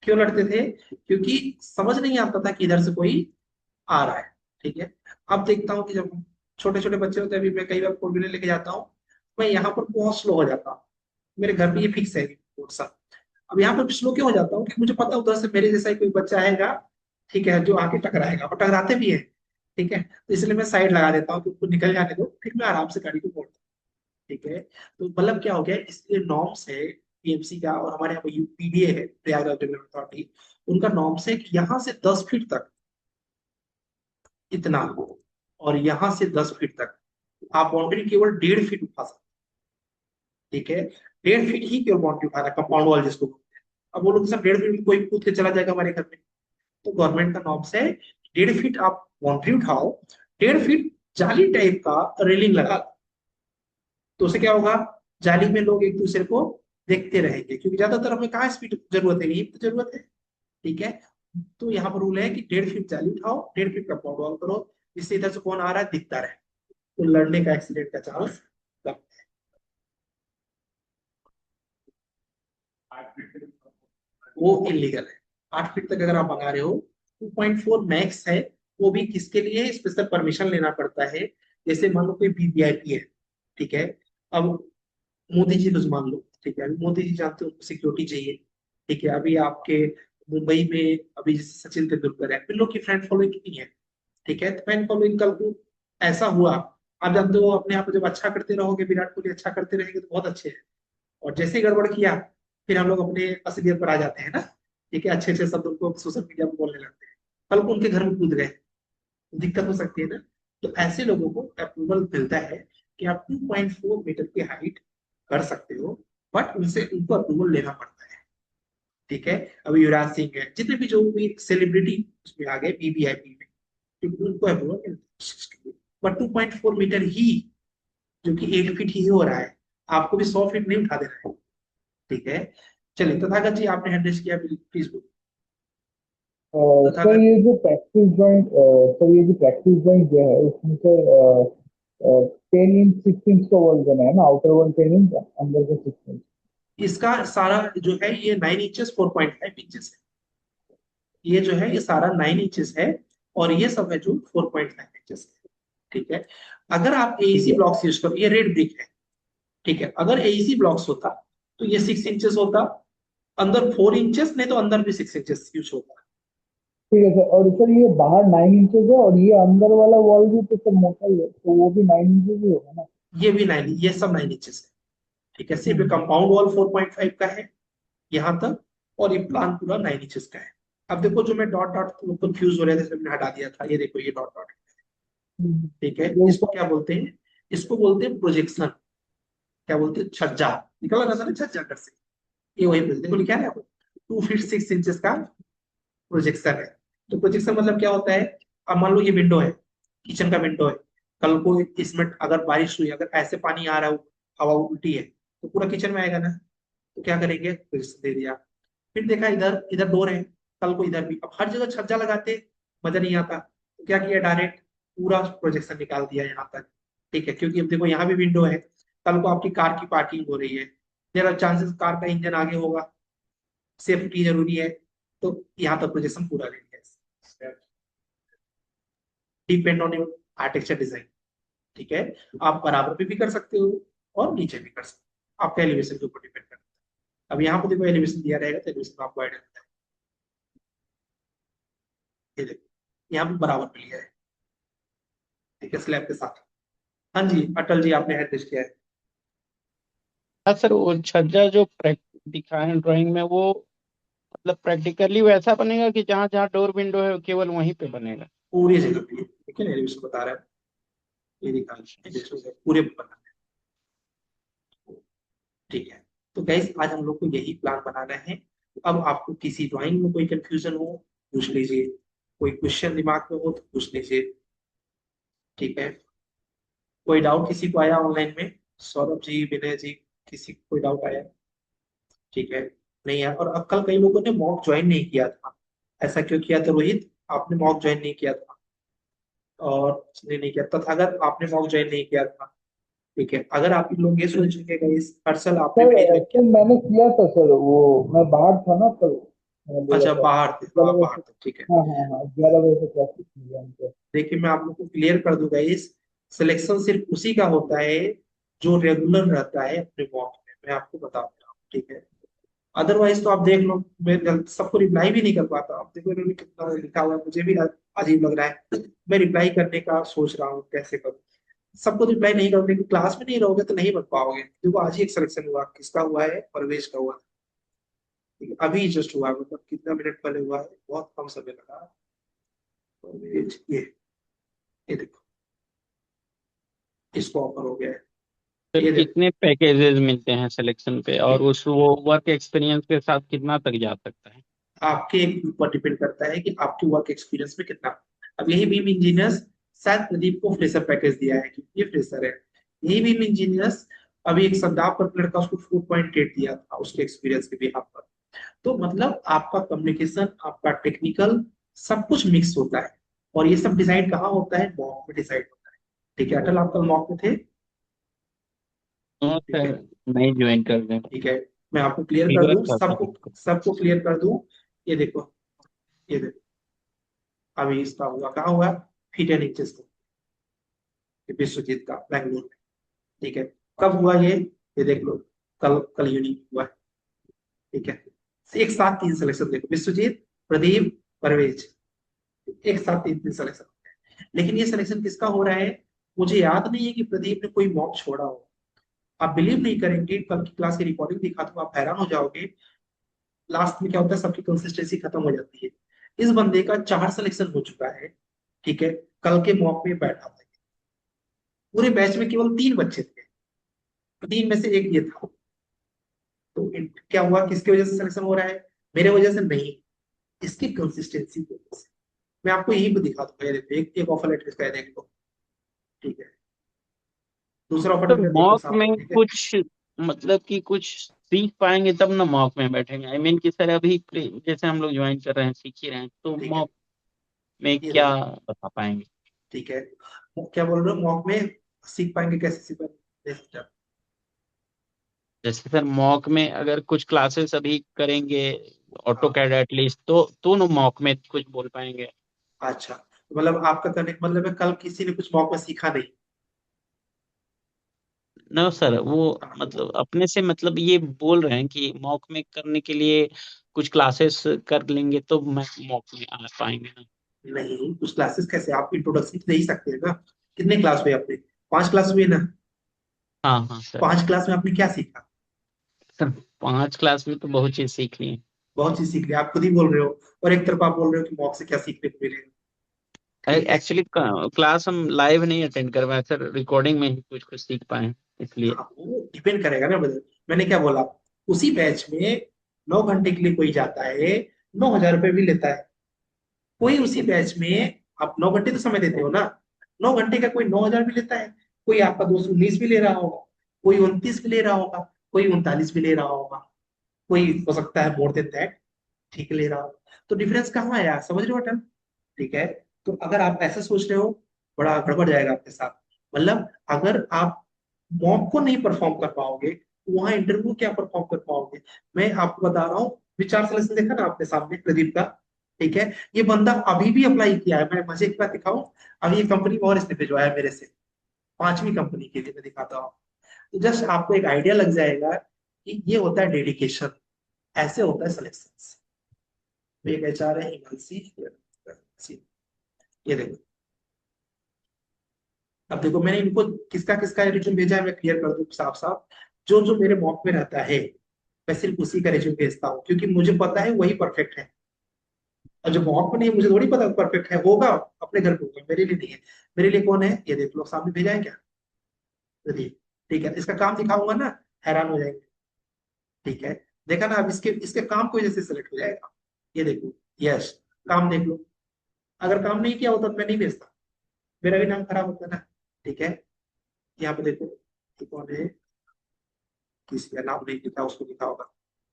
क्यों लड़ते थे, क्योंकि समझ नहीं आता था कि इधर से कोई आ रहा है। ठीक है, अब देखता हूँ कि जब छोटे छोटे बच्चे होते हैं, अभी मैं कई बार फोर व्हीलर लेके जाता हूँ, मैं यहाँ पर बहुत स्लो हो जाता हूँ। मेरे घर पे ये फिक्स है रोड सा। अब यहाँ पर स्लो क्यों हो जाता हूँ, कि मुझे पता है उधर से मेरे जैसा ही कोई बच्चा आएगा, ठीक है, जो आके टकराएगा, और टकराते भी है। ठीक है, तो इसलिए मैं साइड लगा देता हूँ कि उनको निकल जाने दो, फिर मैं आराम से गाड़ी को मोड़ता हूँ। ठीक है, तो मतलब क्या हो गया, इसलिए नॉर्म्स है पीएमसी का, और हमारे यहाँ पे यूपीडीए है, प्रयागराज डेवलपमेंट अथॉरिटी, उनका नॉर्म्स है कि यहाँ से 10 फीट तक इतना, और यहाँ से 10 फीट तक आप बाउंड्री केवल 1.5 फीट उठा सकते हैं। ठीक है, 1.5 फीट ही केवल बाउंड्री उठाना, कंपाउंड वॉल जिसको बोलते हैं। अब वो लोग सब 1.5 फीट में कोई कूद के चला जाएगा हमारे घर में, तो गवर्नमेंट का नॉर्म्स है 1.5 फीट आप बाउंड्री उठाओ, 1.5 फीट जाली टाइप का रेलिंग लगा, तो उससे क्या होगा, जाली में लोग एक दूसरे को देखते रहेंगे, क्योंकि ज्यादातर हमें कहाँ स्पीड जरूरत है, यही तो जरूरत है। ठीक है, तो यहाँ पर रूल है कि 1.5 फीट जाली उठाओ, 1.5 फीट का कंपाउंड वॉल करो, जिससे इधर से कौन आ रहा है दिखता रहे, तो लड़ने का, एक्सीडेंट का चांस कम। वो इलीगल है। 8 फीट तक अगर आप मंगा रहे हो, 2.4 मैक्स है। वो भी किसके लिए, स्पेशल परमिशन लेना पड़ता है। जैसे मान लो कोई वीवीआईपी है, ठीक है, अब मोदी जी को मान लो, ठीक है, अभी मोदी जी जानते हो उनको सिक्योरिटी चाहिए, ठीक है, अभी आपके मुंबई में अभी जैसे सचिन तेंदुलकर है, इन लोग की फ्रेंड फॉलोइंग कितनी है, ठीक है, तो फैन फॉलोइंग कल को ऐसा हुआ, आप जानते हो अपने आप को जब अच्छा करते रहोगे, विराट कोहली अच्छा करते रहेंगे तो बहुत अच्छे हैं, और जैसे ही गड़बड़ किया फिर हम लोग अपने असलियत पर आ जाते हैं ना, ठीक है, अच्छे अच्छे शब्द उनको सोशल मीडिया पर बोलने लगते हैं, कल को उनके घर में कूद गए, दिक्कत हो सकती है ना। तो ऐसे लोगों को अप्रूवल मिलता है कि आप 2.4 मीटर की हाइट कर सकते हो, बट उनसे उनको अप्रूवल लेना पड़ता है, ठीक है। अभी युवराज सिंह है, जितने भी जो भी सेलिब्रिटी उसमें आ गए वीवीआईपी में, क्योंकि उनको अप्रूवल मिलता है, बट 2.4 मीटर ही, जो कि 8 फीट ही हो रहा है, आपको भी 100 फीट नहीं उठा देना है, ठीक है। चलिए तथागत जी, आपने हैंडल किया, प्लीज बोलो। सर तथागत, ये जो प्रैक्टिस जॉइंट सर ये जो प्रैक्टिस जॉइंट जो है उसमें से 10 इंच 6 इंच का वॉल बना है ना, आउटर वॉल 10 इंच, अंदर का 6 इंच। इसका सारा जो है ये 9 इंचेस 4.5 इंचेस है, ये जो है ये सारा 9 इंचेस है, और ये सब है जो 4.5 इंचेस है, ठीक है। अगर आप ठीक एईसी है। ब्लॉक्स यूज करो, ये रेड ब्रिक है, ठीक है, अगर एईसी ब्लॉक्स होता तो ये 6 इंचेस होता, अंदर 4 इंचेस, नहीं तो अंदर भी 6 इंचेस यूज होता। ठीक है सर, और सर ये बाहर 9 इंचेस है और ये अंदर वाला वॉल भी तो सर मोटा ही है, तो वो भी 9 इंचेस ही होगा ना। ये भी 9, ये सब 9 इंचेस है, ठीक है, सिर्फ हम्म। कंपाउंड वॉल 4.5 का है यहाँ तक, और ये प्लान पूरा 9 इंचेस का है। अब देखो जो मैं डॉट डॉट कंफ्यूज हो रहे थे, मैंने हटा दिया था, ये देखो ये डॉट डॉट, हम्म। ठीक है, ये इसको ऊपर। क्या बोलते हैं, इसको बोलते हैं प्रोजेक्शन, क्या बोलते हैं, छज्जा, निकला ना सर छज्जा कर से, ये वही बोलते हैं, लिखा है ना 2 फीट 6 इंचेस का प्रोजेक्शन है। तो प्रोजेक्शन मतलब क्या होता है, अब मान लो ये विंडो है, किचन का विंडो है, कल को इसमें अगर बारिश हुई, अगर ऐसे पानी आ रहा है, हवा उल्टी है, तो पूरा किचन में आएगा ना, तो क्या करेंगे, प्रोजेक्शन दे दिया। फिर देखा इधर इधर डोर है, कल को इधर भी, अब हर जगह छज्जा लगाते मजा नहीं आता, तो क्या किया, डायरेक्ट पूरा प्रोजेक्शन निकाल दिया यहाँ तक, ठीक है, क्योंकि अब देखो यहाँ भी विंडो है, कल को आपकी कार की पार्किंग हो रही है, देर आर चांसेस कार का इंजन आगे होगा, सेफ्टी जरूरी है, तो यहाँ तक प्रोजेक्शन पूरा ले लिया, depend on your architecture design, ठीक है। आप बराबर पे भी कर सकते हो और नीचे भी कर सकते हो, आपका एलिवेशन के ऊपर डिपेंड करता है। अब यहाँ पे देखो एलिवेशन दिया रहेगा, तो एलिवेशन आपको आइडिया होता है, ये देखो यहाँ पे बराबर पे लिया है, ठीक है, स्लैब के साथ। हाँ जी अटल जी, आपने एड्रेस किया है। हाँ सर, वो छज्जा जो दिखाए हैं ड्राइंग में, वो मतलब प्रैक्टिकली वैसा बनेगा कि जहाँ जहाँ डोर विंडो है केवल वहीं पे बनेगा? पूरी जगह पे ठीक है ना, एलिवेशन बता रहा है, ये दिखा एलिवेशन पूरे पे बना है, ठीक है। तो गाइस आज हम लोग को यही प्लान बनाना है। अब आपको किसी ड्राइंग में कोई कंफ्यूजन हो पूछ लीजिए, कोई क्वेश्चन दिमाग में हो तो पूछ लीजिए, ठीक है। कोई डाउट किसी को आया ऑनलाइन में, सौरभ जी, विनय जी, किसी को कोई डाउट आया, ठीक है, नहीं है। और अब कल कई लोगों ने मॉक ज्वाइन नहीं किया था, ऐसा क्यों किया था रोहित, आपने मॉक ज्वाइन नहीं किया था, और उसने नहीं किया, तथागत आपने मॉक ज्वाइन नहीं किया था, ठीक है। अगर आप लोग ये सोच चुके इस हर्षल आपने भी नहीं सर ज्वाइन किया सर मैंने किया था सर, वो मैं बाहर था ना कल, मैंने था, बोला अच्छा था बाहर थे, हाँ 11 बाहर बजे थे, ठीक है। से। हाँ हाँ हाँ, 11 बजे से क्लासेस की है उनके। देखिए मैं आप लोग को क्लियर कर दूंगा, इस सिलेक्शन सिर्फ उसी का होता है जो रेगुलर रहता है अपने मॉक में, मैं आपको बता रहा हूँ, ठीक है। अदरवाइज तो आप देख लो, मैं सबको रिप्लाई भी नहीं कर पाता, अब देखो इन्होंने कितना लिखा हुआ है, मुझे भी अजीब लग रहा है, मैं रिप्लाई करने का सोच रहा हूँ कैसे करूँ, सबको रिप्लाई नहीं करोगे क्योंकि क्लास में नहीं रहोगे तो नहीं बन पाओगे, देखो आज ही एक सिलेक्शन हुआ, किसका हुआ है, परवेश का हुआ, ठीक है? अभी जस्ट हुआ है, मतलब कितना मिनट पहले हुआ है, बहुत कम समय लगा। परवेश, ये देखो इसको ऑफर हो गया है, फिर ये देखो। कितने पैकेजेस मिलते हैं सिलेक्शन पे, और उस वो वर्क एक्सपीरियंस के साथ कितना तक जा सकता है? आपके ऊपर डिपेंड करता है कि आपकी वर्क एक्सपीरियंस में कितना। अब यही बीम इंजीनियर्स शायद प्रदीप को फ्रेशर पैकेज दिया है क्योंकि ये फ्रेशर है, यही बीम इंजीनियर्स अभी एक संदाप पर लड़का उसको 4.8 दिया था उसके एक्सपीरियंस के बिहाफ पर। तो मतलब आपका कम्युनिकेशन, आपका टेक्निकल, सब कुछ मिक्स होता है, और ये सब डिसाइड कहाँ होता है, मॉक में डिसाइड होता है, ठीक है। अटल आप कल मॉक में थे, हाँ ठीक सर, है, नहीं ज्वाइन कर दें। ठीक है, मैं आपको क्लियर कर फीवर दूं, था सर सबको इसको। सबको क्लियर कर दूं, ये देखो, ये देखो, अभी इसका हुआ कहाँ हुआ, फिट एंड इंचेस विश्वजीत का, बैंगलोर में, ठीक है। कब हुआ ये, ये देख लो, कल कल यूनिक हुआ है, ठीक है। एक साथ 3 सिलेक्शन देखो, विश्वजीत, प्रदीप, परवेज, एक साथ 3 3 सिलेक्शन। लेकिन ये सिलेक्शन किसका हो रहा है, मुझे याद नहीं है कि प्रदीप ने कोई मॉक छोड़ा हो। आप बिलीव नहीं करेंगे, कल की क्लास की रिकॉर्डिंग दिखा दूं, आप हैरान हो जाओगे। लास्ट में क्या होता है, सबकी कंसिस्टेंसी खत्म हो जाती है। इस बंदे का 4 सिलेक्शन हो चुका है, ठीक है, कल के मॉक में बैठा था। पूरे बैच में केवल 3 बच्चे थे, 3 में से एक ये था। तो क्या हुआ, किसकी वजह से सिलेक्शन हो रहा है, मेरे वजह से नहीं, इसकी कंसिस्टेंसी की वजह से। मैं आपको यही पे दिखा दूंगा, ये देखो, एक ऑफर लेटर इसका है, देख लो, ठीक है। दूसरा ऑफर तो लेटर देखो मॉक सामने, में ठीक है। कुछ मतलब कि कुछ सीख पाएंगे तब ना मॉक में बैठेंगे। आई मीन कि सर अभी जैसे हम लोग ज्वाइन कर रहे हैं, सीख ही रहे हैं, तो ठीक है, मॉक में ये क्या देखो, बता पाएंगे? ठीक है। क्या बोल रहे हो, मॉक में सीख पाएंगे, कैसे सीख पाएंगे? जैसे सर मॉक में अगर कुछ क्लासेस अभी करेंगे ऑटो हाँ, कैड एटलीस्ट, तो ना मॉक में कुछ बोल पाएंगे। अच्छा, तो मतलब आपका कहने का मतलब है कल किसी ने कुछ मॉक में सीखा नहीं। नो सर, वो हाँ, मतलब अपने से मतलब ये बोल रहे हैं कि मॉक में करने के लिए कुछ क्लासेस कर लेंगे तो मैं मॉक में आ पाएंगे ना। नहीं, कुछ क्लासेस कैसे, आप इंट्रोडक्शन तो दे ही सकते हैं ना। कितने क्लास हुए आपने, 5 क्लास हुए ना। हाँ हाँ सर। 5 क्लास में आपने क्या सीखा? सर 5 क्लास में तो बहुत चीज सीख ली है। बहुत चीज सीख ली, आप खुद ही बोल रहे हो। और एक तरफ आप बोल रहे हो कि मॉक से क्या सीखने को मिलेगा, ठीक है। एक्चुअली क्लास हम लाइव नहीं अटेंड कर पाए सर, रिकॉर्डिंग में ही कुछ कुछ सीख पाए इसलिए। हाँ, वो डिपेंड करेगा ना ब्रदर। मैंने क्या बोला, उसी बैच में 9 घंटे के लिए कोई जाता है, 9,000 रुपये भी लेता है। कोई उसी बैच में, आप 9 घंटे तो समय देते हो ना, 9 घंटे का कोई 9,000 भी लेता है। कोई आपका 219 भी ले रहा होगा, कोई 29 भी ले रहा होगा, कोई 39 भी ले रहा होगा, कोई हो सकता है मोर देन दैट, ठीक ले रहा होगा। तो डिफरेंस कहाँ आया, समझ रहे हो अटल, ठीक है। तो अगर आप ऐसे सोच रहे हो, बड़ा गड़बड़ जाएगा आपके साथ। मतलब अगर आप मॉक को नहीं परफॉर्म कर पाओगे, तो वहां इंटरव्यू क्या परफॉर्म कर पाओगे। मैं आपको बता रहा हूँ, विचार सलेक्शन देखा ना आपने सामने प्रदीप का, ठीक है। ये बंदा अभी भी अप्लाई किया है, मैं मजे की बात दिखाऊं, अभी ये कंपनी और इसने भिजवाया मेरे से, 5वीं कंपनी के लिए मैं दिखाता हूँ। तो जस्ट आपको एक आइडिया लग जाएगा कि ये होता है डेडिकेशन, ऐसे होता है सिलेक्शन। एक एचआर है हिमांशी, ये देखो। अब देखो, मैंने इनको किसका किसका रिज्यूम भेजा है, मैं क्लियर कर दूं साफ साफ। जो जो मेरे मॉक में रहता है, मैं सिर्फ उसी का रिज्यूम भेजता हूँ, क्योंकि मुझे पता है वही परफेक्ट है। और जो मॉक में नहीं है, मुझे थोड़ी पता परफेक्ट है, होगा अपने घर पे होगा, मेरे लिए नहीं है। मेरे लिए कौन है, ये देख लो सामने भेजा है क्या, देखिए, ठीक है। इसका काम दिखाऊंगा ना, हैरान हो जाएंगे, ठीक है। देखा ना, अब इसके इसके काम की वजह से सिलेक्ट हो जाएगा, ये देखो, यस, काम देख लो। अगर काम नहीं किया होता तो मैं नहीं भेजता, मेरा भी नाम खराब होता ना, ठीक है। यहाँ पे देखो, ये कौन है, किसी का नाम नहीं लिखा, उसको लिखा होगा,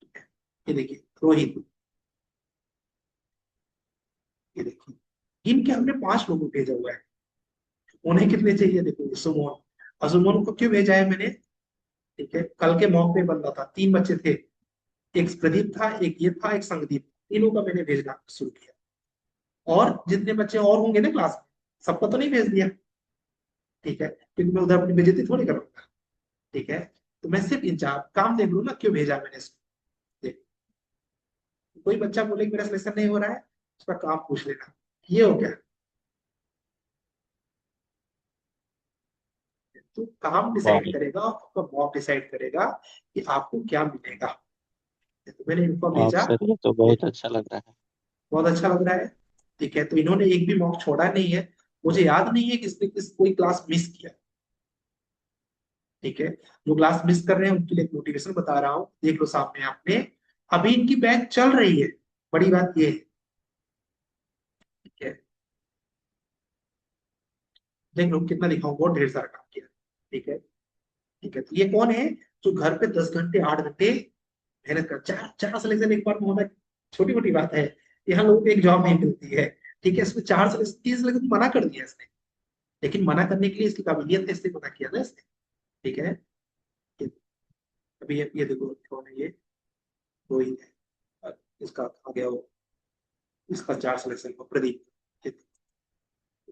ठीक है। ये देखिए, रोहित, ये देखिए, इनके हमने 5 लोगों को भेजा हुआ है। उन्हें कितने चाहिए, देखो, सुमोन। और सुमोन को क्यों भेजा है मैंने, ठीक है, कल के मॉक में बंदा था, 3 बच्चे थे, एक प्रदीप था, एक ये था, एक संगदीप, तीनों का मैंने भेजना शुरू किया। और जितने बच्चे और होंगे ना क्लास में, सबका तो नहीं भेज दिया, ठीक है, क्योंकि मैं उधर अपनी बेइज्जती थोड़ी करूंगा, ठीक है। तो मैं सिर्फ इन 4 काम देख लू ना, क्यों भेजा मैंने इसको, देख। कोई बच्चा बोले कि मेरा सिलेक्शन नहीं हो रहा है, उसका काम पूछ लेना, ये हो गया। तो काम डिसाइड बहुत करेगा, आपका मॉक डिसाइड करेगा कि आपको क्या मिलेगा। तो मैंने इनको बहुत भेजा, सर, ये तो बहुत अच्छा लग रहा है। बहुत अच्छा लग रहा है, ठीक है। तो इन्होंने एक भी मॉक छोड़ा नहीं है, मुझे याद नहीं है कि इसने कोई क्लास मिस किया, ठीक है। जो क्लास मिस कर रहे हैं उनके लिए मोटिवेशन बता रहा हूँ, देख लो सामने आपने, अभी इनकी बैच चल रही है, बड़ी बात ये है, ठीक है। देख लो कितना लिखा हूँ, बहुत ढेर सारा काम किया, ठीक है, ठीक है। तो ये कौन है, जो घर पे 10 घंटे 8 घंटे मेहनत कर, 4 4 सिलेक्शन एक बार में होना छोटी मोटी बात है। यहाँ लोगों को एक जॉब नहीं मिलती है, ठीक है, इसमें 4 सिलेक्शन 3 सिलेक्शन मना कर दिया इसने, लेकिन मना करने के लिए इसकी काबिलियत है, इसलिए मना किया ना इसने, ठीक है। ये- अभी ये देखो कौन है, ये वही है, इसका आ गया वो, इसका 4 सिलेक्शन को प्रदीप,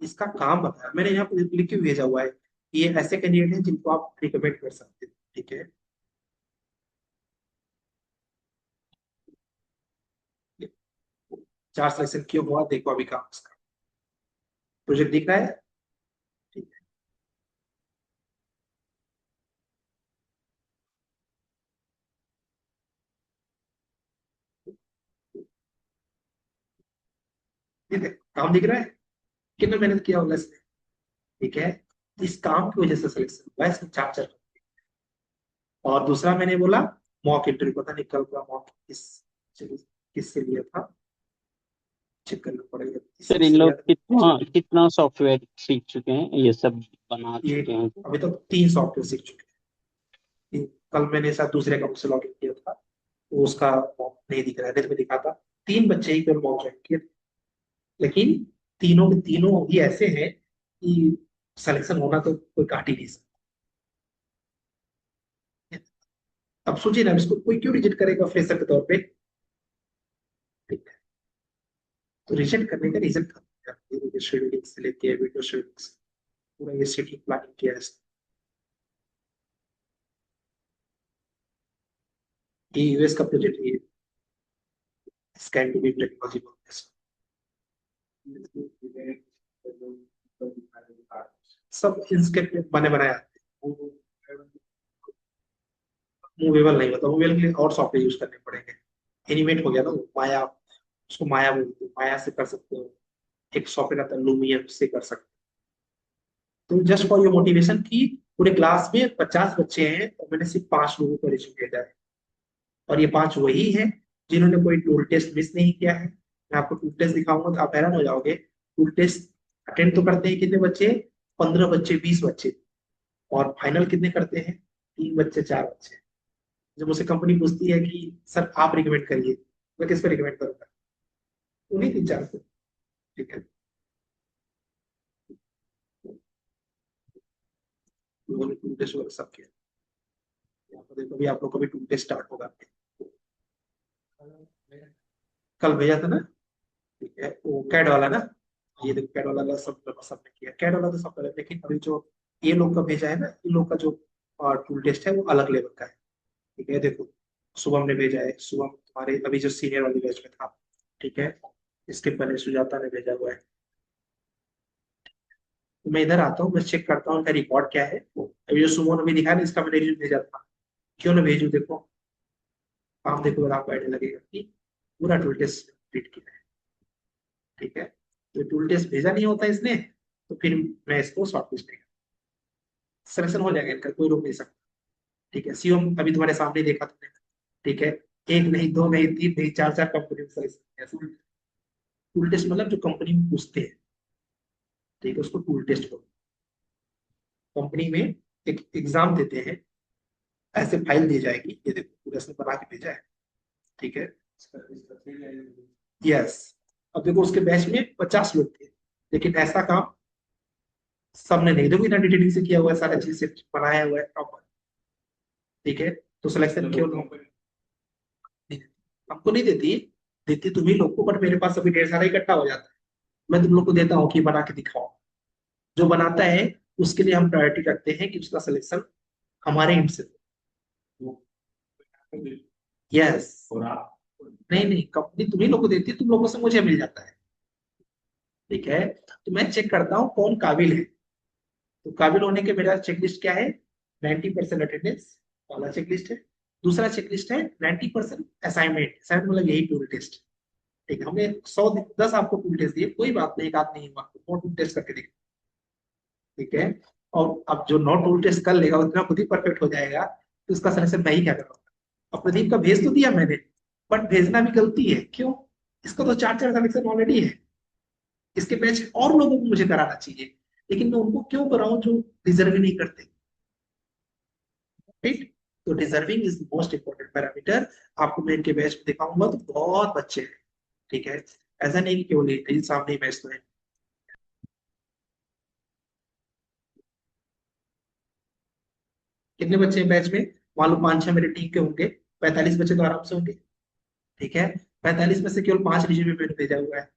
इसका काम बताया मैंने, यहाँ पे लिख के भेजा हुआ है कि ये ऐसे कैंडिडेट हैं जिनको आप रिकमेंड कर सकते हैं, ठीक है। 4 सिलेक्शन क्यों हुआ देखो अभी काम उसका। प्रोजेक्ट दिख रहा है? ठीक है। ठीक है, काम दिख रहा है? कितना मेहनत किया होगा इसने। ठीक है, इस काम की वजह से सिलेक्शन हुआ है, इसमें 4 और दूसरा मैंने बोला मॉक इंटरव्यू, पता नहीं कल का मॉक किससे लिया था, चेक करना पड़ेगा सर इन लोग कितना कितना सॉफ्टवेयर सीख चुके हैं, ये सब बना ये चुके हैं? अभी तक 3 सॉफ्टवेयर सीख चुके हैं। कल मैंने शायद दूसरे अकाउंट से लॉग इन किया था, तो उसका मॉक नहीं दिख रहा है, नहीं तो मैं दिखा था। 3 बच्चे ही केवल मॉक ज्वाइन किए थे। लेकिन तीनों के तीनों ही ऐसे हैं कि सिलेक्शन होना तो कोई काट ही नहीं सकता। अब सोचिए ना, इसको कोई क्यों रिजेक्ट करेगा फ्रेशर के तौर पे। ठीक है, तो रिजेक्ट करने का रीजन शेड्यूलिंग से लेके वीडियो शेड्यूलिंग से पूरा ये सेटिंग प्लानिंग किया है। ये यूएस का प्रोजेक्ट है, स्कैन टू बी टेक्नोलॉजी बोलते हैं। सब इंस्केप बने बनाए आते हैं, मूवेबल नहीं होता। मूवेबल के लिए और सॉफ्टवेयर यूज करने पड़ेंगे। एनिमेट हो गया ना वो, माया, उसको माया बोलते हैं, माया से कर सकते हो। एक सॉफ्टवेयर आता है लूमियन, उससे कर सकते हो। तो जस्ट फॉर योर मोटिवेशन की पूरे क्लास में 50 बच्चे हैं और मैंने सिर्फ 5 लोगों को रिज्यूम भेजा है, और ये 5 वही हैं जिन्होंने कोई टूल टेस्ट मिस नहीं किया है। मैं आपको टूल टेस्ट दिखाऊंगा तो आप हैरान हो जाओगे। टूल टेस्ट अटेंड तो करते हैं कितने बच्चे, 15 बच्चे, 20 बच्चे। और फाइनल कितने करते हैं, 3 बच्चे, 4 बच्चे। जब मुझसे कंपनी पूछती है कि सर आप रिकमेंड करिए, मैं किस पे रिकमेंड करूंगा, उन्हीं 3 4 को। ठीक है, उन्होंने टूल टेस्ट वगैरह सब किया। यहाँ पर देखो, अभी आप लोग को भी टूल टेस्ट स्टार्ट होगा। कल भेजा था ना। ठीक है, वो कैड वाला ना, ये देखो कैड वाला सबने किया, कैड वाला तो सब कर, लेकिन अभी जो ये लोग का भेजा है ना, इन लोग का जो टूल टेस्ट है वो अलग लेवल का है। ठीक है, देखो शुभम ने भेजा है, शुभम तुम्हारे अभी जो सीनियर वाली बैच में था। ठीक है, इसके पहले सुजाता ने भेजा हुआ है। तो मैं इधर आता हूँ, मैं चेक करता हूँ इनका रिकॉर्ड क्या है। अभी जो सुमन अभी दिखा ना, इसका मैंने रिव्यू भेजा था। क्यों ना भेजू, देखो आप देखो, अगर आपको आइडिया लगेगा कि पूरा टूल टेस्ट कंप्लीट किया है। ठीक है, तो टूल टेस्ट भेजा नहीं होता इसने, तो फिर मैं इसको शॉर्ट लिस्ट नहीं, सिलेक्शन हो जाएगा इनका, कोई रोक नहीं सकता। ठीक है, सीओ अभी तुम्हारे सामने देखा तुमने। ठीक है, एक नहीं, दो नहीं, तीन नहीं, 4 4 कंपनी में सिलेक्शन। टूल टेस्ट मतलब जो कंपनी में पूछते हैं। ठीक है, उसको टूल टेस्ट करो। कंपनी में एक एग्जाम देते हैं, ऐसे फाइल दी जाएगी, ये देखो पूरा इसने बना के भेजा है। ठीक है, यस। अब देखो उसके बैच में 50 लोग थे, लेकिन ऐसा काम सबने नहीं, देखो इतना डिटेलिंग से किया हुआ है, सारा चीज से बनाया हुआ है प्रॉपर। ठीक है, तो सिलेक्शन क्यों लोग हमको नहीं देती, देती तुम्ही लोग को, बट मेरे पास अभी ढेर सारा इकट्ठा हो जाता है। मैं तुम लोग को देता हूँ कि बना के दिखाओ। जो बनाता है उसके लिए हम प्रायोरिटी रखते हैं कि उसका सिलेक्शन हमारे एंड से। यस, नहीं नहीं, कंपनी तुम्ही लोग को देती है, तुम लोगों से मुझे मिल जाता है। ठीक है, तो मैं चेक करता हूँ कौन काबिल है। तो काबिल होने के मेरा चेकलिस्ट क्या है, 90% अटेंडेंस वाला चेकलिस्ट है। दूसरा चेकलिस्ट है 90% असाइनमेंट, असाइनमेंट मतलब यही टूल टेस्ट। ठीक है, हमने 110 आपको टूल टेस्ट दिए, कोई बात नहीं, एक आध नहीं हुआ, और टूल टेस्ट करके देखो। ठीक है, और अब जो 9 टूल टेस्ट कर लेगा उतना खुद ही परफेक्ट हो जाएगा, तो उसका सिलेक्शन मैं ही क्या करूँगा। अब प्रदीप का भेज तो दिया मैंने, बट भेजना भी गलती है, क्यों, इसका तो 4 4 सिलेक्शन ऑलरेडी है। इसके बैच और लोगों को मुझे कराना चाहिए, लेकिन मैं उनको क्यों कराऊं जो डिजर्व ही नहीं करते। राइट, तो deserving is most important parameter. आपको मैं इनके बैच में दिखाऊंगा तो बहुत बच्चे हैं। ठीक है, ऐसा नहीं कि केवल एक सामने ही बैच तो है। कितने बच्चे हैं बैच में, मान लो 5 6 मेरे टीम के होंगे, 45 बच्चे तो आराम से होंगे। ठीक है, 45 में से केवल 5 रिज्यूमे मैंने भेजा हुआ है।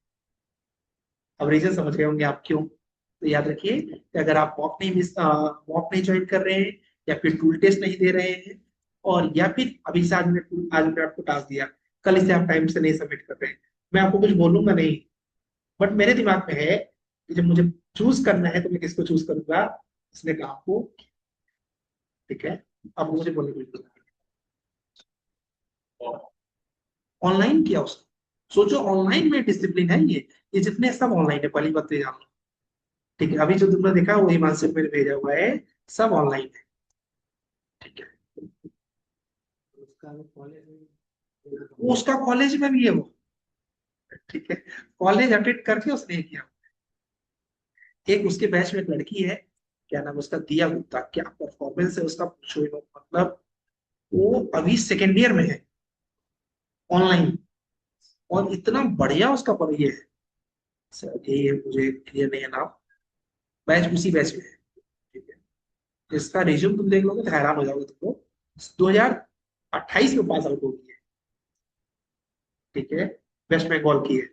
अब रीजन समझ गए होंगे आप क्यों। तो याद रखिए कि अगर आप मॉक नहीं ज्वाइन कर रहे हैं, या फिर टूल टेस्ट नहीं दे रहे हैं, और या फिर अभी से आज मैंने आपको टास्क दिया, कल इसे आप टाइम से नहीं सबमिट कर रहे हैं, मैं आपको कुछ बोलूंगा नहीं, बट मेरे दिमाग में है कि जब मुझे चूज करना है तो मैं किसको चूज करूंगा, इसने कहा आपको। ठीक है, अब मुझे बोलने को ऑनलाइन किया उसने। सोचो ऑनलाइन में डिसिप्लिन है ये जितने सब ऑनलाइन है, पहली बात तो ये जान लो। ठीक है, अभी जो तुमने देखा वही मानसिक मैंने भेजा हुआ है, सब ऑनलाइन है। ठीक है, उसका कॉलेज में भी है वो। ठीक है, कॉलेज अटेंड करके उसने ये किया। एक उसके बैच में एक लड़की है, क्या नाम है उसका, दिया गुप्ता, क्या परफॉर्मेंस है उसका पूछो ही मत। मतलब वो अभी सेकेंड ईयर में है ऑनलाइन, और इतना बढ़िया उसका पर ये है। सर ये मुझे क्लियर नहीं है नाम, बैच उसी बैच में है। ठीक है, इसका रिज्यूम तुम देख लोगे तो हैरान हो जाओगे तुमको। 2028 में पास आउट होगी है। ठीक है, वेस्ट बंगाल की है।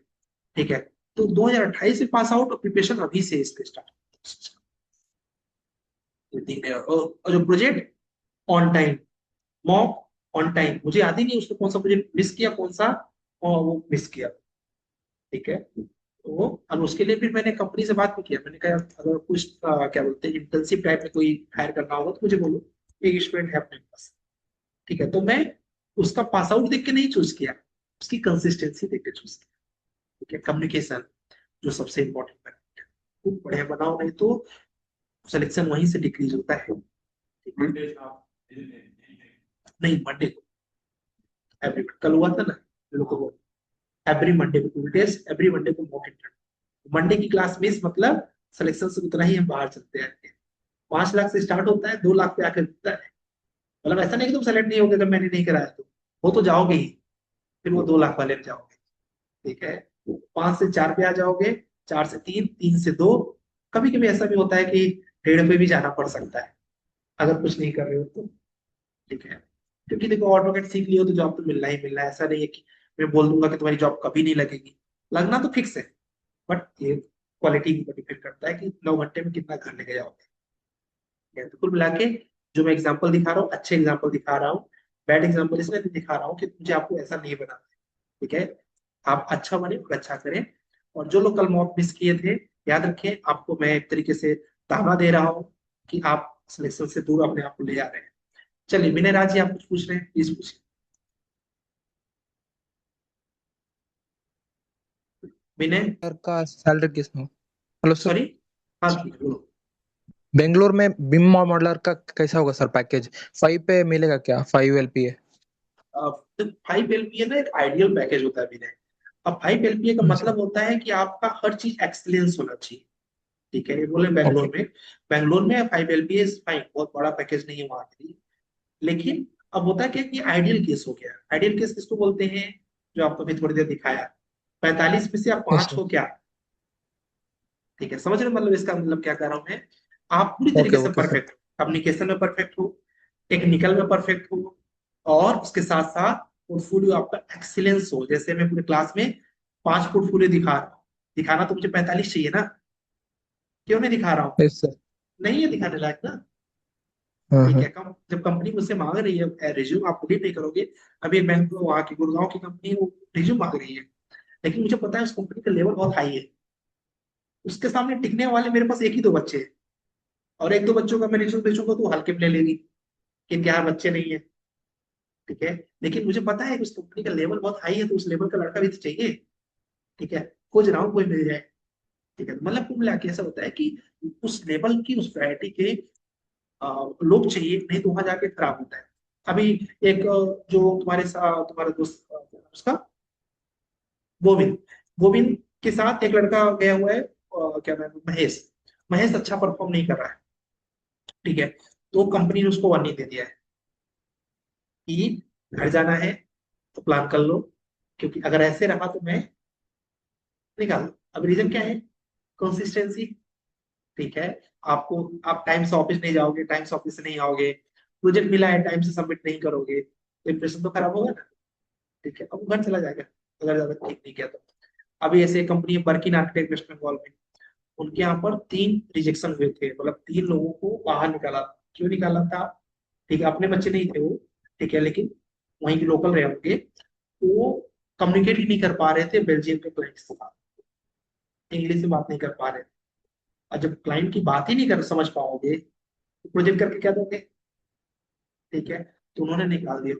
ठीक है, तो 2028 में पास आउट और प्रिपरेशन अभी से इसके स्टार्ट। और जो project on time, mock on time, मुझे याद ही नहीं उसने कौन सा प्रोजेक्ट मिस किया, कौन सा और वो मिस किया। ठीक है, तो वो, और उसके लिए फिर मैंने कंपनी से बात भी किया। मैंने कहा अगर कुछ क्या बोलते हैं इंटर्नशिप टाइप में कोई हायर करना होगा तो मुझे बोलो, एक स्टूडेंट है अपने पास। ठीक है, तो मैं उसका पास आउट देख के नहीं चूज किया, उसकी कंसिस्टेंसी देख के चूज किया। ठीक है, कम्युनिकेशन जो सबसे इंपॉर्टेंट है, खूब बढ़िया बनाओ, नहीं तो सिलेक्शन वहीं से डिक्रीज होता है। ठीक है, नहीं मंडे को, एवरी कल हुआ था ना लोगों को, एवरी मंडे को टू टेस्ट, एवरी मंडे को मॉक इंटरव्यू। मंडे की क्लास मिस मतलब सिलेक्शन से उतना ही हम बाहर चलते हैं। 5 लाख से स्टार्ट होता है, 2 लाख पे आकर रुकता है। मतलब ऐसा नहीं कि तुम सेलेक्ट नहीं होगे अगर मैंने नहीं कराया तो, वो तो जाओगे ही, फिर वो 2 लाख वाले में जाओगे। ठीक है, 5 से 4 पे आ जाओगे, 4 से 3, 3 से 2। कभी कभी ऐसा भी होता है कि 1.5 पे भी जाना पड़ सकता है अगर कुछ नहीं कर रहे हो तो। ठीक है, क्योंकि देखो ऑटोकेट सीख लियो तो जॉब तो मिलना ही मिलना है। ऐसा नहीं है कि मैं बोल दूंगा कि तुम्हारी जॉब कभी नहीं लगेगी, लगना तो फिक्स है। बट ये क्वालिटी के ऊपर डिपेंड करता है कि 9 घंटे में कितना घर लेके जाओगे। ठीक है, तो कुल मिला के जो मैं एग्जाम्पल दिखा रहा हूँ, अच्छे एग्जाम्पल दिखा रहा हूँ। बैड एग्जाम्पल इसलिए नहीं दिखा रहा हूँ कि मुझे आपको ऐसा नहीं बनाना है। ठीक है, आप अच्छा बने और अच्छा करें। और जो लोग कल मॉक मिस किए थे, याद रखें आपको मैं एक तरीके से ताना दे रहा हूँ कि आप सिलेक्शन से दूर अपने आप को ले जा रहे हैं। चलिए विनय राज जी, आप कुछ पूछ रहे हैं, प्लीज पूछिए। विनय, सर का सैलरी किस में? Hello sir. सॉरी, हाँ ठीक है, बोलो। बेंगलोर में बिम मॉडलर का कैसा होगा सर पैकेज? 5 पे मिलेगा क्या? 5 LPA? 5 LPA ना एक आइडियल पैकेज होता है विनय। अब 5 LPA का अच्छा। मतलब होता है कि आपका हर चीज एक्सलेंस होना चाहिए। ठीक है, ये बोले बेंगलोर ओके। में, बेंगलोर में 5 LPA फाइन, बहुत बड़ा पैकेज नहीं है वहां के लिए। लेकिन अब होता क्या कि आइडियल केस हो गया। आइडियल केस किसको बोलते हैं, जो आपको अभी थोड़ी देर दिखाया, 45 में से आप यस 5 सर। हो क्या। ठीक है, समझ रहे हो मतलब इसका मतलब क्या कर रहा हूं मैं। आप पूरी ओके तरीके से ओके सर। परफेक्ट हो, कम्युनिकेशन में परफेक्ट हो, टेक्निकल में परफेक्ट हो, और उसके साथ साथ पोर्टफोलियो आपका एक्सीलेंस हो। जैसे मैं पूरे क्लास में 5 पोर्टफोलियो दिखा रहा हूँ, दिखाना तो मुझे 45 चाहिए ना, क्यों नहीं दिखा रहा हूँ, यस सर। नहीं है दिखाने लायक ना। हाँ ठीक हाँ। है, कम जब कंपनी मुझसे मांग रही है रिज्यूम, आप बिलीव नहीं करोगे। अभी एक बैंक वहाँ की गुड़गांव की कंपनी, वो रिज्यूम मांग रही है, लेकिन मुझे पता है उस कंपनी का लेवल बहुत हाई है। उसके सामने टिकने वाले मेरे पास एक ही 2 बच्चे हैं, और एक 2 बच्चों का मैं रिज्यूम भेजूंगा तो वो हल्के में ले लेगी कि इनके यहाँ बच्चे नहीं है। ठीक है, लेकिन मुझे पता है कि उस कंपनी का लेवल बहुत हाई है, तो उस लेवल का लड़का भी तो चाहिए। ठीक है, खोज रहा हूँ कोई मिल जाए। ठीक है, मतलब कुल मिला के ऐसा होता है कि उस लेवल की, उस वैरायटी के लोग चाहिए, नहीं तो वहां जाके खराब होता है। अभी एक जो तुम्हारे साथ तुम्हारा दोस्त क्या नाम है उसका, गोविंद, गोविंद के साथ एक लड़का गया हुआ है, क्या नाम है, महेश। महेश अच्छा परफॉर्म नहीं कर रहा है। ठीक है, तो कंपनी ने उसको वार्निंग दे दिया है कि घर जाना है तो प्लान कर लो, क्योंकि अगर ऐसे रहा तो मैं निकाल। अब रीजन क्या है, कंसिस्टेंसी। ठीक है, आपको, आप टाइम से ऑफिस नहीं जाओगे, टाइम से ऑफिस से नहीं आओगे, प्रोजेक्ट मिला है टाइम से सबमिट नहीं करोगे, तो इंप्रेशन तो खराब होगा ना। ठीक है, अब वो घर चला जाएगा अगर ज्यादा ठीक नहीं किया तो। अभी ऐसे कंपनी है बर्किन आर्किटेक्ट वेस्ट बंगाल में, उनके यहाँ पर 3 रिजेक्शन हुए थे, मतलब 3 लोगों को बाहर निकाला। क्यों निकाला था, ठीक है, अपने बच्चे नहीं थे वो। ठीक है, लेकिन वहीं के लोकल रहे होंगे। वो कम्युनिकेट ही नहीं कर पा रहे थे बेल्जियम के क्लाइंट के साथ, इंग्लिश में बात नहीं कर पा रहे थे। और जब क्लाइंट की बात ही नहीं कर समझ पाओगे तो प्रोजेक्ट करके क्या दोगे? ठीक है, तो उन्होंने निकाल दिया।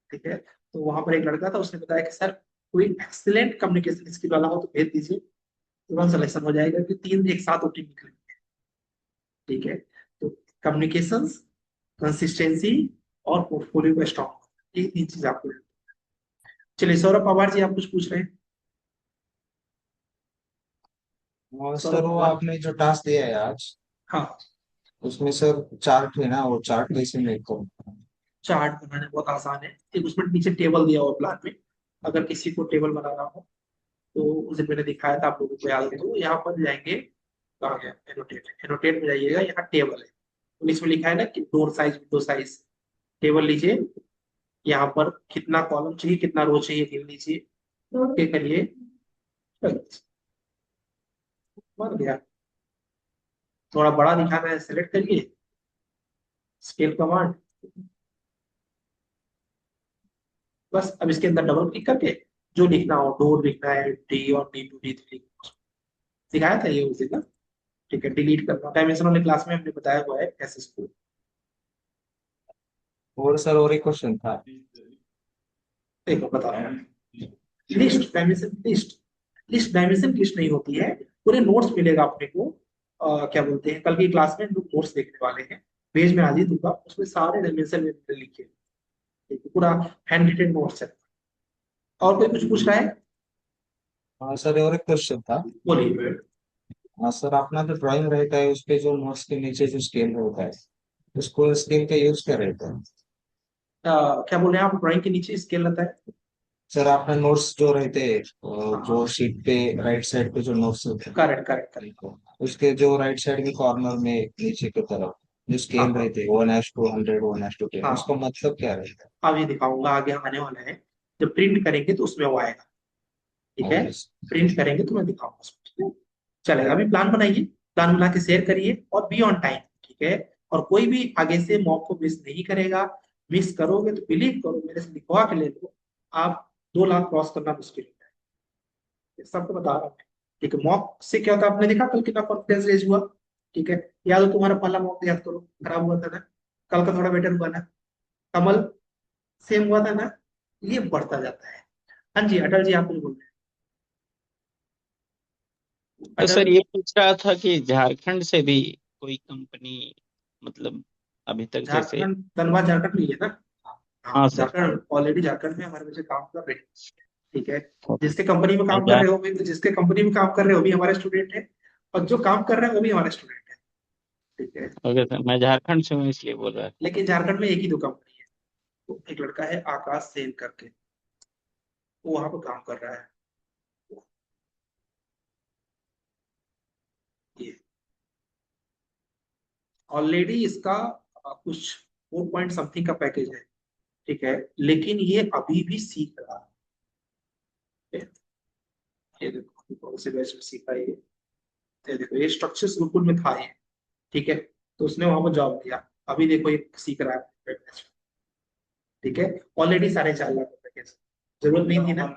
ठीक है, तो वहां पर एक लड़का था, उसने बताया कि सर कोई एक्सीलेंट कम्युनिकेशन स्किल वाला हो तो भेज दीजिए, तुरंत सिलेक्शन हो जाएगा कि 3 एक साथ ओटी निकलेंगे। ठीक है, तो कम्युनिकेशन, कंसिस्टेंसी और पोर्टफोलियो का स्ट्रॉन्ग, ये 3 चीज आपको। चलिए सौरभ पवार जी, आप कुछ पूछ रहे हैं? और सर सौरभ वो पवार। आपने जो टास्क दिया है आज, हाँ, उसमें सर चार्ट है ना, वो चार्ट कैसे मेक करूँ? चार्ट बनाना बहुत आसान है। एक उसमें नीचे टेबल दिया हुआ प्लान में, अगर किसी को टेबल बनाना हो तो उस दिन मैंने दिखाया था आप लोगों को, याद है तो यहाँ पर जाएंगे, कहाँ गया एनोटेट, एनोटेट में जाइएगा, यहाँ टेबल है, तो इसमें लिखा है ना कि door size window size, table लीजिए, यहाँ पर कितना कॉलम चाहिए कितना रो चाहिए गिन लीजिए, ओके करिए, बन गया। थोड़ा बड़ा दिखाना है सिलेक्ट करिए, स्केल कमांड, बस अब इसके अंदर डबल क्लिक करके जो लिखना हो, डोर लिखना है डी और डी टू डी थ्री, सिखाया था ये उस दिन ना। ठीक है, डिलीट करना, डायमेंशन वाले क्लास में हमने बताया हुआ है कैसे इसको। और सर और एक क्वेश्चन था। देखो बता रहा हूँ, list dimension, list list dimension list नहीं होती है, पूरे नोट्स मिलेगा अपने को। क्या बोलते हैं, कल की क्लास में हम लोग नोट्स देखने वाले हैं, पेज में आज ही दूंगा, उसमें सारे डायमेंशन में लिखे, ठीक है, पूरा हैंड रिटेन नोट्स है। और कोई कुछ पूछ रहा है? हाँ सर और एक क्वेश्चन था। बोलिए। हाँ सर, अपना जो ड्राइंग रहता है उस पे जो नोट्स के नीचे जो स्केल होता है, उसको स्केल का यूज क्या रहता है? क्या बोल रहे हैं आप, ड्राइंग के नीचे स्केल रहता है? सर आपने नोट्स जो रहते हैं, हाँ, जो शीट पे राइट साइड पे जो नोट्स होते करेक्ट करेक्ट करेक्ट। हैं, उसके जो राइट साइड के कॉर्नर में नीचे की तरफ जो हाँ स्केल हाँ रहते हैं 1:100, 1:10, हाँ, उसका मतलब क्या रहता अभी दिखाऊंगा, आगे आने वाला है, जब प्रिंट करेंगे तो उसमें वो आएगा। ठीक है? है, ओके। प्रिंट करेंगे तो मैं दिखाऊंगा उसको, ठीक है? चलेगा, अभी प्लान बनाइए, प्लान बना के शेयर करिए और बी ऑन टाइम। ठीक है, और कोई भी आगे से मॉक को मिस नहीं करेगा, मिस करोगे तो बिलीव करो, मेरे से लिखवा के ले लो, आप 2 लाख क्रॉस करना मुश्किल है, ये सबको बता रहा हूँ मैं। ठीक है, मॉक से क्या होता है, आपने देखा कल कितना कॉन्फिडेंस रेज हुआ। ठीक है, याद हो तुम्हारा पहला मॉक, याद करो, खराब हुआ था ना, कल का थोड़ा बेटर हुआ ना, कमल सेम हुआ था ना, ये बढ़ता जाता है। हाँ जी, अटल जी आप कुछ बोल रहे हैं? तो अटल। सर ये पूछ रहा था कि झारखंड से भी कोई कंपनी, मतलब अभी तक जैसे। झारखंड, धनबाद झारखंड में ही है ना? हाँ, हाँ सर। झारखंड ऑलरेडी, झारखंड में हमारे बच्चे काम कर रहे हैं। ठीक है, जिसके कंपनी में मैं काम कर जा रहे हो भी, जिसके कंपनी में काम कर रहे हो भी हमारे स्टूडेंट है, और जो काम कर रहे हैं वो भी हमारे स्टूडेंट है। ठीक है, ओके सर, मैं झारखंड से हूँ इसलिए बोल रहा था। लेकिन झारखंड में एक ही 2 कंपनी है, तो एक लड़का है आकाश सेन करके, वो वहां पर काम कर रहा है। ये ऑलरेडी इसका कुछ 4 पॉइंट समथिंग का पैकेज है। ठीक है, लेकिन ये अभी भी सीख रहा है। ये देखो कौन से बैच में सीखा है ये देखो, ये स्ट्रक्चर्स गुरुकुल में था ये। ठीक है, तो उसने वहां पर जॉब किया, अभी देखो ये सीख रहा है। ठीक है, ऑलरेडी 4.5 लाख रुपए के, जरूरत नहीं थी ना,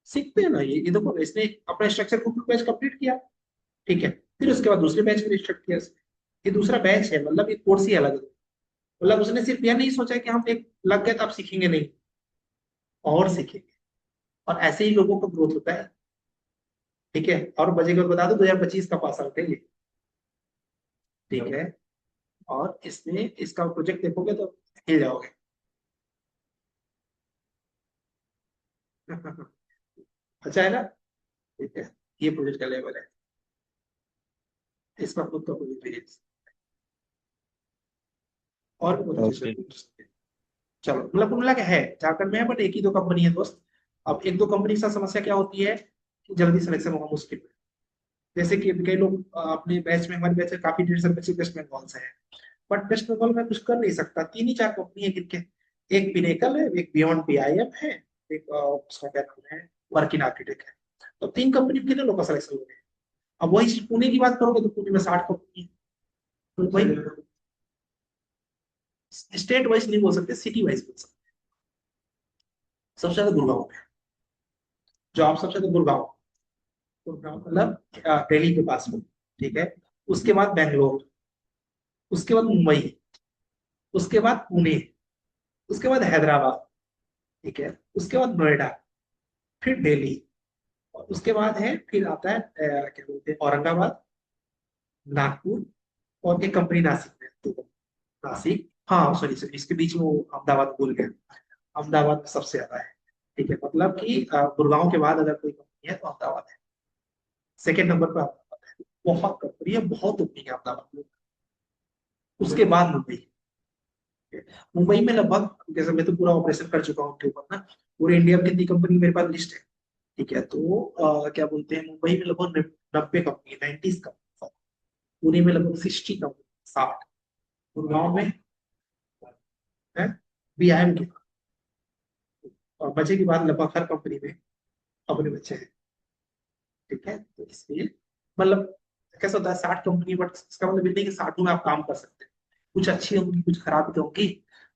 सीखते हैं ना ये देखो, इसने अपना स्ट्रक्चर गुरुकुल बैच कंप्लीट किया। ठीक है, फिर उसके बाद दूसरे बैच में स्टार्ट किया इसने। ये दूसरा बैच है, मतलब ये कोर्स ही अलग है, मतलब उसने सिर्फ यह नहीं सोचा कि हम एक लग गए तो आप सीखेंगे नहीं, और सीखेंगे, और ऐसे ही लोगों का ग्रोथ होता है। ठीक है, और बजट को बता दो 2025 का पास आउट है ये। ठीक है, और इसमें इसका प्रोजेक्ट देखोगे तो हिल जाओगे। अच्छा है ना? ठीक है, ये प्रोजेक्ट का लेवल है, इसका खुद का प्रोजेक्ट है। और भी बहुत अच्छे ओके। से, चलो, मतलब कुल मिला के है झारखंड में है, बट एक ही 2 कंपनी है दोस्त। अब एक 2 कंपनी के साथ समस्या क्या होती है कि जल्दी सिलेक्शन होना मुश्किल है। जैसे कि कई लोग अपने बैच में, हमारे बैच में काफी ढेर सारे बच्चे वेस्ट बंगाल से हैं, बट वेस्ट बंगाल में कुछ कर नहीं सकता, 3 ही 4 कंपनी है गिनके, एक पिनेकल है, एक बियॉन्ड बीआईएम है, एक उसका क्या नाम है, वर्किंग आर्किटेक्ट है, तो 3 कंपनी में कितने लोग का सिलेक्शन हो गया? अब वही चीज पुणे की बात करोगे तो पुणे में 60 कंपनी है, तो वही स्टेट वाइज नहीं बोल सकते, सिटी वाइज बोल सकते। सबसे ज्यादा गुड़गांव में, जॉब सबसे ज्यादा गुड़गांव, गुड़गांव मतलब दिल्ली के पास में, ठीक है। उसके बाद बेंगलोर, उसके बाद मुंबई, उसके बाद पुणे, उसके बाद हैदराबाद, ठीक है, उसके बाद नोएडा, फिर दिल्ली, और उसके बाद है फिर आता है क्या बोलते हैं औरंगाबाद, नागपुर, और एक कंपनी नासिक में, तो नासिक, हाँ सॉरी सॉरी, इसके बीच में वो अहमदाबाद भूल गया, अहमदाबाद में सबसे ज्यादा है, ठीक है। मतलब कि गुड़गांव के बाद अगर कोई कंपनी है तो अहमदाबाद है, सेकेंड नंबर पर अहमदाबाद है। बहुत कंपनी है, बहुत ओपनिंग है अहमदाबाद में। उसके बाद मुंबई, मुंबई में लगभग, जैसे मैं तो पूरा ऑपरेशन कर चुका हूँ उनके ऊपर ना, पूरे इंडिया में कितनी कंपनी मेरे पास लिस्ट है, ठीक है। तो क्या बोलते हैं, मुंबई में लगभग 90 कंपनी, 90 कंपनी, पुणे में लगभग 60 कंपनी, 60, गुड़गांव में है बीआईएम के, और बचे की बात लगभग हर कंपनी में अपने बच्चे हैं, ठीक है। तो इसलिए मतलब कैसा होता है, 60 कंपनी, बट इसका मतलब ये नहीं कि 60 में आप काम कर सकते हैं, कुछ अच्छी होंगी कुछ खराब भी होंगी,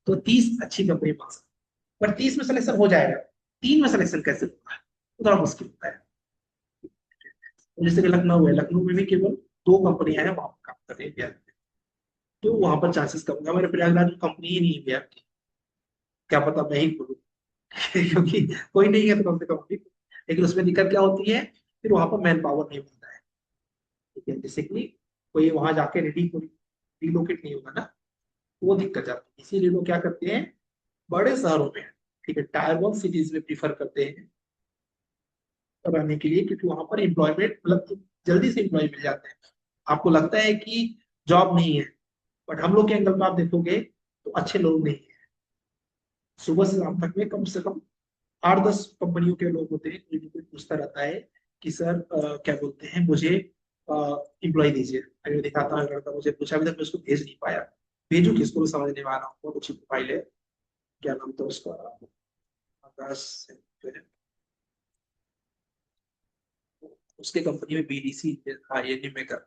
तो 30 अच्छी कंपनी पा सकते हैं। पर 30 में सिलेक्शन हो जाएगा, 3 में सिलेक्शन कैसे होगा, तो थोड़ा मुश्किल होता है। तो जैसे कि लखनऊ है, लखनऊ में भी केवल 2 कंपनियां हैं वहां पर काम कर रही है बिहार में, तो वहां पर चांसेस कम होगा। हमारे प्रयागराज में कंपनी ही नहीं है बिहार की, क्या पता मैं ही खोलूं क्योंकि कोई नहीं है तो कम से कम भी, लेकिन उसमें दिक्कत क्या होती है, फिर वहां पर मैन पावर नहीं मिलता है, ठीक है। जैसे कि कोई वहां जाके रिलोकेट नहीं होगा ना, तो वो दिक्कत जाती है। इसीलिए लोग क्या करते हैं, बड़े शहरों में, ठीक है, टायर 1 सिटीज में प्रीफर करते हैं रहने के लिए, क्योंकि वहां पर एम्प्लॉयमेंट मतलब जल्दी से एम्प्लॉय मिल जाते हैं। आपको लगता है कि जॉब नहीं है, बट हम लोग के एंगल में आप देखोगे तो अच्छे लोग नहीं है। सुबह से शाम तक में कम से कम 8-10 कंपनियों के लोग होते हैं, कोई ना कोई पूछता रहता है कि सर क्या बोलते हैं, मुझे एम्प्लॉय दीजिए। अभी दिखाता हूँ, लड़का मुझे पूछा, अभी तक मैं उसको भेज नहीं पाया, भेजू किसको, समझ नहीं आ रहा हूँ। बहुत अच्छी प्रोफाइल है, क्या नाम था उसका, आकाश, उसके कंपनी में बीडीसी ये मेकर,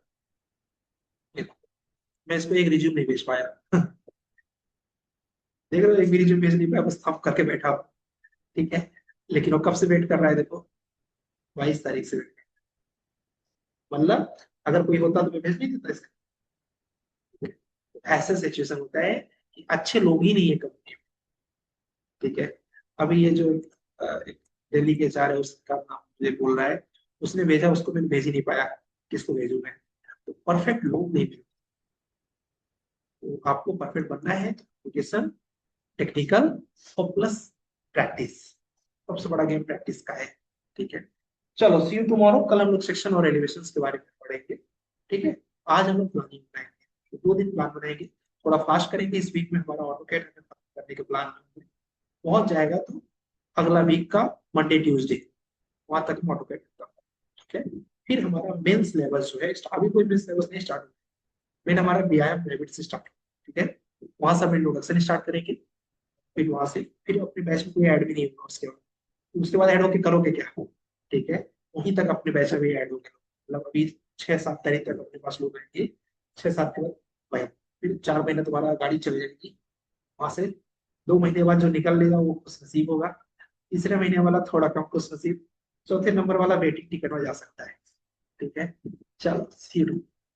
मैं इस पे एक रिज्यूम नहीं भेज पाया देख रहे हो, एक भी रिज्यूम भेज नहीं पाया, बस थप करके बैठा हूँ, ठीक है। लेकिन वो कब से वेट कर रहा है देखो, 22 तारीख से वेट, मतलब अगर कोई होता तो मैं भेज नहीं देता इसका। ऐसा सिचुएशन होता है कि अच्छे लोग ही नहीं है कंपनी में, ठीक है। अभी ये जो एक दिल्ली के चार है, उसका नाम मुझे बोल रहा है, उसने भेजा, उसको मैंने भेज ही नहीं पाया, किसको भेजू मैं। तो परफेक्ट लोग नहीं मिलते, तो आपको परफेक्ट बनना है, एजुकेशन, टेक्निकल, और प्लस प्रैक्टिस, सबसे बड़ा गेम प्रैक्टिस का है, ठीक है। चलो सी यू टुमारो, कल हम लोग सेक्शन और एलिवेशन के बारे में पढ़ेंगे, ठीक है। आज हम लोग प्लानिंग बनाएंगे, तो 2 दिन प्लान बनाएंगे, थोड़ा फास्ट करेंगे। इस वीक में हमारा ऑटोकैड करने के प्लान पहुंच जाएगा, तो अगला वीक का मंडे ट्यूसडे वहां तक हम ऑटोकैड करता हूँ, ठीक है। फिर हमारा मेंस लेवल जो है, अभी कोई मेंस लेवल नहीं स्टार्ट हुआ, मेन हमारा बीआईएम प्राइवेट से स्टार्ट, ठीक है। वहां से हम इंट्रोडक्शन स्टार्ट करेंगे, फिर वहां से फिर अपने बैच में कोई ऐड भी नहीं होगा उसके बाद ऐड होके करोगे क्या, ठीक है। वहीं तक अपने बैच में भी ऐड होगा, मतलब अभी 6-7 तारीख तक अपने पास लोग आएंगे, 6-7 के बाद भाई, फिर 4 महीने तुम्हारा गाड़ी चल जाएगी। वहां से 2 महीने बाद जो निकल लेगा वो खुश नसीब होगा, तीसरे महीने वाला थोड़ा कम खुश नसीब, चौथे नंबर वाला वेटिंग टिकट में जा सकता है, ठीक है। चलो सी यू।